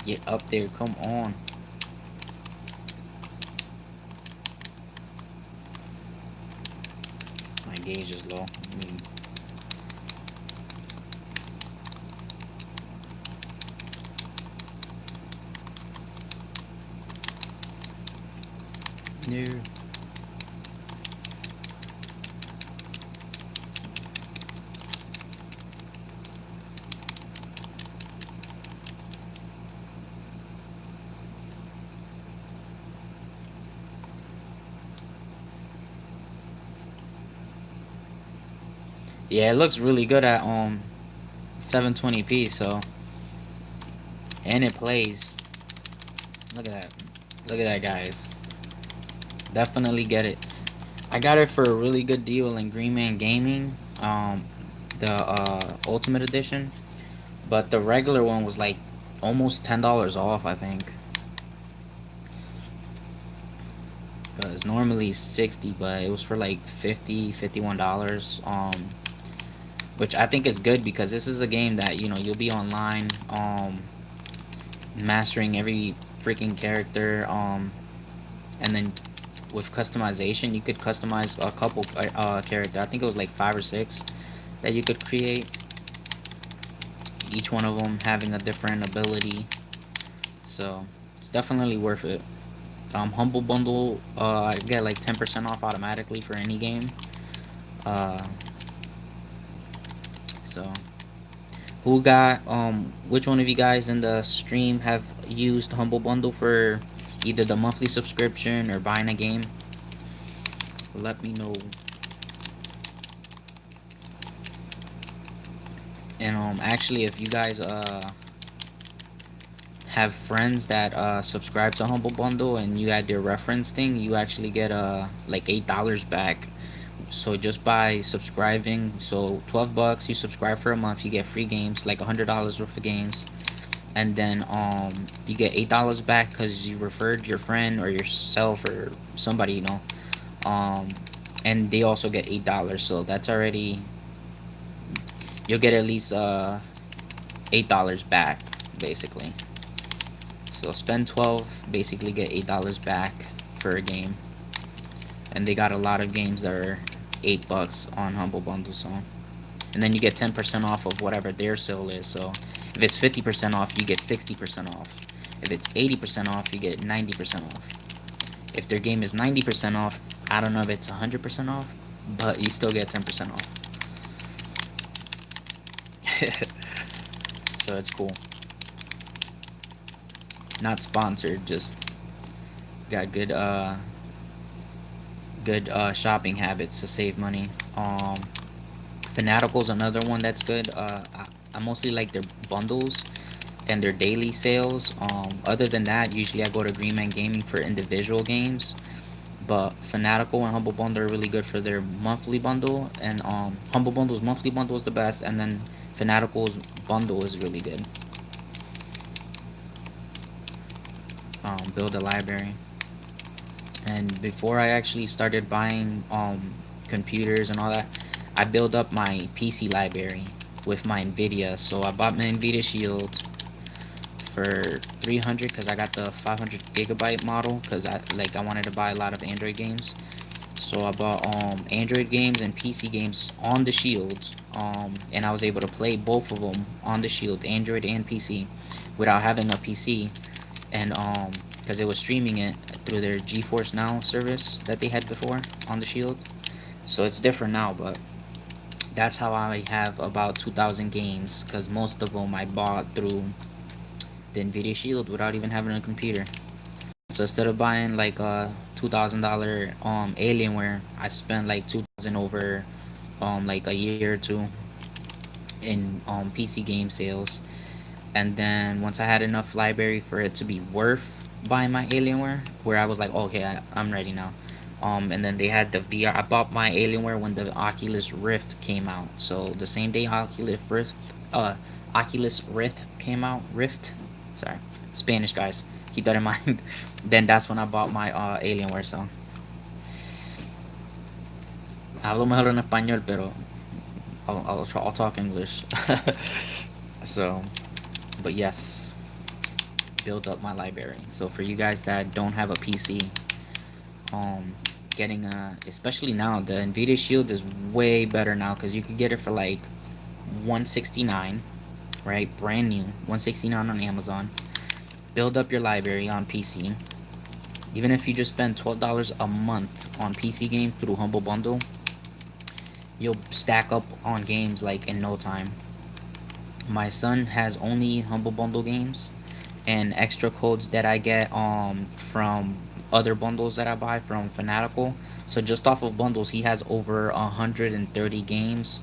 Get up there. Come on. My gauge is low. Let me. No. Yeah, it looks really good at 720p. So, and it plays. Look at that. Look at that, guys. Definitely get it. I got it for a really good deal in Green Man Gaming. The Ultimate Edition, but the regular one was like almost $10 off, I think. It's normally 60, but it was for like 50, $51. Which I think is good because this is a game that you'll be online, mastering every freaking character, and then with customization, you could customize a couple character. I think it was like 5 or 6 that you could create. Each one of them having a different ability, so it's definitely worth it. Humble Bundle, I get like 10% off automatically for any game. Uh, so which one of you guys in the stream have used Humble Bundle for either the monthly subscription or buying a game? Let me know. And actually, if you guys have friends that subscribe to Humble Bundle and you add their reference thing, you actually get like $8 back. So just by subscribing, so $12, you subscribe for a month, you get free games, like $100 worth of games, and then you get $8 back because you referred your friend or yourself or somebody, um, and they also get $8. So that's already, you'll get at least $8 back basically. So spend 12, basically get $8 back for a game, and they got a lot of games that are $8 on Humble Bundle. So, and then you get 10% off of whatever their sale is. So if it's 50% off, you get 60% off. If it's 80% off, you get 90% off. If their game is 90% off, I don't know if it's 100% off, but you still get 10% off. So it's cool. Not sponsored, just got good shopping habits to save money. Fanatical's another one that's good. I mostly like their bundles and their daily sales. Other than that, usually I go to Green Man Gaming for individual games. But Fanatical and Humble Bundle are really good for their monthly bundle. And Humble Bundle's monthly bundle is the best, and then Fanatical's bundle is really good. Build a library. And before I actually started buying computers and all that, I built up my PC library with my Nvidia. So I bought my Nvidia Shield for 300 because I got the 500 gigabyte model because I wanted to buy a lot of Android games. So I bought Android games and PC games on the Shield, and I was able to play both of them on the Shield, Android and PC, without having a PC. And because it was streaming it through their GeForce Now service that they had before on the Shield. So it's different now, but that's how I have about 2,000 games, because most of them I bought through the Nvidia Shield without even having a computer. So instead of buying like a $2,000 Alienware, I spent like 2,000 over like a year or two in PC game sales. And then once I had enough library for it to be worth buying my Alienware, where I was like, oh, okay, I'm ready now. And then they had the VR. I bought my Alienware when the Oculus Rift came out. So the same day Oculus Rift came out. Sorry, Spanish guys, keep that in mind. Then that's when I bought my Alienware. So hablo mejor en español, pero I'll talk English. So But yes, build up my library. So for you guys that don't have a PC, getting especially now, the Nvidia Shield is way better now because you could get it for like 169, right? Brand new, 169 on Amazon. Build up your library on PC. Even if you just spend $12 a month on PC games through Humble Bundle, you'll stack up on games like in no time. My son has only Humble Bundle games and extra codes that I get from other bundles that I buy from Fanatical. So just off of bundles, he has over 130 games.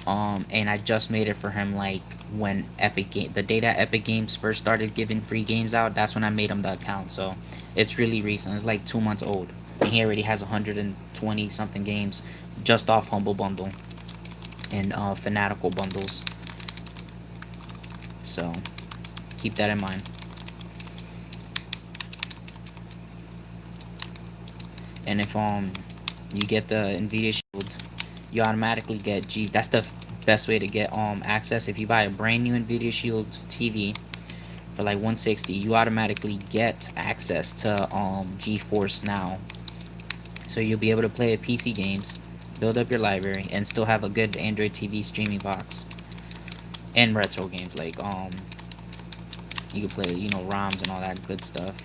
And I just made it for him like when the day that Epic Games first started giving free games out. That's when I made him the account. So it's really recent. It's like 2 months old, and he already has 120 something games just off Humble Bundle and Fanatical bundles. So keep that in mind. And if you get the Nvidia Shield, you automatically get that's the best way to get access. If you buy a brand new Nvidia Shield TV for like 160, you automatically get access to GeForce Now. So you'll be able to play PC games, build up your library, and still have a good Android TV streaming box. And retro games like you can play, you know, ROMs and all that good stuff.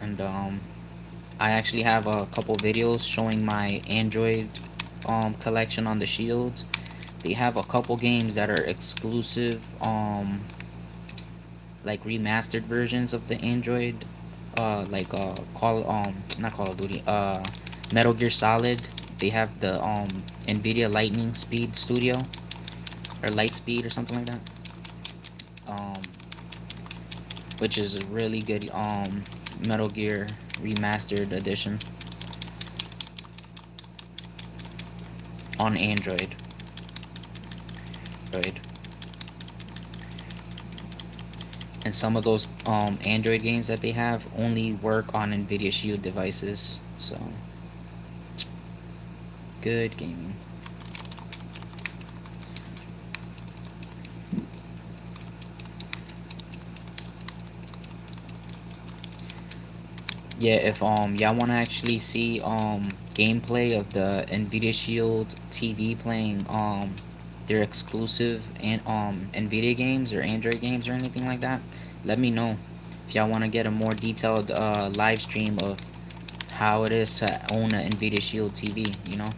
And I actually have a couple videos showing my Android collection on the Shield. They have a couple games that are exclusive, like remastered versions of the Android, like not Call of Duty, Metal Gear Solid. They have the Nvidia Lightning Speed Studio or Lightspeed or something like that, which is a really good Metal Gear remastered edition on Android. And some of those Android games that they have only work on Nvidia Shield devices. So good gaming. Yeah, if y'all want to actually see gameplay of the Nvidia Shield TV playing their exclusive and Nvidia games or Android games or anything like that, let me know. If y'all want to get a more detailed live stream of how it is to own an Nvidia Shield TV, you know.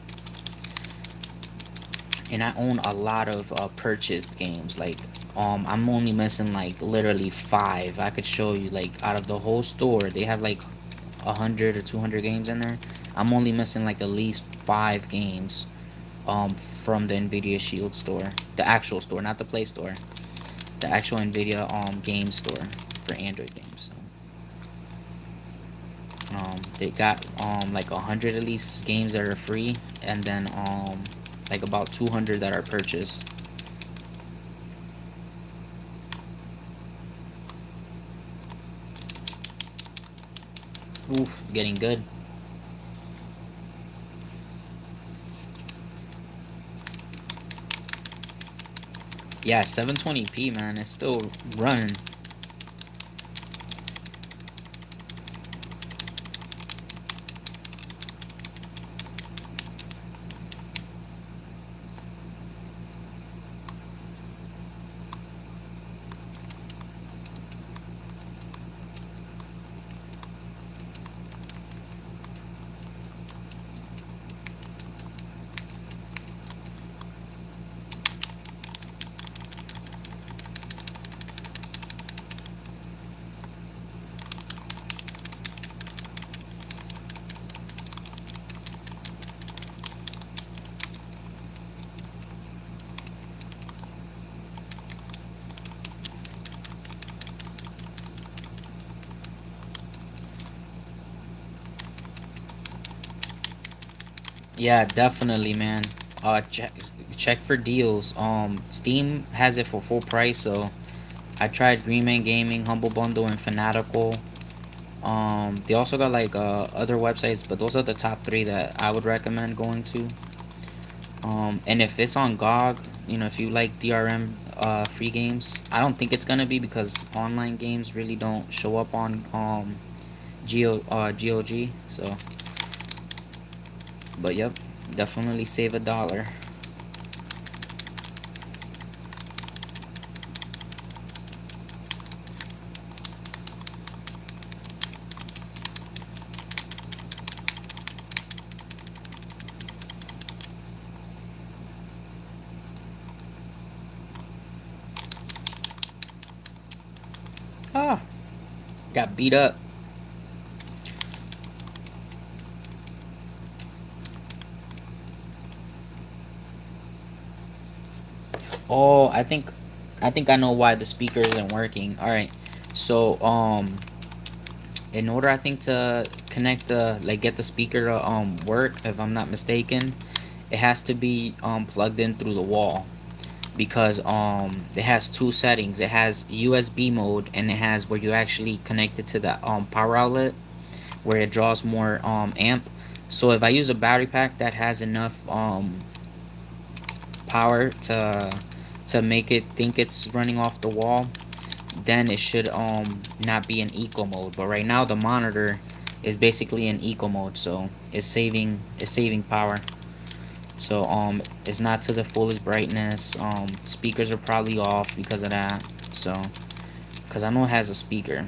And I own a lot of purchased games. Like I'm only missing like literally 5. I could show you, like, out of the whole store they have like 100 or 200 games in there. I'm only missing like at least 5 games from the Nvidia Shield store, the actual store, not the Play Store, the actual Nvidia game store for Android games. So, they got like 100 at least games that are free, and then like about 200 that are purchased. Oof, getting good. Yeah, 720p, man, it's still running. Yeah, definitely, man. Check for deals. Steam has it for full price, so I tried Green Man Gaming, Humble Bundle, and Fanatical. They also got like other websites, but those are the top 3 that I would recommend going to. And if it's on GOG, you know, if you like DRM free games, I don't think it's gonna be because online games really don't show up on GOG. So, but yep, definitely save $1. Ah, got beat up. Oh, I think I know why the speaker isn't working. All right, so in order I think to connect the like get the speaker to work, if I'm not mistaken, it has to be plugged in through the wall because it has two settings. It has USB mode and it has where you actually connect it to the power outlet where it draws more amp. So if I use a battery pack that has enough power to make it think it's running off the wall, then it should not be in eco mode. But right now the monitor is basically in eco mode, so it's saving power. So it's not to the fullest brightness. Speakers are probably off because of that. So because I know it has a speaker,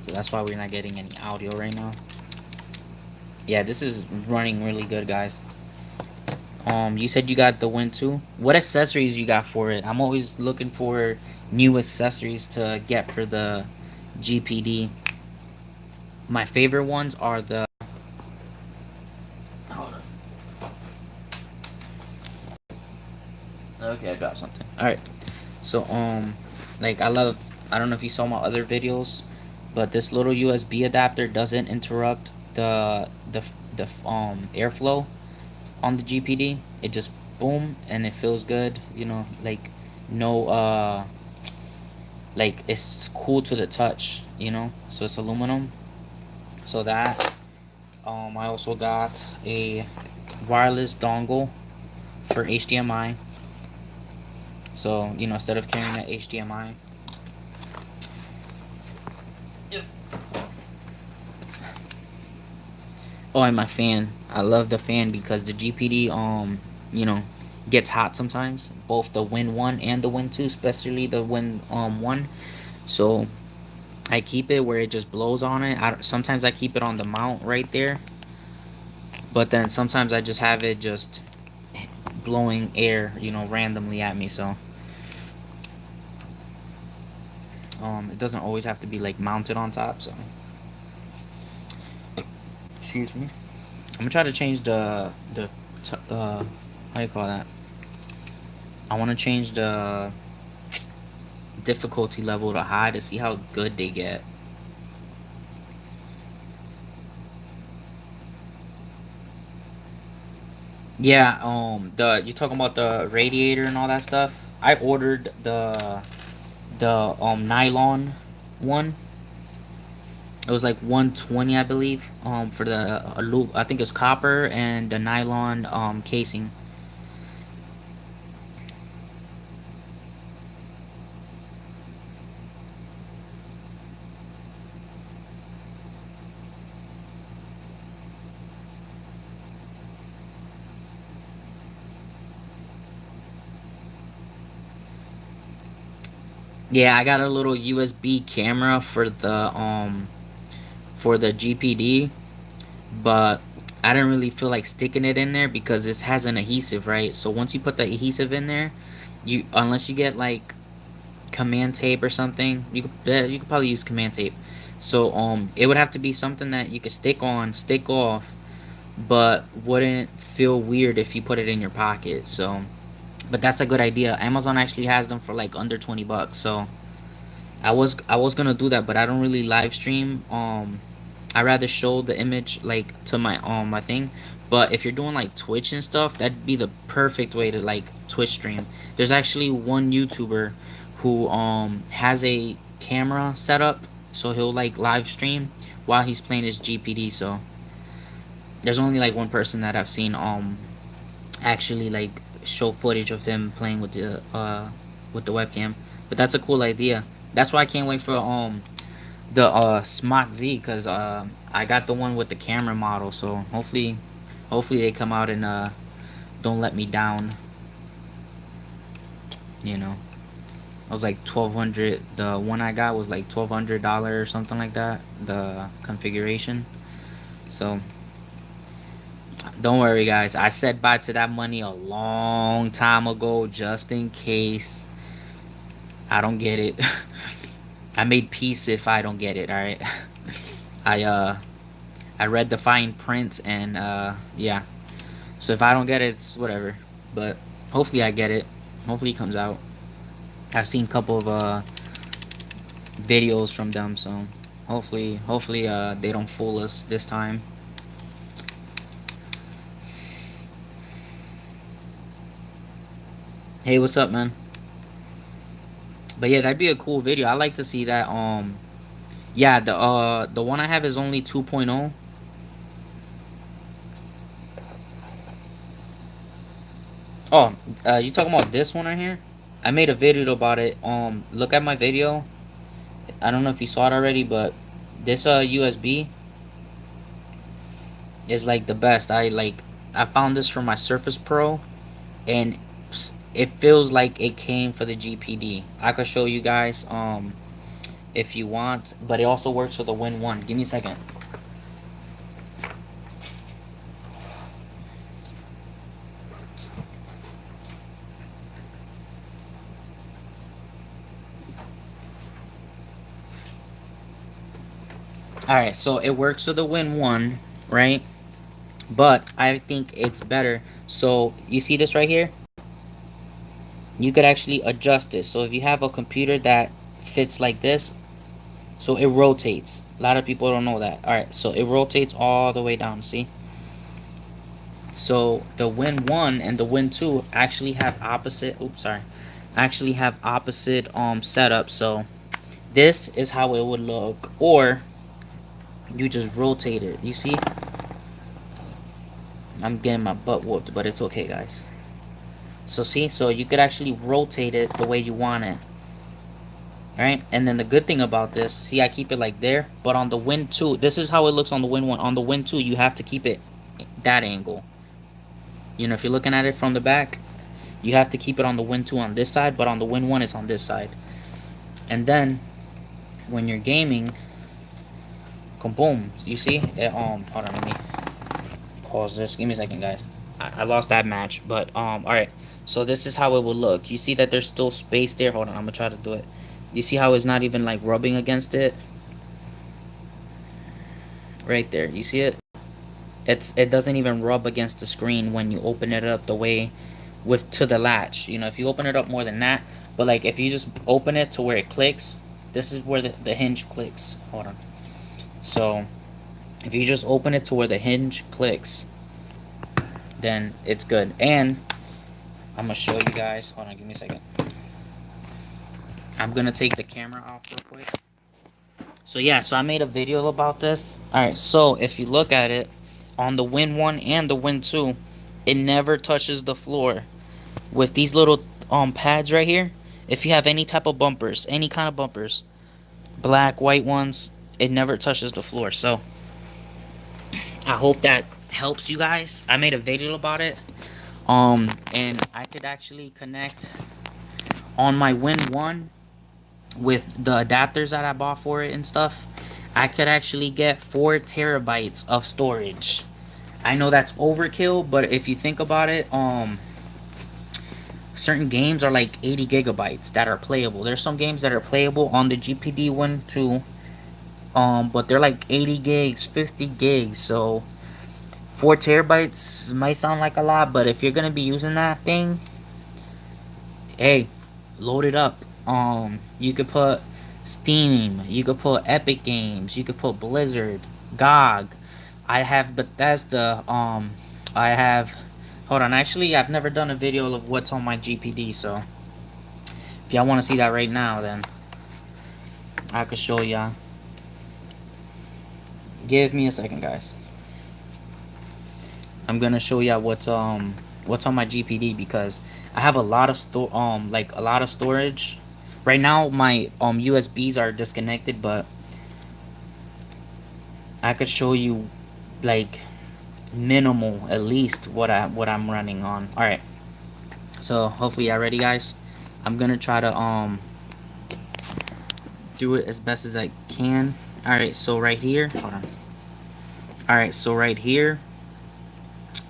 so that's why we're not getting any audio right now. Yeah, this is running really good, guys. You said you got the Win 2. What accessories you got for it? I'm always looking for new accessories to get for the GPD. My favorite ones are the. Hold on. Okay, I dropped something. All right. So like I love. I don't know if you saw my other videos, but this little USB adapter doesn't interrupt the airflow on the GPD. It just boom and it feels good. You know, like no like it's cool to the touch. You know, so it's aluminum. So that I also got a wireless dongle for HDMI. So you know, instead of carrying that HDMI. Yep. Oh, and my fan. I love the fan because the GPD you know gets hot sometimes. Both the Win 1 and the Win 2, especially the Win 1. So I keep it where it just blows on it. Sometimes I keep it on the mount right there, but then sometimes I just have it just blowing air, you know, randomly at me. So it doesn't always have to be like mounted on top. So excuse me. I'm gonna try to change how you call that? I want to change the difficulty level to high to see how good they get. Yeah, the you talking about the radiator and all that stuff? I ordered the nylon one. It was like 120, I believe. For the I think it's copper and the nylon casing. Yeah, I got a little USB camera for the GPD, but I didn't really feel like sticking it in there because this has an adhesive, right? So once you put the adhesive in there, you unless you get like command tape or something, you could probably use command tape. So it would have to be something that you could stick on, stick off, but wouldn't feel weird if you put it in your pocket. So, but that's a good idea. Amazon actually has them for like under $20. So I was gonna do that, but I don't really live stream. I rather show the image like to my thing. But if you're doing like Twitch and stuff, that'd be the perfect way to like Twitch stream. There's actually one YouTuber who has a camera set up, so he'll like live stream while he's playing his GPD. So there's only like one person that I've seen actually like show footage of him playing with the webcam. But that's a cool idea. That's why I can't wait for the Smart Z, because I got the one with the camera model. So hopefully they come out and don't let me down. You know, it was like 1,200. The one I got was like $1,200 or something like that. The configuration. So don't worry, guys. I said bye to that money a long time ago, just in case I don't get it. I made peace if I don't get it. All right. I read the fine print, and yeah. So if I don't get it, it's whatever. But hopefully I get it. Hopefully it comes out. I've seen a couple of videos from them, so hopefully they don't fool us this time. Hey, what's up, man? But yeah, that'd be a cool video. I like to see that. Yeah, the one I have is only 2.0. Oh, you talking about this one right here? I made a video about it. Look at my video. I don't know if you saw it already, but this USB is like the best. I found this for my Surface Pro, and it feels like it came for the GPD. I could show you guys if you want, but it also works for the Win 1. Give me a second. Alright, so it works for the Win 1, right? But I think it's better. So you see this right here? You could actually adjust this. So if you have a computer that fits like this, so it rotates. A lot of people don't know that. Alright, so it rotates all the way down, see? So the Win 1 and the Win 2 actually have opposite, actually have opposite setups. So this is how it would look, or you just rotate it. You see? I'm getting my butt whooped, but it's okay, guys. So see, so you could actually rotate it the way you want it. Alright, and then the good thing about this, see, I keep it like there, but on the Win 2, this is how it looks on the Win 1. On the Win 2, you have to keep it that angle. You know, if you're looking at it from the back, you have to keep it on the Win 2 on this side, but on the Win 1, it's on this side. And then, when you're gaming, kaboom, you see? Hold on, let me pause this. Give me a second, guys. I lost that match, but, alright. So this is how it will look. You see that there's still space there? Hold on, I'm gonna try to do it. You see how it's not even, like, rubbing against it? Right there, you see it? It doesn't even rub against the screen when you open it up the way to the latch. You know, if you open it up more than that, but like if you just open it to where it clicks, this is where the hinge clicks. Hold on. So if you just open it to where the hinge clicks, then it's good. And I'm gonna show you guys. Hold on, give me a second. I'm gonna take the camera off real quick. So yeah, so I made a video about this. Alright, so if you look at it, on the Win 1 and the Win 2, it never touches the floor. With these little pads right here, if you have any type of bumpers, any kind of bumpers, black, white ones, it never touches the floor. So I hope that helps you guys. I made a video about it. And I could actually connect on my Win 1 with the adapters that I bought for it and stuff. I could actually get 4 terabytes of storage. I know that's overkill, but if you think about it, certain games are like 80 gigabytes that are playable. There's some games that are playable on the GPD one too, but they're like 80 gigs, 50 gigs. So 4 terabytes might sound like a lot, but if you're gonna be using that thing, hey, load it up. You could put Steam, you could put Epic Games, you could put Blizzard, GOG. I have Bethesda. I have. Hold on, actually, I've never done a video of what's on my GPD, so if y'all want to see that right now, then I could show y'all. Give me a second, guys. I'm gonna show y'all what's what's on my GPD, because I have a lot of like a lot of storage. Right now my USBs are disconnected, but I could show you like minimal at least what I'm running on. All right. So hopefully y'all ready, guys. I'm gonna try to do it as best as I can. All right. So right here, hold on. All right. So right here,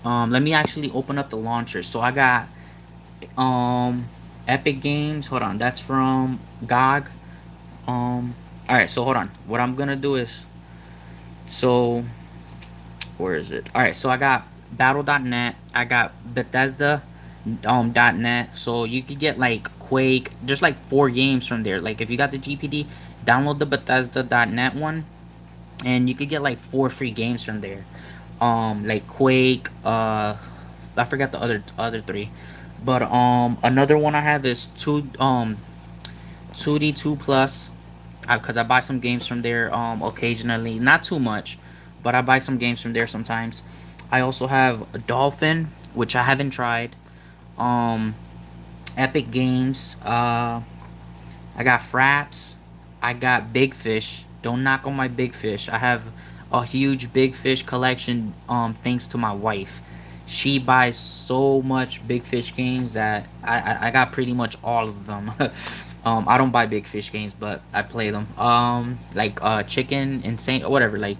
let me actually open up the launcher. So I got Epic Games. Hold on. That's from GOG. All right. So hold on. What I'm gonna do is, so where is it? All right. So I got Battle.net. I got Bethesda .net. So you could get like Quake, just like 4 games from there. Like if you got the GPD, download the Bethesda.net one, and you could get like 4 free games from there. Like Quake, I forgot the other 3. But another one I have is 2D2 Plus, because I buy some games from there occasionally, not too much, but I buy some games from there sometimes. I also have a Dolphin, which I haven't tried. Um, Epic Games. I got Fraps. I got Big Fish. Don't knock on my Big Fish. I have a huge Big Fish collection. Thanks to my wife. She buys so much Big Fish games that I got pretty much all of them. I don't buy Big Fish games, but I play them. Like Chicken Insane or whatever. Like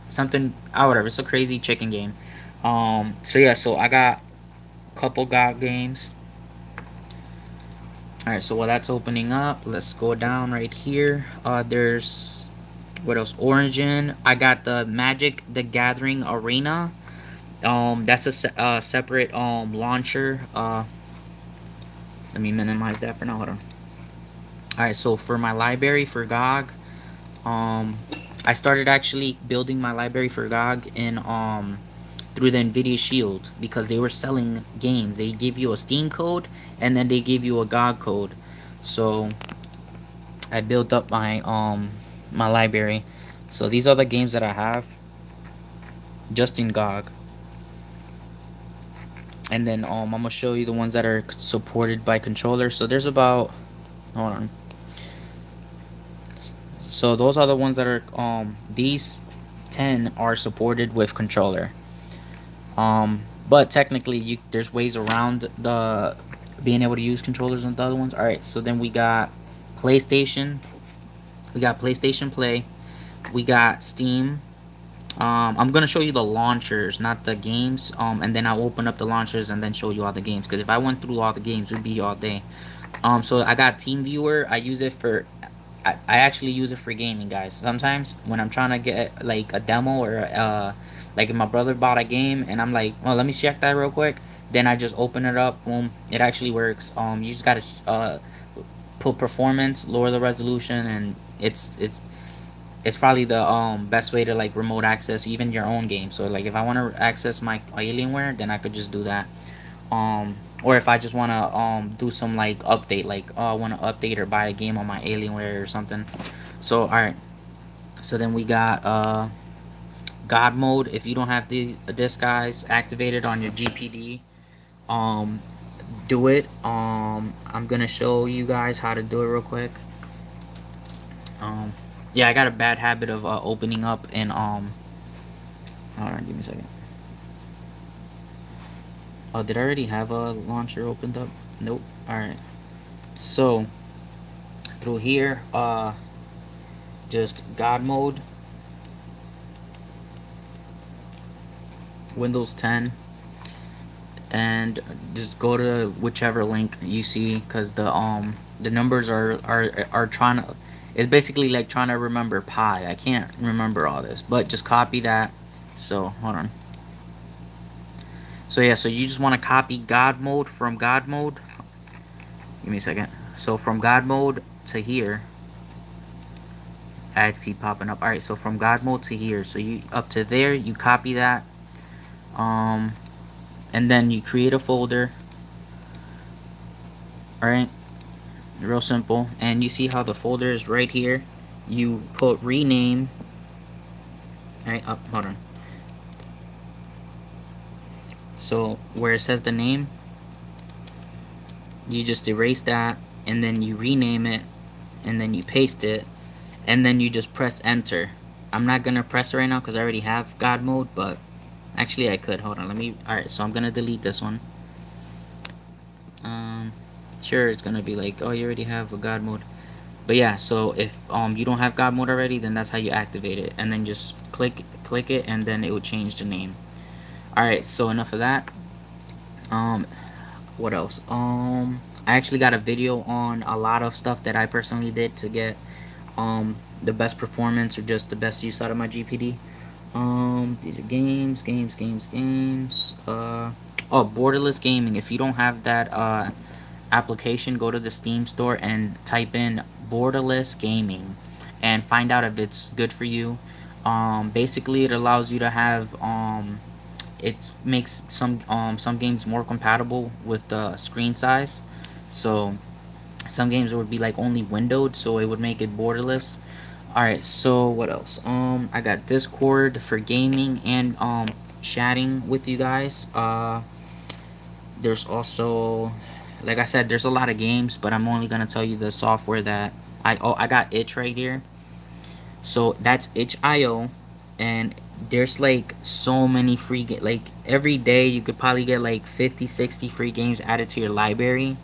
something. Whatever. It's a crazy chicken game. So yeah. So I got a couple GOG games. Alright, so while that's opening up, let's go down right here. There's, what else? Origin. I got the Magic the Gathering Arena. That's a separate launcher. Let me minimize that for now. Hold on. Alright, so for my library for GOG, I started actually building my library for GOG in through the Nvidia Shield, because they were selling games. They give you a Steam code and then they give you a GOG code. So I built up my library. So these are the games that I have just in GOG. And then I'm gonna show you the ones that are supported by controller. So there's about, hold on. So those are the ones that are these 10 are supported with controller. But technically there's ways around the being able to use controllers on the other ones. All right, so then we got PlayStation. We got PlayStation Play. We got Steam. I'm gonna show you the launchers, not the games. And then I'll open up the launchers and then show you all the games. Because if I went through all the games, it'd be all day. So I got TeamViewer. I use it for, I actually use it for gaming, guys. Sometimes when I'm trying to get like a demo or like if my brother bought a game and I'm like, well, let me check that real quick. Then I just open it up. Boom, it actually works. You just gotta put performance, lower the resolution, and it's probably the best way to like remote access even your own game. So like if I want to access my Alienware, then I could just do that. Or if I just want to do some like update, like I want to update or buy a game on my Alienware or something. So all right, so then we got God mode. If you don't have this guys activated on your GPD, do it. I'm gonna show you guys how to do it real quick. Yeah, I got a bad habit of opening up and hold on, give me a second. Oh, did I already have a launcher opened up? Nope. All right. So through here, just God mode, Windows 10, and just go to whichever link you see, because the numbers are trying to. It's basically like trying to remember pi. I can't remember all this, but just copy that. So hold on. So yeah, so you just want to copy God mode from God mode. Give me a second. So from God mode to here. Ads keep popping up. Alright, so from God mode to here. So you up to there, you copy that. And then you create a folder. Alright. Real simple. And you see how the folder is right here. You put rename. Alright, up, hold on. So where it says the name, you just erase that, and then you rename it, and then you paste it, and then you just press enter. I'm not gonna press it right now because I already have God mode, but actually I could. Hold on, let me. Alright, so I'm gonna delete this one. Um, sure, it's gonna be like, oh, you already have a God mode. But yeah, so if you don't have God mode already, then that's how you activate it, and then just click it, and then it will change the name. Alright, so enough of that. What else? I actually got a video on a lot of stuff that I personally did to get the best performance or just the best use out of my GPD. These are games. Oh, borderless gaming. If you don't have that application, go to the Steam store and type in borderless gaming and find out if it's good for you. Basically, it allows you to have it makes some games more compatible with the screen size. So some games would be like only windowed, so it would make it borderless. Alright, so what else? I got Discord for gaming and chatting with you guys. There's also, like I said, there's a lot of games, but I'm only gonna tell you the software that I got itch right here. So that's itch.io, and there's like so many free like every day you could probably get like 50-60 free games added to your library.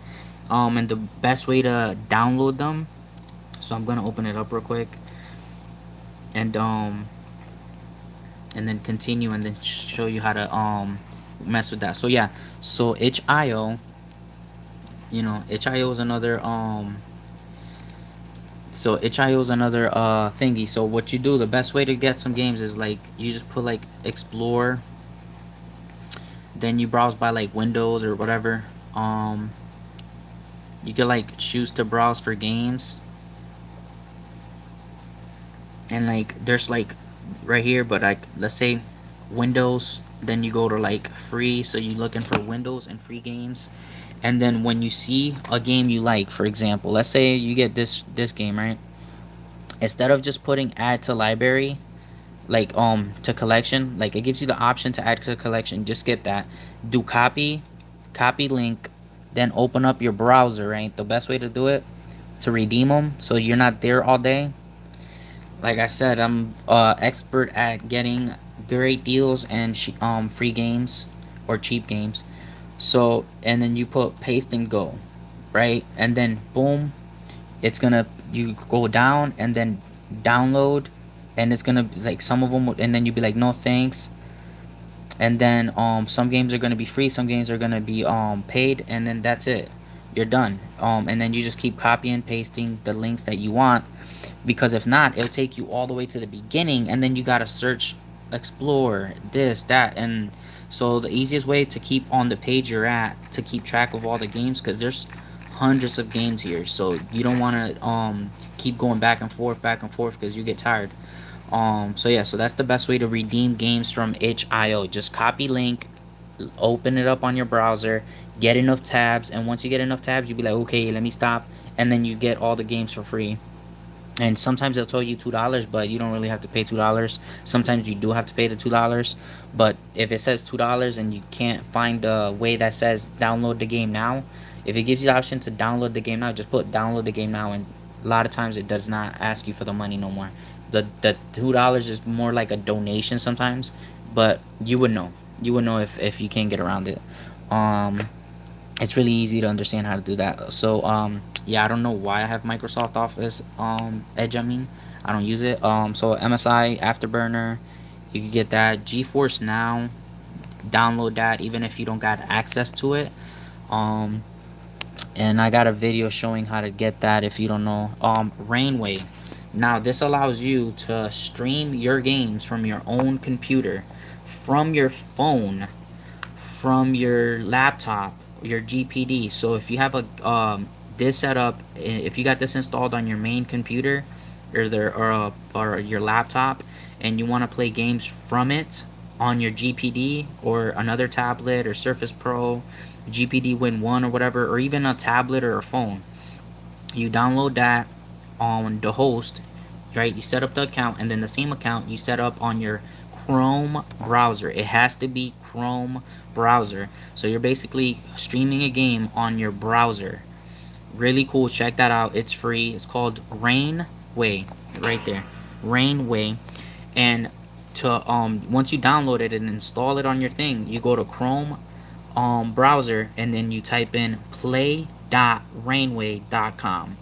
And the best way to download them, so I'm gonna open it up real quick, and then continue, and then show you how to mess with that. So yeah, so itch.io, itch.io is another itch.io is another thingy. So what you do, the best way to get some games is like you just put like explore, then you browse by like Windows or whatever. You can like choose to browse for games, and like there's like right here, but like let's say Windows, then you go to like free, so you're looking for Windows and free games. And then when you see a game you like, for example, let's say you get this game, right? Instead of just putting add to library, like to collection, like it gives you the option to add to collection, just skip that. Do copy link, then open up your browser, right? The best way to do it, to redeem them so you're not there all day. Like I said, I'm expert at getting great deals and free games or cheap games. So, and then you put paste and go, right? And then boom, it's gonna, you go down and then download, and it's gonna like some of them, and then you'd be like, no thanks. And then some games are gonna be free, some games are gonna be paid, and then that's it, you're done. And then you just keep copying pasting the links that you want, because if not, it'll take you all the way to the beginning, and then you gotta search, explore this, that. And so the easiest way to keep on the page you're at, to keep track of all the games, because there's hundreds of games here, so you don't want to keep going back and forth because you get tired. So yeah, so that's the best way to redeem games from itch.io. Just copy link, open it up on your browser, get enough tabs, and once you get enough tabs, you'll be like, okay, let me stop, and then you get all the games for free. And sometimes they'll tell you $2, but you don't really have to pay $2. Sometimes you do have to pay the $2, but if it says $2 and you can't find a way that says download the game now, if it gives you the option to download the game now, just put download the game now, and a lot of times it does not ask you for the money no more. The $2 is more like a donation sometimes, but you would know. You would know if you can't get around it. It's really easy to understand how to do that. So yeah, I don't know why I have Microsoft Office Edge. I don't use it. So MSI Afterburner, you can get that. GeForce Now, download that even if you don't got access to it. And I got a video showing how to get that if you don't know. Rainway. Now this allows you to stream your games from your own computer, from your phone, from your laptop, your GPD. So if you have a this setup, if you got this installed on your main computer or your laptop, and you want to play games from it on your GPD or another tablet or Surface Pro, GPD Win 1 or whatever, or even a tablet or a phone, you download that on the host, right? You set up the account, and then the same account you set up on your Chrome browser. It has to be Chrome browser. So you're basically streaming a game on your browser. Really cool. Check that out. It's free. It's called Rainway. Right there. Rainway. And to once you download it and install it on your thing, you go to Chrome browser and then you type in play.rainway.com,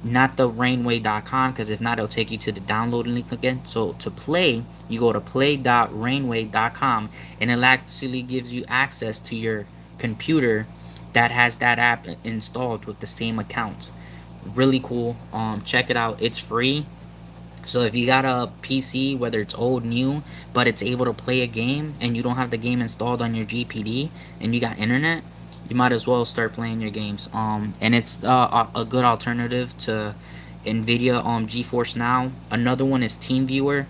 not the rainway.com, because if not it'll take you to the downloading link again. So to play, you go to play.rainway.com and it actually gives you access to your computer that has that app installed with the same account. Really cool. Check it out. It's free. So if you got a PC, whether it's old, new, but it's able to play a game and you don't have the game installed on your GPD and you got internet, you might as well start playing your games. And it's a good alternative to Nvidia GeForce Now. Another one is TeamViewer.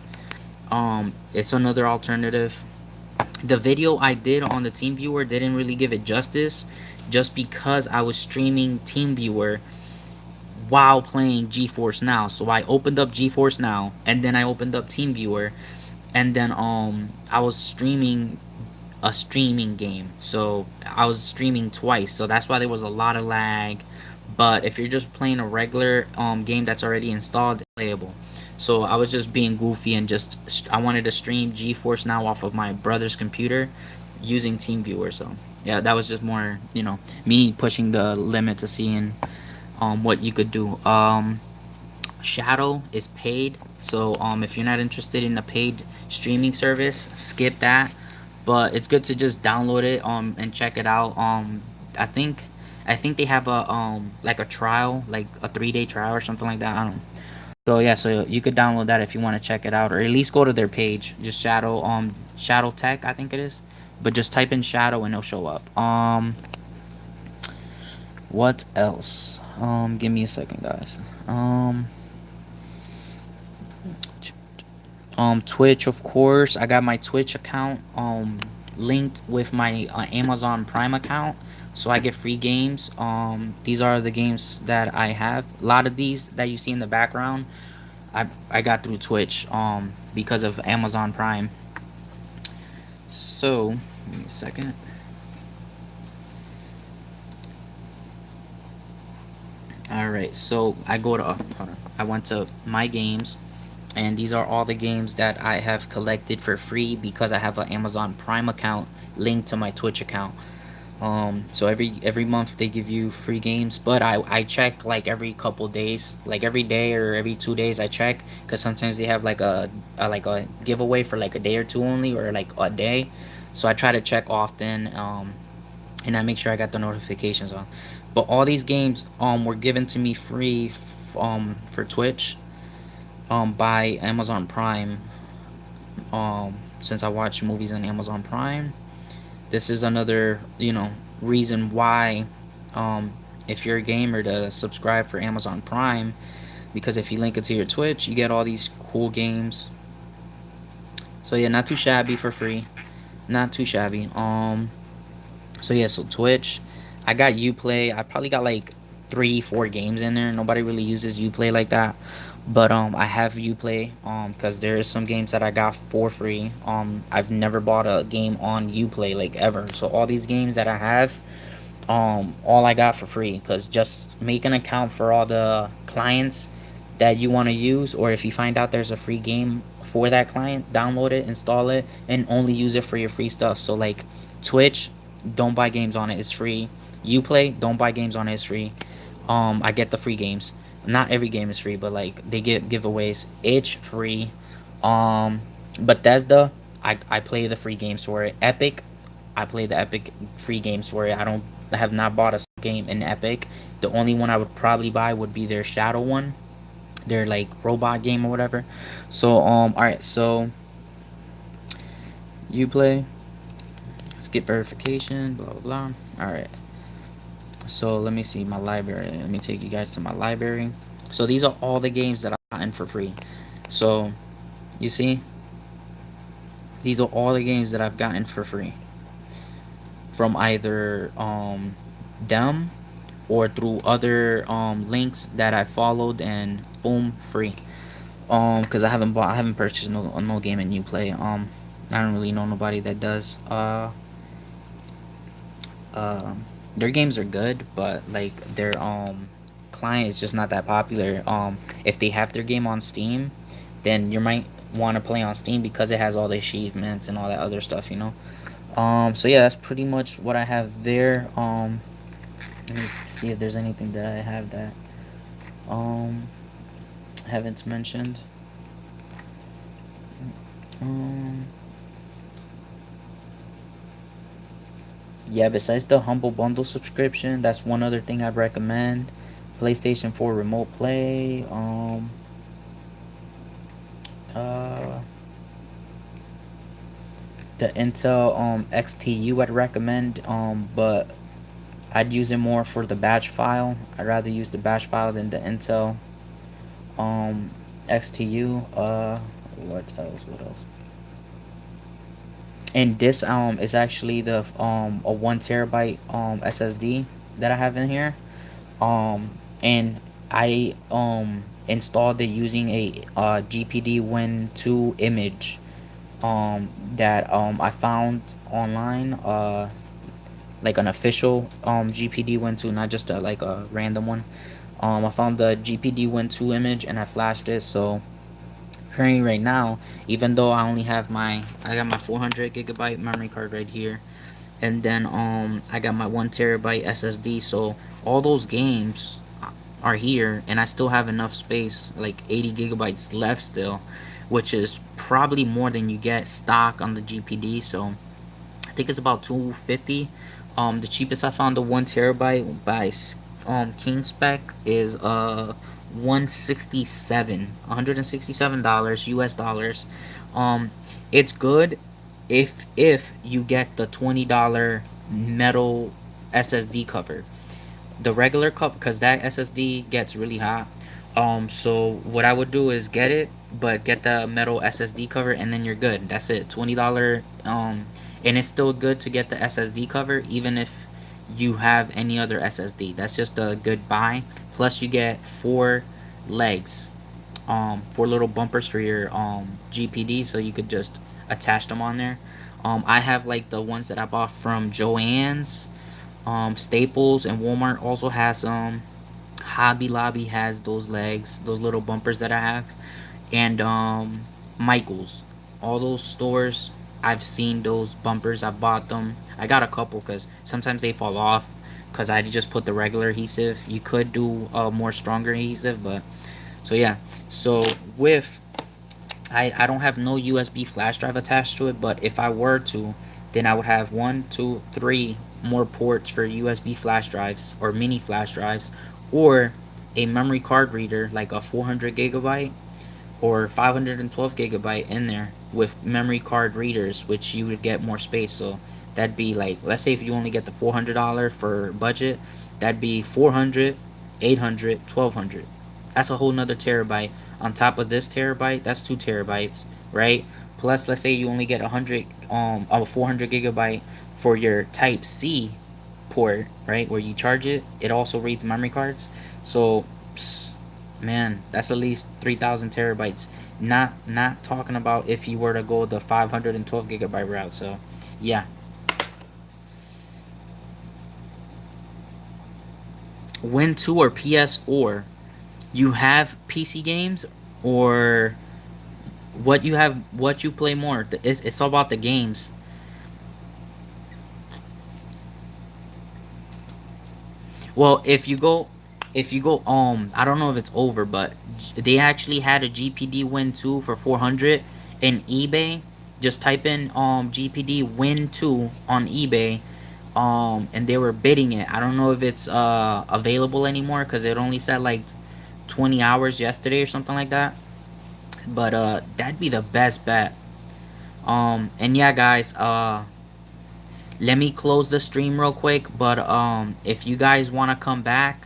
It's another alternative. The video I did on the TeamViewer didn't really give it justice, just because I was streaming TeamViewer while playing GeForce Now. So I opened up GeForce Now and then I opened up TeamViewer, and then I was streaming a streaming game. So I was streaming twice. So that's why there was a lot of lag. But if you're just playing a regular game that's already installed, it's playable. So I was just being goofy and just I wanted to stream GeForce Now off of my brother's computer using TeamViewer. So yeah, that was just more, me pushing the limit to seeing what you could do. Shadow is paid, so if you're not interested in a paid streaming service, skip that. But it's good to just download it and check it out. I think they have a like a trial, like a 3-day trial or something like that. I don't know. So yeah, so you could download that if you want to check it out, or at least go to their page. Just Shadow Tech, I think it is. But just type in Shadow and it'll show up. What else? Give me a second, guys. Twitch, of course. I got my Twitch account linked with my Amazon Prime account, so I get free games. These are the games that I have. A lot of these that you see in the background, I got through Twitch because of Amazon Prime. So, give me a second. Alright, so I go to hold on. I went to my games, and these are all the games that I have collected for free because I have an Amazon Prime account linked to my Twitch account. So every month they give you free games, but I check like every couple days, like every day or every 2 days I check, because sometimes they have like a giveaway for like a day or two only, or like a day. So I try to check often, and I make sure I got the notifications on. But all these games were given to me free for Twitch by Amazon Prime. Since I watch movies on Amazon Prime, this is another reason why if you're a gamer, to subscribe for Amazon Prime, because if you link it to your Twitch, you get all these cool games. So yeah, not too shabby for free, not too shabby. So yeah, so Twitch, I got Uplay. I probably got like 3-4 games in there. Nobody really uses Uplay like that, but I have Uplay because there is some games that I got for free. I've never bought a game on Uplay like ever. So all these games that I have, all I got for free, because just make an account for all the clients that you want to use, or if you find out there's a free game for that client, download it, install it, and only use it for your free stuff. So like Twitch, don't buy games on it, it's free. Uplay, don't buy games on it, it's free. I get the free games. Not every game is free, but like they give giveaways. Itch, free. Bethesda, I play the free games for it. Epic, I play the Epic free games for it. I have not bought a game in Epic. The only one I would probably buy would be their Shadow one, their like robot game or whatever. So alright, so Uplay, skip verification, blah blah blah. Alright, so let me see my library. Let me take you guys to my library. So these are all the games that I've gotten for free. So you see, these are all the games that I've gotten for free from either them or through other links that I followed, and boom, free. Because I haven't purchased no game in Uplay. I don't really know nobody that does. Their games are good, but like their client is just not that popular. If they have their game on Steam, then you might want to play on Steam because it has all the achievements and all that other stuff, you know. So yeah, that's pretty much what I have there. Let me see if there's anything that I have that um haven't mentioned. Um, yeah, besides the Humble Bundle subscription, that's one other thing I'd recommend. PlayStation 4 Remote Play. Uh, the Intel XTU I'd recommend. But I'd use it more for the batch file. I'd rather use the batch file than the Intel um XTU. What else? What else? And this is actually the a 1 terabyte SSD that I have in here. And I installed it using a GPD Win 2 image that I found online, like an official GPD Win 2, not just like a random one. I found the GPD Win 2 image and I flashed it. So currently right now, even though I got my 400 gigabyte memory card right here, and then I got my 1 terabyte SSD. So all those games are here, and I still have enough space, like 80 gigabytes left still, which is probably more than you get stock on the GPD. So I think it's about 250. The cheapest I found, the 1 terabyte by King Spec, is 167 $167 US dollars. Um, it's good if you get the $20 metal SSD cover. The regular cup, because that SSD gets really hot. So what I would do is get it, but get the metal SSD cover, and then you're good. That's it. $20. And it's still good to get the SSD cover, even if you have any other SSD. That's just a good buy. Plus, you get four legs, four little bumpers for your GPD, so you could just attach them on there. I have like the ones that I bought from Joann's. Staples and Walmart also has Hobby Lobby has those legs, those little bumpers that I have, and Michaels. All those stores, I've seen those bumpers. I bought them. I got a couple because sometimes they fall off because I just put the regular adhesive. You could do a more stronger adhesive, but so yeah. So with I don't have no USB flash drive attached to it, but if I were to, then I would have one, two, three more ports for USB flash drives or mini flash drives, or a memory card reader like a 400 gigabyte or 512 gigabyte in there with memory card readers, which you would get more space. So that'd be like, let's say if you only get the $400 for budget, that'd be 400, 800, 1200. That's a whole nother terabyte on top of this terabyte. That's 2 terabytes, right? Plus, let's say you only get 400 gigabyte for your Type C port, right, where you charge it. It also reads memory cards. So man, that's at least 3,000 terabytes. Not talking about if you were to go the 512 gigabyte route. So yeah. Win 2 or PS4, you have PC games, or what you have, what you play more? It's all about the games. Well, if you go, I don't know if it's over, but they actually had a GPD Win 2 for 400 in eBay. Just type in GPD Win 2 on eBay, and they were bidding it. I don't know if it's available anymore because it only said like 20 hours yesterday or something like that. But that'd be the best bet. And yeah, guys, let me close the stream real quick. But if you guys want to come back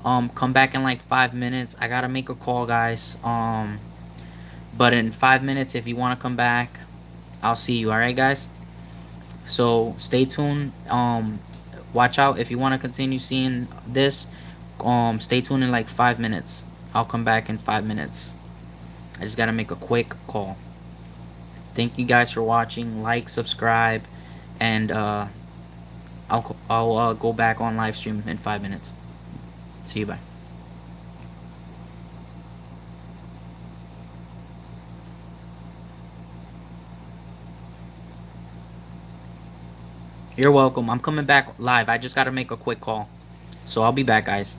in like 5 minutes. I gotta make a call, guys. But in 5 minutes, if you want to come back, I'll see you. All right, guys. So stay tuned. Watch out if you want to continue seeing this. Stay tuned in like 5 minutes. I'll come back in 5 minutes. I just gotta make a quick call. Thank you guys for watching. Like, subscribe, and I'll go back on live stream in 5 minutes. See you. Bye. You're welcome. I'm coming back live. I just gotta make a quick call. So I'll be back, guys.